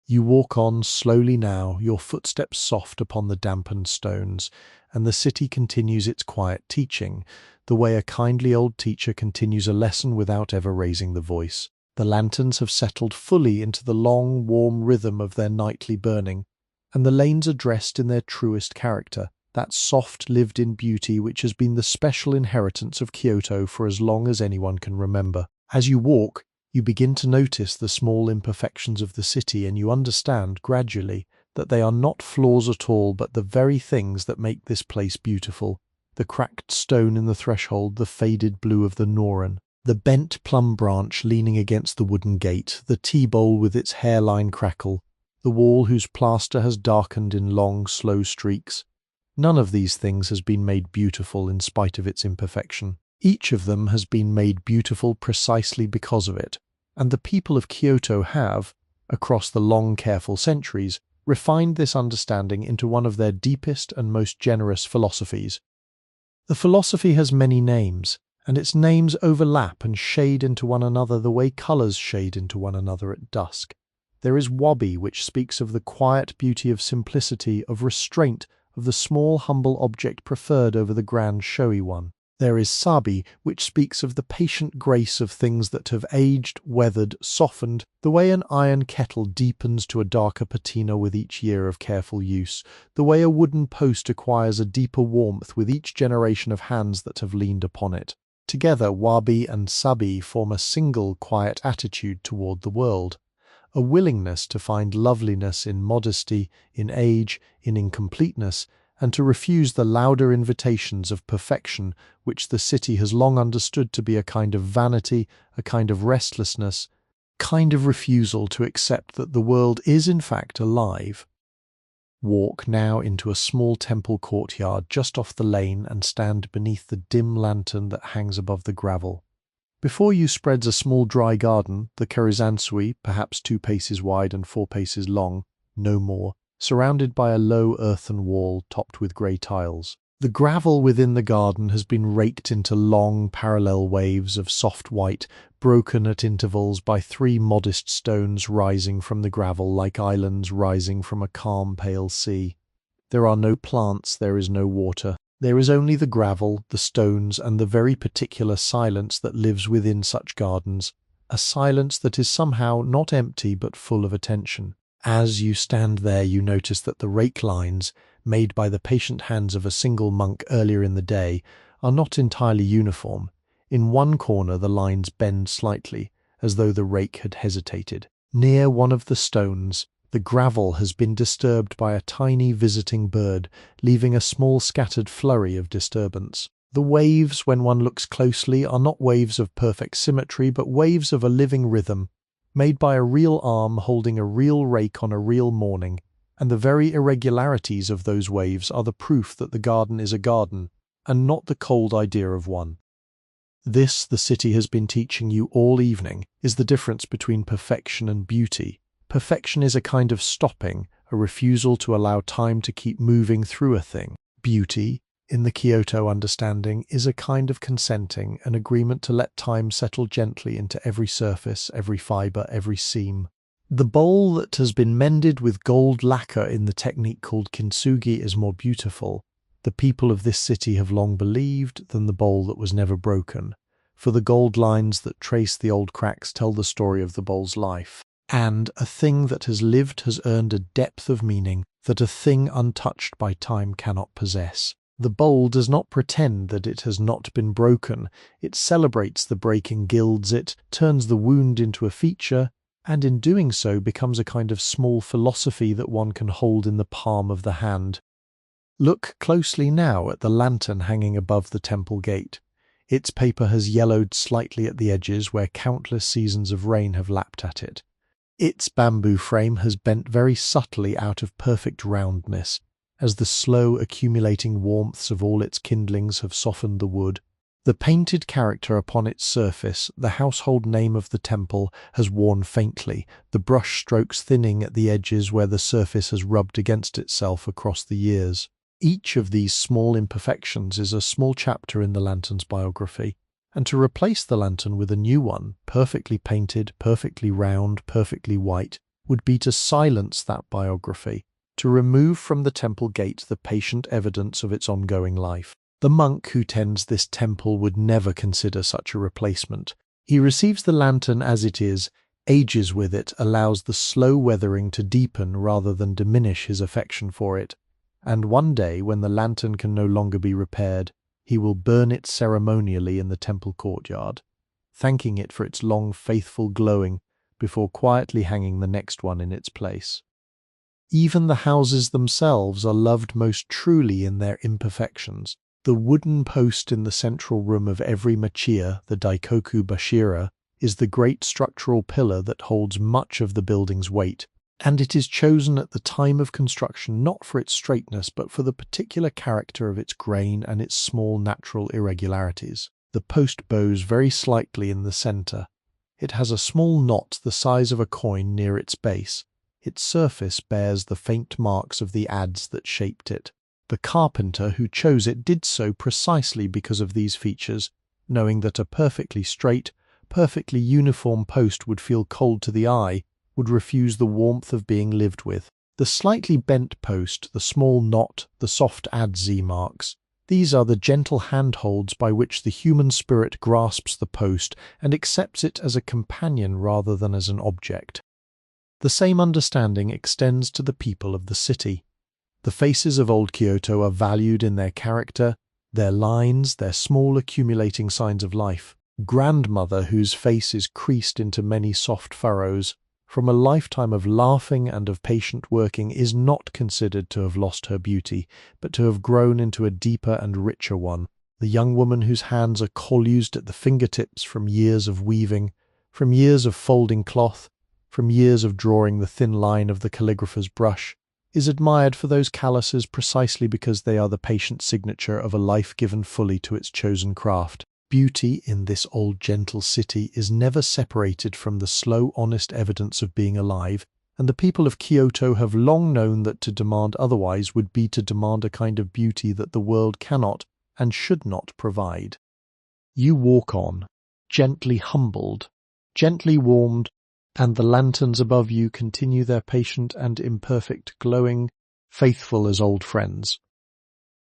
You walk on slowly now, your footsteps soft upon the dampened stones, and the city continues its quiet teaching, the way a kindly old teacher continues a lesson without ever raising the voice. The lanterns have settled fully into the long, warm rhythm of their nightly burning, and the lanes are dressed in their truest character, that soft lived-in beauty which has been the special inheritance of Kyoto for as long as anyone can remember. As you walk, you begin to notice the small imperfections of the city, and you understand, gradually, that they are not flaws at all but the very things that make this place beautiful. The cracked stone in the threshold, the faded blue of the noren, the bent plum branch leaning against the wooden gate, the tea bowl with its hairline crackle, the wall whose plaster has darkened in long, slow streaks. None of these things has been made beautiful in spite of its imperfection. Each of them has been made beautiful precisely because of it, and the people of Kyoto have, across the long, careful centuries, refined this understanding into one of their deepest and most generous philosophies. The philosophy has many names, and its names overlap and shade into one another the way colours shade into one another at dusk. There is wabi, which speaks of the quiet beauty of simplicity, of restraint, of the small humble object preferred over the grand showy one. There is sabi, which speaks of the patient grace of things that have aged, weathered, softened, the way an iron kettle deepens to a darker patina with each year of careful use, the way a wooden post acquires a deeper warmth with each generation of hands that have leaned upon it. Together, wabi and sabi form a single quiet attitude toward the world, a willingness to find loveliness in modesty, in age, in incompleteness, and to refuse the louder invitations of perfection which the city has long understood to be a kind of vanity, a kind of restlessness, kind of refusal to accept that the world is in fact alive. Walk now into a small temple courtyard just off the lane and stand beneath the dim lantern that hangs above the gravel. Before you spreads a small dry garden, the karizansui, perhaps 2 paces wide and 4 paces long, no more, surrounded by a low earthen wall topped with grey tiles. The gravel within the garden has been raked into long parallel waves of soft white, broken at intervals by 3 modest stones rising from the gravel like islands rising from a calm pale sea. There are no plants, there is no water. There is only the gravel, the stones, and the very particular silence that lives within such gardens, a silence that is somehow not empty but full of attention. As you stand there, you notice that the rake lines, made by the patient hands of a single monk earlier in the day, are not entirely uniform. In one corner the lines bend slightly, as though the rake had hesitated. Near one of the stones, the gravel has been disturbed by a tiny visiting bird, leaving a small scattered flurry of disturbance. The waves, when one looks closely, are not waves of perfect symmetry, but waves of a living rhythm, made by a real arm holding a real rake on a real morning, and the very irregularities of those waves are the proof that the garden is a garden, and not the cold idea of one. This, the city has been teaching you all evening, is the difference between perfection and beauty. Perfection is a kind of stopping, a refusal to allow time to keep moving through a thing. Beauty, in the Kyoto understanding, is a kind of consenting, an agreement to let time settle gently into every surface, every fibre, every seam. The bowl that has been mended with gold lacquer in the technique called kintsugi is more beautiful, the people of this city have long believed, than the bowl that was never broken, for the gold lines that trace the old cracks tell the story of the bowl's life. And a thing that has lived has earned a depth of meaning that a thing untouched by time cannot possess. The bowl does not pretend that it has not been broken, it celebrates the breaking, gilds it, turns the wound into a feature, and in doing so becomes a kind of small philosophy that one can hold in the palm of the hand. Look closely now at the lantern hanging above the temple gate. Its paper has yellowed slightly at the edges where countless seasons of rain have lapped at it. Its bamboo frame has bent very subtly out of perfect roundness, as the slow accumulating warmths of all its kindlings have softened the wood. The painted character upon its surface, the household name of the temple, has worn faintly, the brush strokes thinning at the edges where the surface has rubbed against itself across the years. Each of these small imperfections is a small chapter in the lantern's biography, and to replace the lantern with a new one, perfectly painted, perfectly round, perfectly white, would be to silence that biography, to remove from the temple gate the patient evidence of its ongoing life. The monk who tends this temple would never consider such a replacement. He receives the lantern as it is, ages with it, allows the slow weathering to deepen rather than diminish his affection for it, and one day, when the lantern can no longer be repaired, he will burn it ceremonially in the temple courtyard, thanking it for its long faithful glowing before quietly hanging the next one in its place. Even the houses themselves are loved most truly in their imperfections. The wooden post in the central room of every machiya, the daikoku bashira, is the great structural pillar that holds much of the building's weight, and it is chosen at the time of construction not for its straightness but for the particular character of its grain and its small natural irregularities. The post bows very slightly in the centre. It has a small knot the size of a coin near its base. Its surface bears the faint marks of the adze that shaped it. The carpenter who chose it did so precisely because of these features, knowing that a perfectly straight, perfectly uniform post would feel cold to the eye, would refuse the warmth of being lived with. The slightly bent post, the small knot, the soft adze marks, these are the gentle handholds by which the human spirit grasps the post and accepts it as a companion rather than as an object. The same understanding extends to the people of the city. The faces of old Kyoto are valued in their character, their lines, their small accumulating signs of life. Grandmother whose face is creased into many soft furrows, from a lifetime of laughing and of patient working, is not considered to have lost her beauty, but to have grown into a deeper and richer one. The young woman whose hands are collused at the fingertips from years of weaving, from years of folding cloth, from years of drawing the thin line of the calligrapher's brush, is admired for those calluses precisely because they are the patient signature of a life given fully to its chosen craft. Beauty in this old gentle city is never separated from the slow honest evidence of being alive, and the people of Kyoto have long known that to demand otherwise would be to demand a kind of beauty that the world cannot and should not provide. You walk on, gently humbled, gently warmed, and the lanterns above you continue their patient and imperfect glowing, faithful as old friends.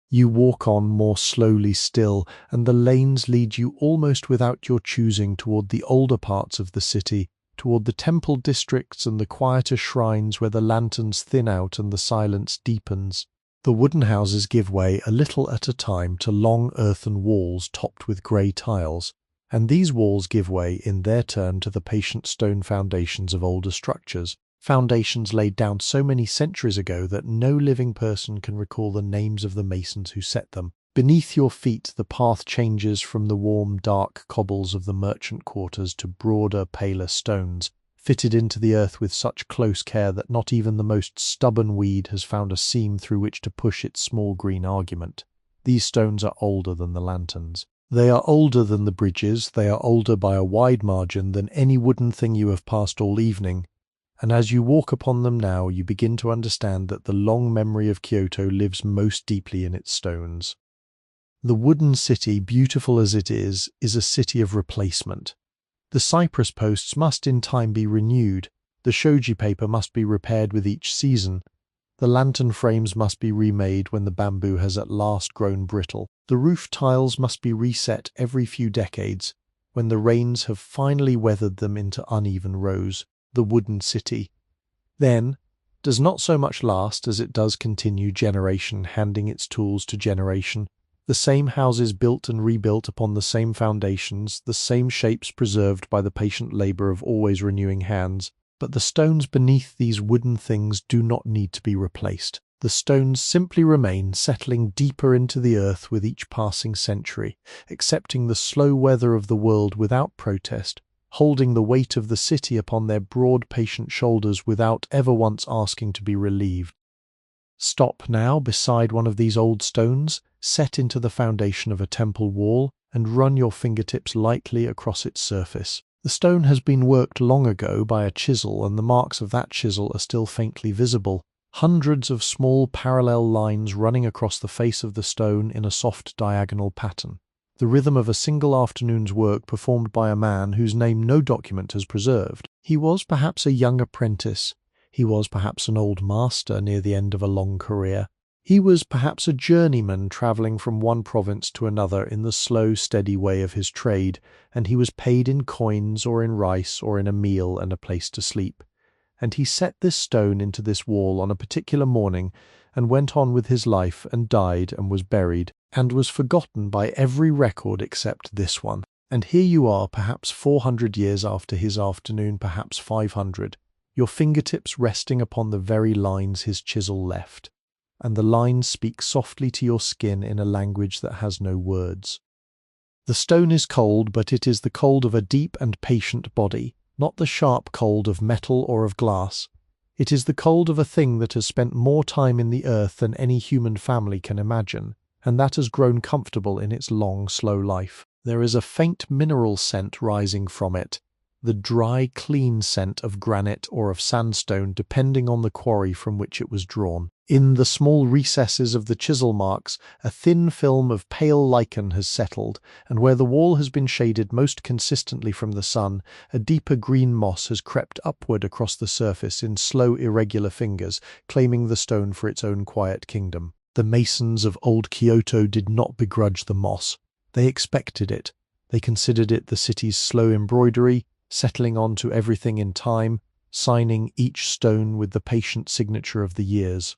You walk on more slowly still, and the lanes lead you almost without your choosing toward the older parts of the city, toward the temple districts and the quieter shrines where the lanterns thin out and the silence deepens. The wooden houses give way a little at a time to long earthen walls topped with grey tiles, and these walls give way in their turn to the patient stone foundations of older structures. Foundations laid down so many centuries ago that no living person can recall the names of the masons who set them. Beneath your feet the path changes from the warm, dark cobbles of the merchant quarters to broader, paler stones, fitted into the earth with such close care that not even the most stubborn weed has found a seam through which to push its small green argument. These stones are older than the lanterns. They are older than the bridges, they are older by a wide margin than any wooden thing you have passed all evening. And as you walk upon them now, you begin to understand that the long memory of Kyoto lives most deeply in its stones. The wooden city, beautiful as it is a city of replacement. The cypress posts must in time be renewed, the shoji paper must be repaired with each season, the lantern frames must be remade when the bamboo has at last grown brittle, the roof tiles must be reset every few decades, when the rains have finally weathered them into uneven rows. The wooden city, then, does not so much last as it does continue, generation handing its tools to generation, the same houses built and rebuilt upon the same foundations, the same shapes preserved by the patient labour of always renewing hands, but the stones beneath these wooden things do not need to be replaced. The stones simply remain, settling deeper into the earth with each passing century, accepting the slow weather of the world without protest, holding the weight of the city upon their broad, patient shoulders without ever once asking to be relieved. Stop now beside one of these old stones, set into the foundation of a temple wall, and run your fingertips lightly across its surface. The stone has been worked long ago by a chisel, and the marks of that chisel are still faintly visible. Hundreds of small parallel lines running across the face of the stone in a soft diagonal pattern. The rhythm of a single afternoon's work performed by a man whose name no document has preserved. He was perhaps a young apprentice. He was perhaps an old master near the end of a long career. He was perhaps a journeyman travelling from one province to another in the slow, steady way of his trade, and he was paid in coins or in rice or in a meal and a place to sleep. And he set this stone into this wall on a particular morning, and went on with his life, and died, and was buried, and was forgotten by every record except this one. And here you are, perhaps 400 years after his afternoon, perhaps 500, your fingertips resting upon the very lines his chisel left, and the lines speak softly to your skin in a language that has no words. The stone is cold, but it is the cold of a deep and patient body, not the sharp cold of metal or of glass. It is the cold of a thing that has spent more time in the earth than any human family can imagine, and that has grown comfortable in its long, slow life. There is a faint mineral scent rising from it, the dry, clean scent of granite or of sandstone depending on the quarry from which it was drawn. In the small recesses of the chisel marks, a thin film of pale lichen has settled, and where the wall has been shaded most consistently from the sun, a deeper green moss has crept upward across the surface in slow, irregular fingers, claiming the stone for its own quiet kingdom. The masons of old Kyoto did not begrudge the moss. They expected it. They considered it the city's slow embroidery, settling onto everything in time, signing each stone with the patient signature of the years.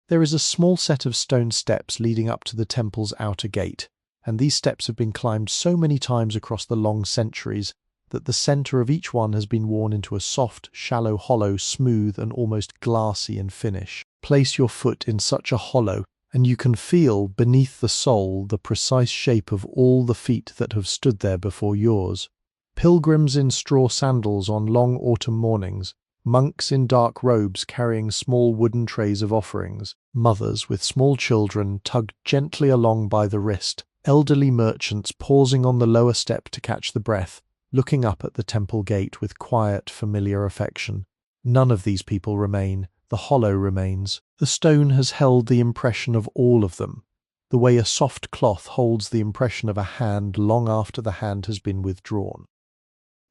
There is a small set of stone steps leading up to the temple's outer gate, and these steps have been climbed so many times across the long centuries that the center of each one has been worn into a soft, shallow hollow, smooth and almost glassy in finish. Place your foot in such a hollow, and you can feel, beneath the sole, the precise shape of all the feet that have stood there before yours. Pilgrims in straw sandals on long autumn mornings, monks in dark robes carrying small wooden trays of offerings, mothers with small children tugged gently along by the wrist, elderly merchants pausing on the lower step to catch the breath, looking up at the temple gate with quiet, familiar affection. None of these people remain. The hollow remains. The stone has held the impression of all of them, the way a soft cloth holds the impression of a hand long after the hand has been withdrawn.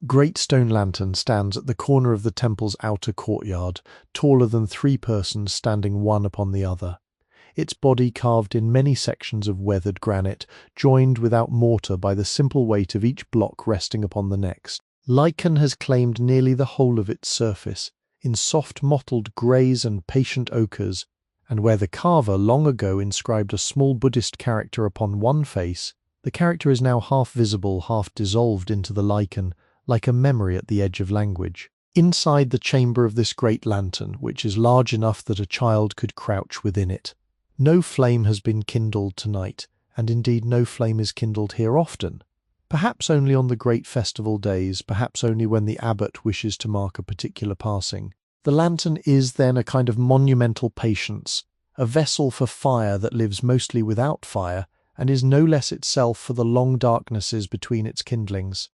Great stone lantern stands at the corner of the temple's outer courtyard, taller than 3 persons standing one upon the other. Its body carved in many sections of weathered granite, joined without mortar by the simple weight of each block resting upon the next. Lichen has claimed nearly the whole of its surface, in soft mottled greys and patient ochres, and where the carver long ago inscribed a small Buddhist character upon one face, the character is now half visible, half dissolved into the lichen, like a memory at the edge of language. Inside the chamber of this great lantern, which is large enough that a child could crouch within it, no flame has been kindled tonight, and indeed no flame is kindled here often. Perhaps only on the great festival days, perhaps only when the abbot wishes to mark a particular passing. The lantern is then a kind of monumental patience, a vessel for fire that lives mostly without fire, and is no less itself for the long darknesses between its kindlings.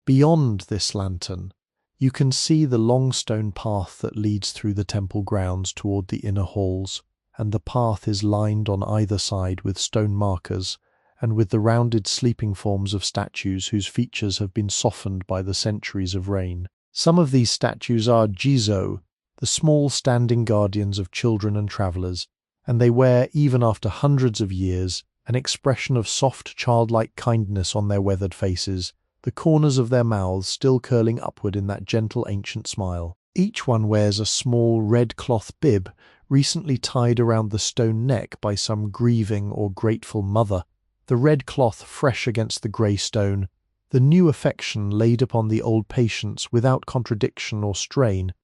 Beyond this lantern, you can see the long stone path that leads through the temple grounds toward the inner halls, and the path is lined on either side with stone markers, and with the rounded sleeping forms of statues whose features have been softened by the centuries of rain. Some of these statues are jizo, the small standing guardians of children and travellers, and they wear, even after hundreds of years, an expression of soft childlike kindness on their weathered faces, the corners of their mouths still curling upward in that gentle ancient smile. Each one wears a small red cloth bib, recently tied around the stone neck by some grieving or grateful mother, the red cloth fresh against the grey stone, the new affection laid upon the old patience without contradiction or strain.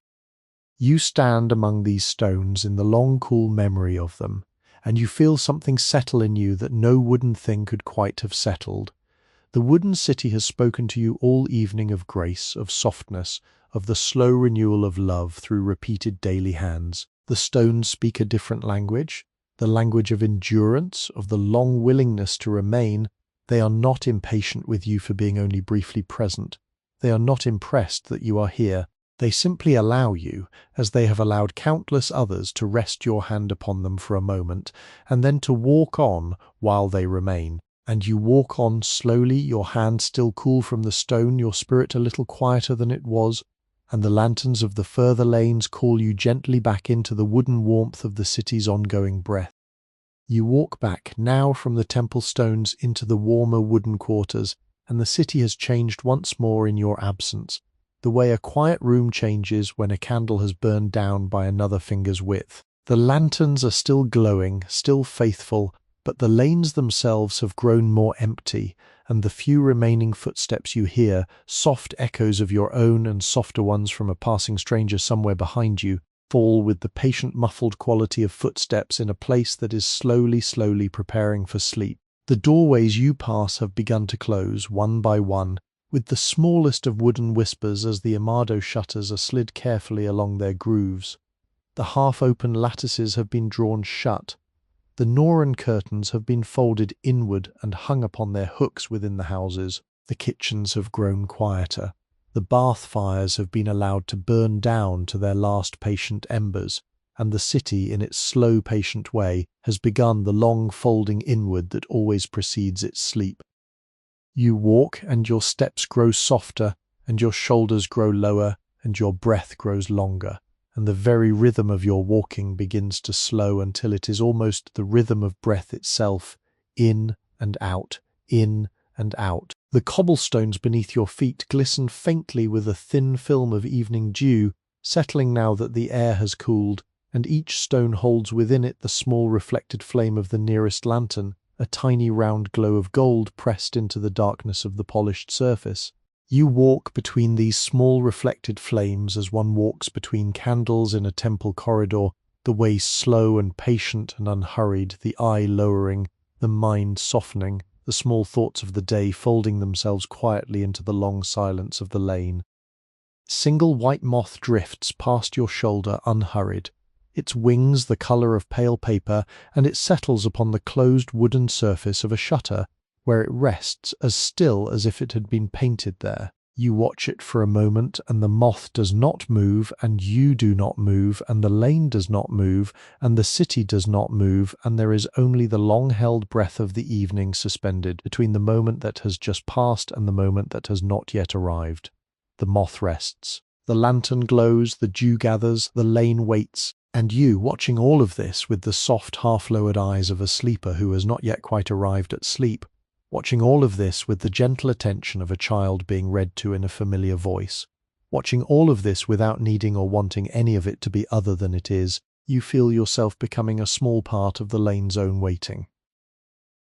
You stand among these stones in the long cool memory of them, and you feel something settle in you that no wooden thing could quite have settled. The wooden city has spoken to you all evening of grace, of softness, of the slow renewal of love through repeated daily hands. The stones speak a different language, the language of endurance, of the long willingness to remain. They are not impatient with you for being only briefly present. They are not impressed that you are here. They simply allow you, as they have allowed countless others, to rest your hand upon them for a moment, and then to walk on while they remain. And you walk on slowly, your hand still cool from the stone, your spirit a little quieter than it was, and the lanterns of the further lanes call you gently back into the wooden warmth of the city's ongoing breath. You walk back now from the temple stones into the warmer wooden quarters, and the city has changed once more in your absence, the way a quiet room changes when a candle has burned down by another finger's width. The lanterns are still glowing, still faithful, but the lanes themselves have grown more empty, and the few remaining footsteps you hear, soft echoes of your own and softer ones from a passing stranger somewhere behind you, fall with the patient muffled quality of footsteps in a place that is slowly preparing for sleep. The doorways you pass have begun to close, one by one, with the smallest of wooden whispers as the amado shutters are slid carefully along their grooves. The half-open lattices have been drawn shut. The Norran curtains have been folded inward and hung upon their hooks within the houses. The kitchens have grown quieter. The bath fires have been allowed to burn down to their last patient embers, and the city, in its slow, patient way, has begun the long folding inward that always precedes its sleep. You walk, and your steps grow softer, and your shoulders grow lower, and your breath grows longer, and the very rhythm of your walking begins to slow until it is almost the rhythm of breath itself, in and out, in and out. The cobblestones beneath your feet glisten faintly with a thin film of evening dew, settling now that the air has cooled, and each stone holds within it the small reflected flame of the nearest lantern, a tiny round glow of gold pressed into the darkness of the polished surface. You walk between these small reflected flames as one walks between candles in a temple corridor, the way slow and patient and unhurried, the eye lowering, the mind softening, the small thoughts of the day folding themselves quietly into the long silence of the lane. Single white moth drifts past your shoulder unhurried, its wings the colour of pale paper, and it settles upon the closed wooden surface of a shutter, where it rests as still as if it had been painted there. You watch it for a moment, and the moth does not move, and you do not move, and the lane does not move, and the city does not move, and there is only the long-held breath of the evening suspended between the moment that has just passed and the moment that has not yet arrived. The moth rests. The lantern glows, the dew gathers, the lane waits, and you, watching all of this with the soft, half-lowered eyes of a sleeper who has not yet quite arrived at sleep, watching all of this with the gentle attention of a child being read to in a familiar voice, watching all of this without needing or wanting any of it to be other than it is, you feel yourself becoming a small part of the lane's own waiting.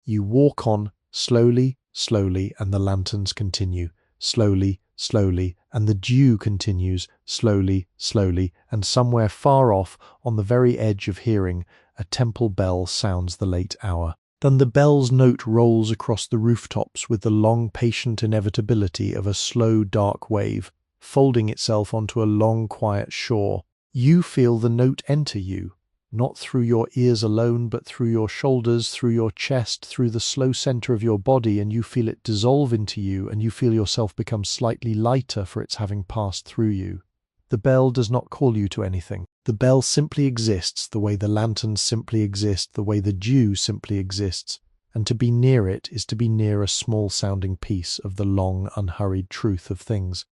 You walk on, slowly, slowly, and the lanterns continue, slowly, slowly, and the dew continues, slowly, slowly, and somewhere far off, on the very edge of hearing, a temple bell sounds the late hour. Then the bell's note rolls across the rooftops with the long, patient inevitability of a slow, dark wave, folding itself onto a long, quiet shore. You feel the note enter you, not through your ears alone, but through your shoulders, through your chest, through the slow center of your body, and you feel it dissolve into you, and you feel yourself become slightly lighter for its having passed through you. The bell does not call you to anything. The bell simply exists the way the lanterns simply exist, the way the dew simply exists, and to be near it is to be near a small-sounding piece of the long, unhurried truth of things.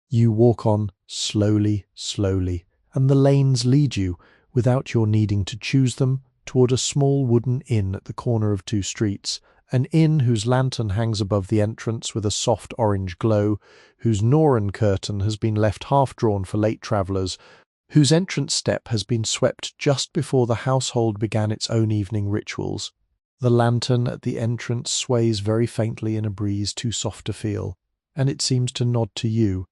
You walk on, slowly, slowly, and the lanes lead you, without your needing to choose them, toward a small wooden inn at the corner of two streets, an inn whose lantern hangs above the entrance with a soft orange glow, whose Norran curtain has been left half-drawn for late travellers, whose entrance step has been swept just before the household began its own evening rituals. The lantern at the entrance sways very faintly in a breeze too soft to feel, and it seems to nod to you,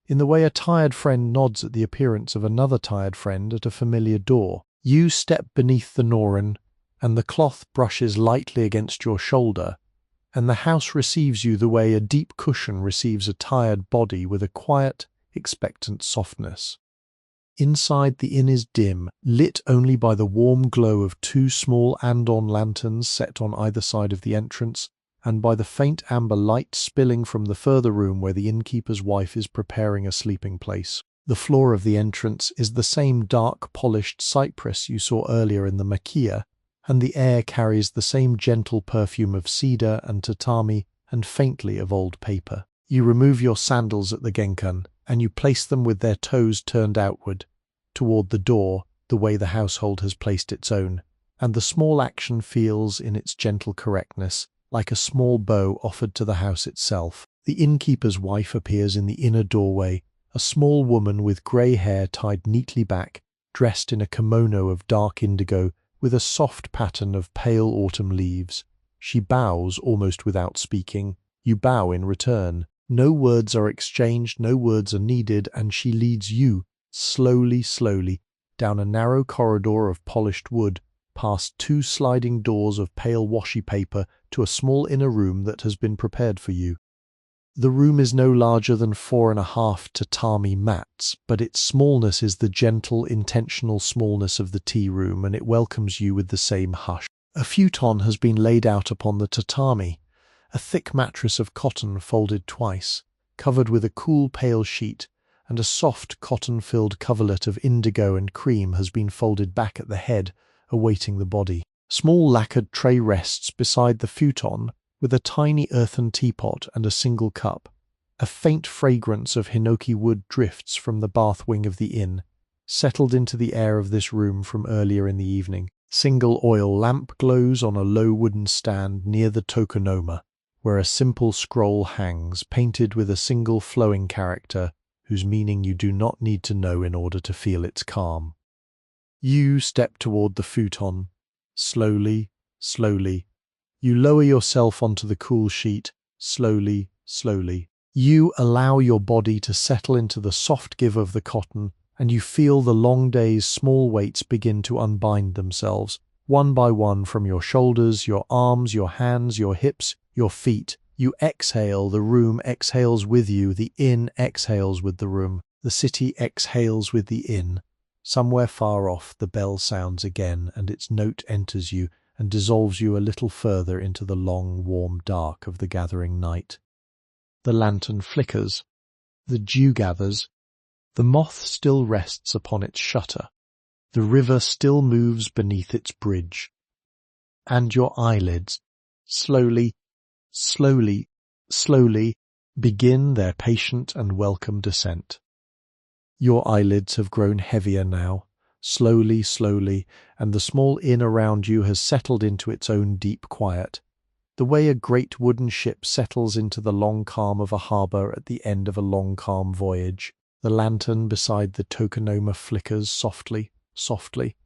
in the way a tired friend nods at the appearance of another tired friend at a familiar door. You step beneath the Norran, and the cloth brushes lightly against your shoulder, and the house receives you the way a deep cushion receives a tired body with a quiet, expectant softness. Inside the inn is dim, lit only by the warm glow of two small andon lanterns set on either side of the entrance, and by the faint amber light spilling from the further room where the innkeeper's wife is preparing a sleeping place. The floor of the entrance is the same dark, polished cypress you saw earlier in the machiya, and the air carries the same gentle perfume of cedar and tatami and faintly of old paper. You remove your sandals at the genkan, and you place them with their toes turned outward, toward the door, the way the household has placed its own, and the small action feels, in its gentle correctness, like a small bow offered to the house itself. The innkeeper's wife appears in the inner doorway, a small woman with grey hair tied neatly back, dressed in a kimono of dark indigo, with a soft pattern of pale autumn leaves. She bows almost without speaking. You bow in return. No words are exchanged, no words are needed, and she leads you, slowly, slowly, down a narrow corridor of polished wood, past two sliding doors of pale washi paper to a small inner room that has been prepared for you. The room is no larger than 4.5 tatami mats, but its smallness is the gentle, intentional smallness of the tea room, and it welcomes you with the same hush. A futon has been laid out upon the tatami, a thick mattress of cotton folded twice. covered with a cool pale sheet, and a soft cotton-filled coverlet of indigo and cream has been folded back at the head, awaiting the body. Small lacquered tray rests beside the futon, with a tiny earthen teapot and a single cup. A faint fragrance of hinoki wood drifts from the bath wing of the inn, settled into the air of this room from earlier in the evening. Single oil lamp glows on a low wooden stand near the tokonoma, where a simple scroll hangs, painted with a single flowing character, whose meaning you do not need to know in order to feel its calm. You step toward the futon. Slowly, slowly. You lower yourself onto the cool sheet. Slowly, slowly. You allow your body to settle into the soft give of the cotton, and you feel the long day's small weights begin to unbind themselves, one by one, from your shoulders, your arms, your hands, your hips, your feet. You exhale, the room exhales with you, the inn exhales with the room, the city exhales with the inn. Somewhere far off, the bell sounds again, and its note enters you and dissolves you a little further into the long, warm dark of the gathering night. The lantern flickers. The dew gathers. The moth still rests upon its shutter. The river still moves beneath its bridge. And your eyelids, slowly, slowly, slowly, begin their patient and welcome descent. Your eyelids have grown heavier now, slowly, slowly, and the small inn around you has settled into its own deep quiet, the way a great wooden ship settles into the long calm of a harbour at the end of a long calm voyage. The lantern beside the tokonoma flickers softly, softly,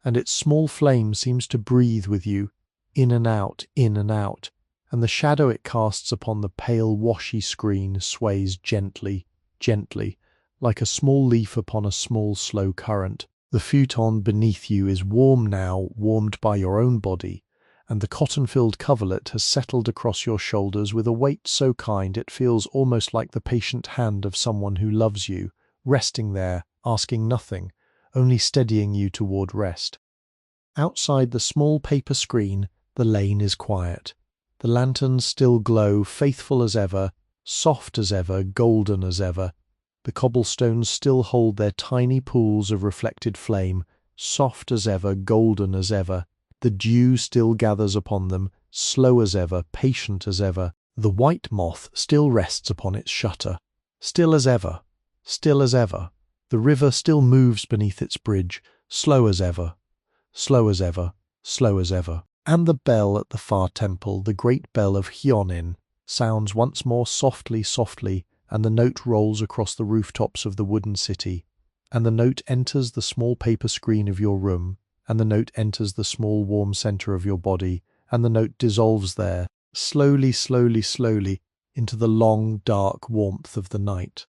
and its small flame seems to breathe with you, in and out, and the shadow it casts upon the pale washy screen sways gently, gently, like a small leaf upon a small slow current. The futon beneath you is warm now, warmed by your own body, and the cotton-filled coverlet has settled across your shoulders with a weight so kind it feels almost like the patient hand of someone who loves you, resting there, asking nothing, only steadying you toward rest. Outside the small paper screen, the lane is quiet. The lanterns still glow, faithful as ever, soft as ever, golden as ever. The cobblestones still hold their tiny pools of reflected flame, soft as ever, golden as ever. The dew still gathers upon them, slow as ever, patient as ever. The white moth still rests upon its shutter, still as ever, still as ever. The river still moves beneath its bridge, slow as ever, slow as ever, slow as ever. And the bell at the far temple, the great bell of Hyonin, sounds once more softly, softly, and the note rolls across the rooftops of the wooden city, and the note enters the small paper screen of your room, and the note enters the small warm centre of your body, and the note dissolves there, slowly, slowly, slowly, into the long, dark warmth of the night.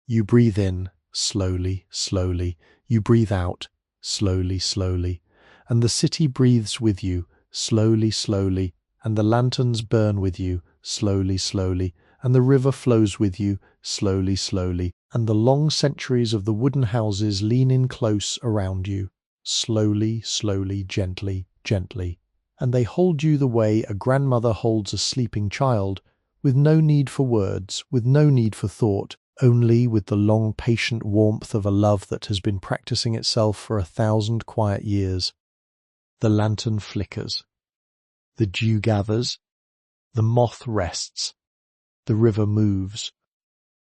You breathe in, slowly, slowly. You breathe out, slowly, slowly. And the city breathes with you, slowly, slowly. And the lanterns burn with you, slowly, slowly. And the river flows with you, slowly, slowly. And the long centuries of the wooden houses lean in close around you, slowly, slowly, gently, gently. And they hold you the way a grandmother holds a sleeping child, with no need for words, with no need for thought, only with the long patient warmth of a love that has been practicing itself for 1,000 quiet years. The lantern flickers. The dew gathers. The moth rests. The river moves.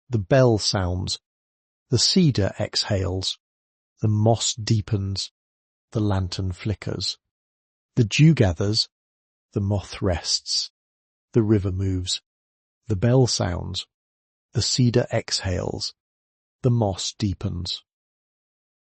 The bell sounds. The cedar exhales. The moss deepens. The lantern flickers. The dew gathers. The moth rests. The river moves. The bell sounds. The cedar exhales. The moss deepens.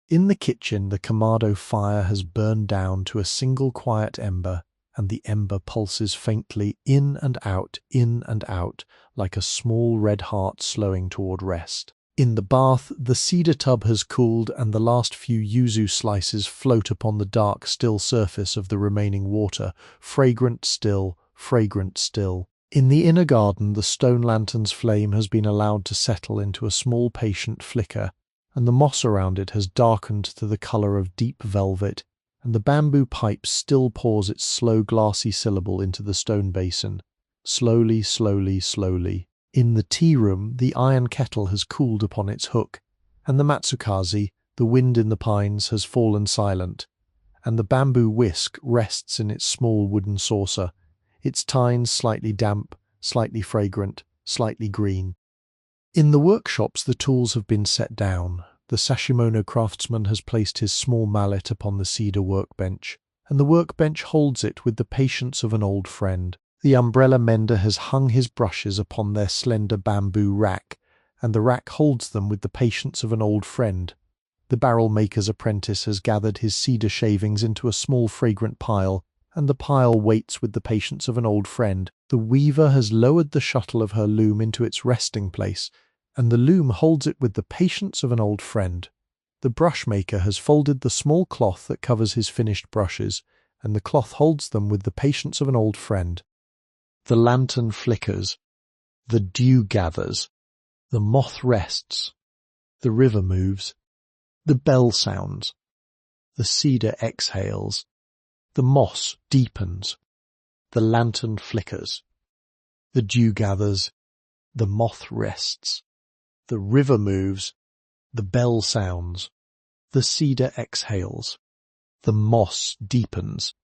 In the kitchen, the kamado fire has burned down to a single quiet ember, and the ember pulses faintly in and out, like a small red heart slowing toward rest. In the bath, the cedar tub has cooled, and the last few yuzu slices float upon the dark, still surface of the remaining water, fragrant still, fragrant still. In the inner garden, the stone lantern's flame has been allowed to settle into a small patient flicker, and the moss around it has darkened to the colour of deep velvet, and the bamboo pipe still pours its slow glassy syllable into the stone basin, slowly, slowly, slowly. In the tea room, the iron kettle has cooled upon its hook, and the matsukaze, the wind in the pines, has fallen silent, and the bamboo whisk rests in its small wooden saucer, its tines slightly damp, slightly fragrant, slightly green. In the workshops the tools have been set down. The sashimono craftsman has placed his small mallet upon the cedar workbench, and the workbench holds it with the patience of an old friend. The umbrella mender has hung his brushes upon their slender bamboo rack, and the rack holds them with the patience of an old friend. The barrel maker's apprentice has gathered his cedar shavings into a small fragrant pile, and the pile waits with the patience of an old friend. The weaver has lowered the shuttle of her loom into its resting place, and the loom holds it with the patience of an old friend. The brush maker has folded the small cloth that covers his finished brushes, and the cloth holds them with the patience of an old friend. The lantern flickers, the dew gathers, the moth rests, the river moves, the bell sounds, the cedar exhales, the moss deepens, the lantern flickers, the dew gathers, the moth rests, the river moves, the bell sounds, the cedar exhales, the moss deepens.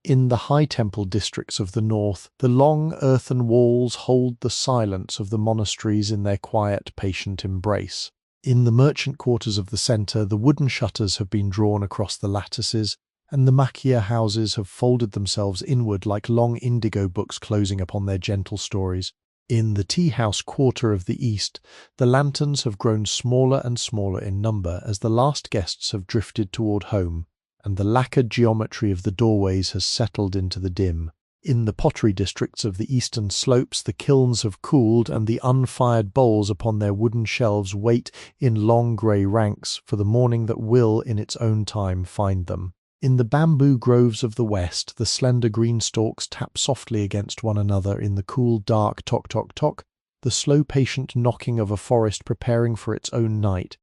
In the high temple districts of the north, the long earthen walls hold the silence of the monasteries in their quiet, patient embrace. In the merchant quarters of the centre, the wooden shutters have been drawn across the lattices, and the machiya houses have folded themselves inward like long indigo books closing upon their gentle stories. In the tea-house quarter of the east, the lanterns have grown smaller and smaller in number as the last guests have drifted toward home, and the lacquered geometry of the doorways has settled into the dim. In the pottery districts of the eastern slopes, the kilns have cooled, and the unfired bowls upon their wooden shelves wait in long grey ranks for the morning that will, in its own time, find them. In the bamboo groves of the west, the slender green stalks tap softly against one another in the cool, dark tock-tock-tock, the slow, patient knocking of a forest preparing for its own night.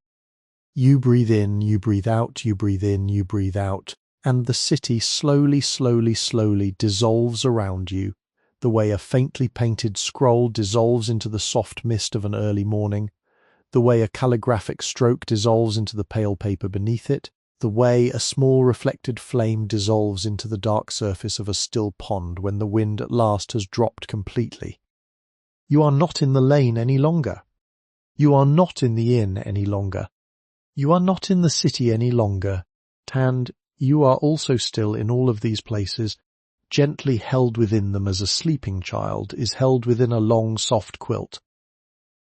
You breathe in, you breathe out, you breathe in, you breathe out, and the city slowly, slowly, slowly dissolves around you, the way a faintly painted scroll dissolves into the soft mist of an early morning, the way a calligraphic stroke dissolves into the pale paper beneath it, the way a small reflected flame dissolves into the dark surface of a still pond when the wind at last has dropped completely. You are not in the lane any longer. You are not in the inn any longer. You are not in the city any longer, and you are also still in all of these places, gently held within them as a sleeping child is held within a long soft quilt.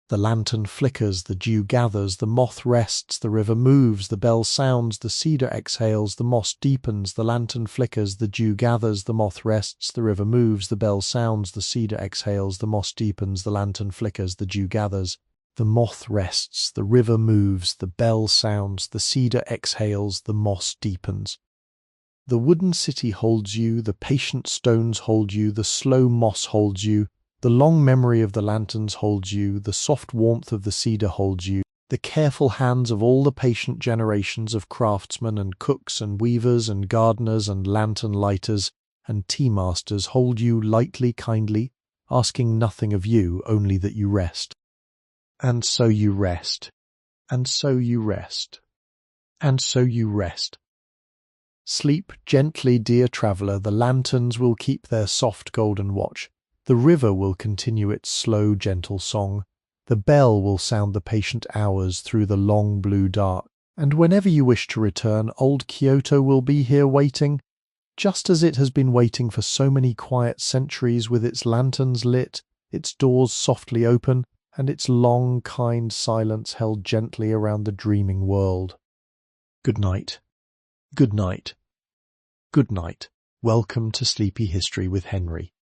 The lantern flickers, the dew gathers, the moth rests, the river moves, the bell sounds, the cedar exhales, the moss deepens, the lantern flickers, the dew gathers, the moth rests, the river moves, the bell sounds, the cedar exhales, the moss deepens, the lantern flickers, the dew gathers. The moth rests, the river moves, the bell sounds, the cedar exhales, the moss deepens. The wooden city holds you, the patient stones hold you, the slow moss holds you, the long memory of the lanterns holds you, the soft warmth of the cedar holds you, the careful hands of all the patient generations of craftsmen and cooks and weavers and gardeners and lantern lighters and tea masters hold you lightly, kindly, asking nothing of you, only that you rest. And so you rest, and so you rest, and so you rest. Sleep gently, dear traveller, the lanterns will keep their soft golden watch, the river will continue its slow, gentle song, the bell will sound the patient hours through the long blue dark, and whenever you wish to return, old Kyoto will be here waiting, just as it has been waiting for so many quiet centuries with its lanterns lit, its doors softly open, and its long, kind silence held gently around the dreaming world. Good night. Good night. Good night. Welcome to Sleepy History with Henry.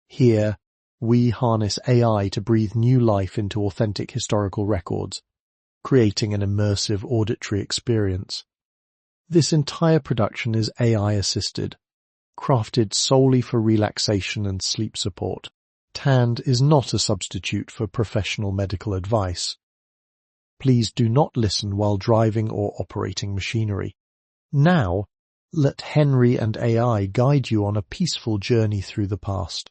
Here, we harness AI to breathe new life into authentic historical records, creating an immersive auditory experience. This entire production is AI-assisted, crafted solely for relaxation and sleep support. TAND is not a substitute for professional medical advice. Please do not listen while driving or operating machinery. Now, let Henry and AI guide you on a peaceful journey through the past.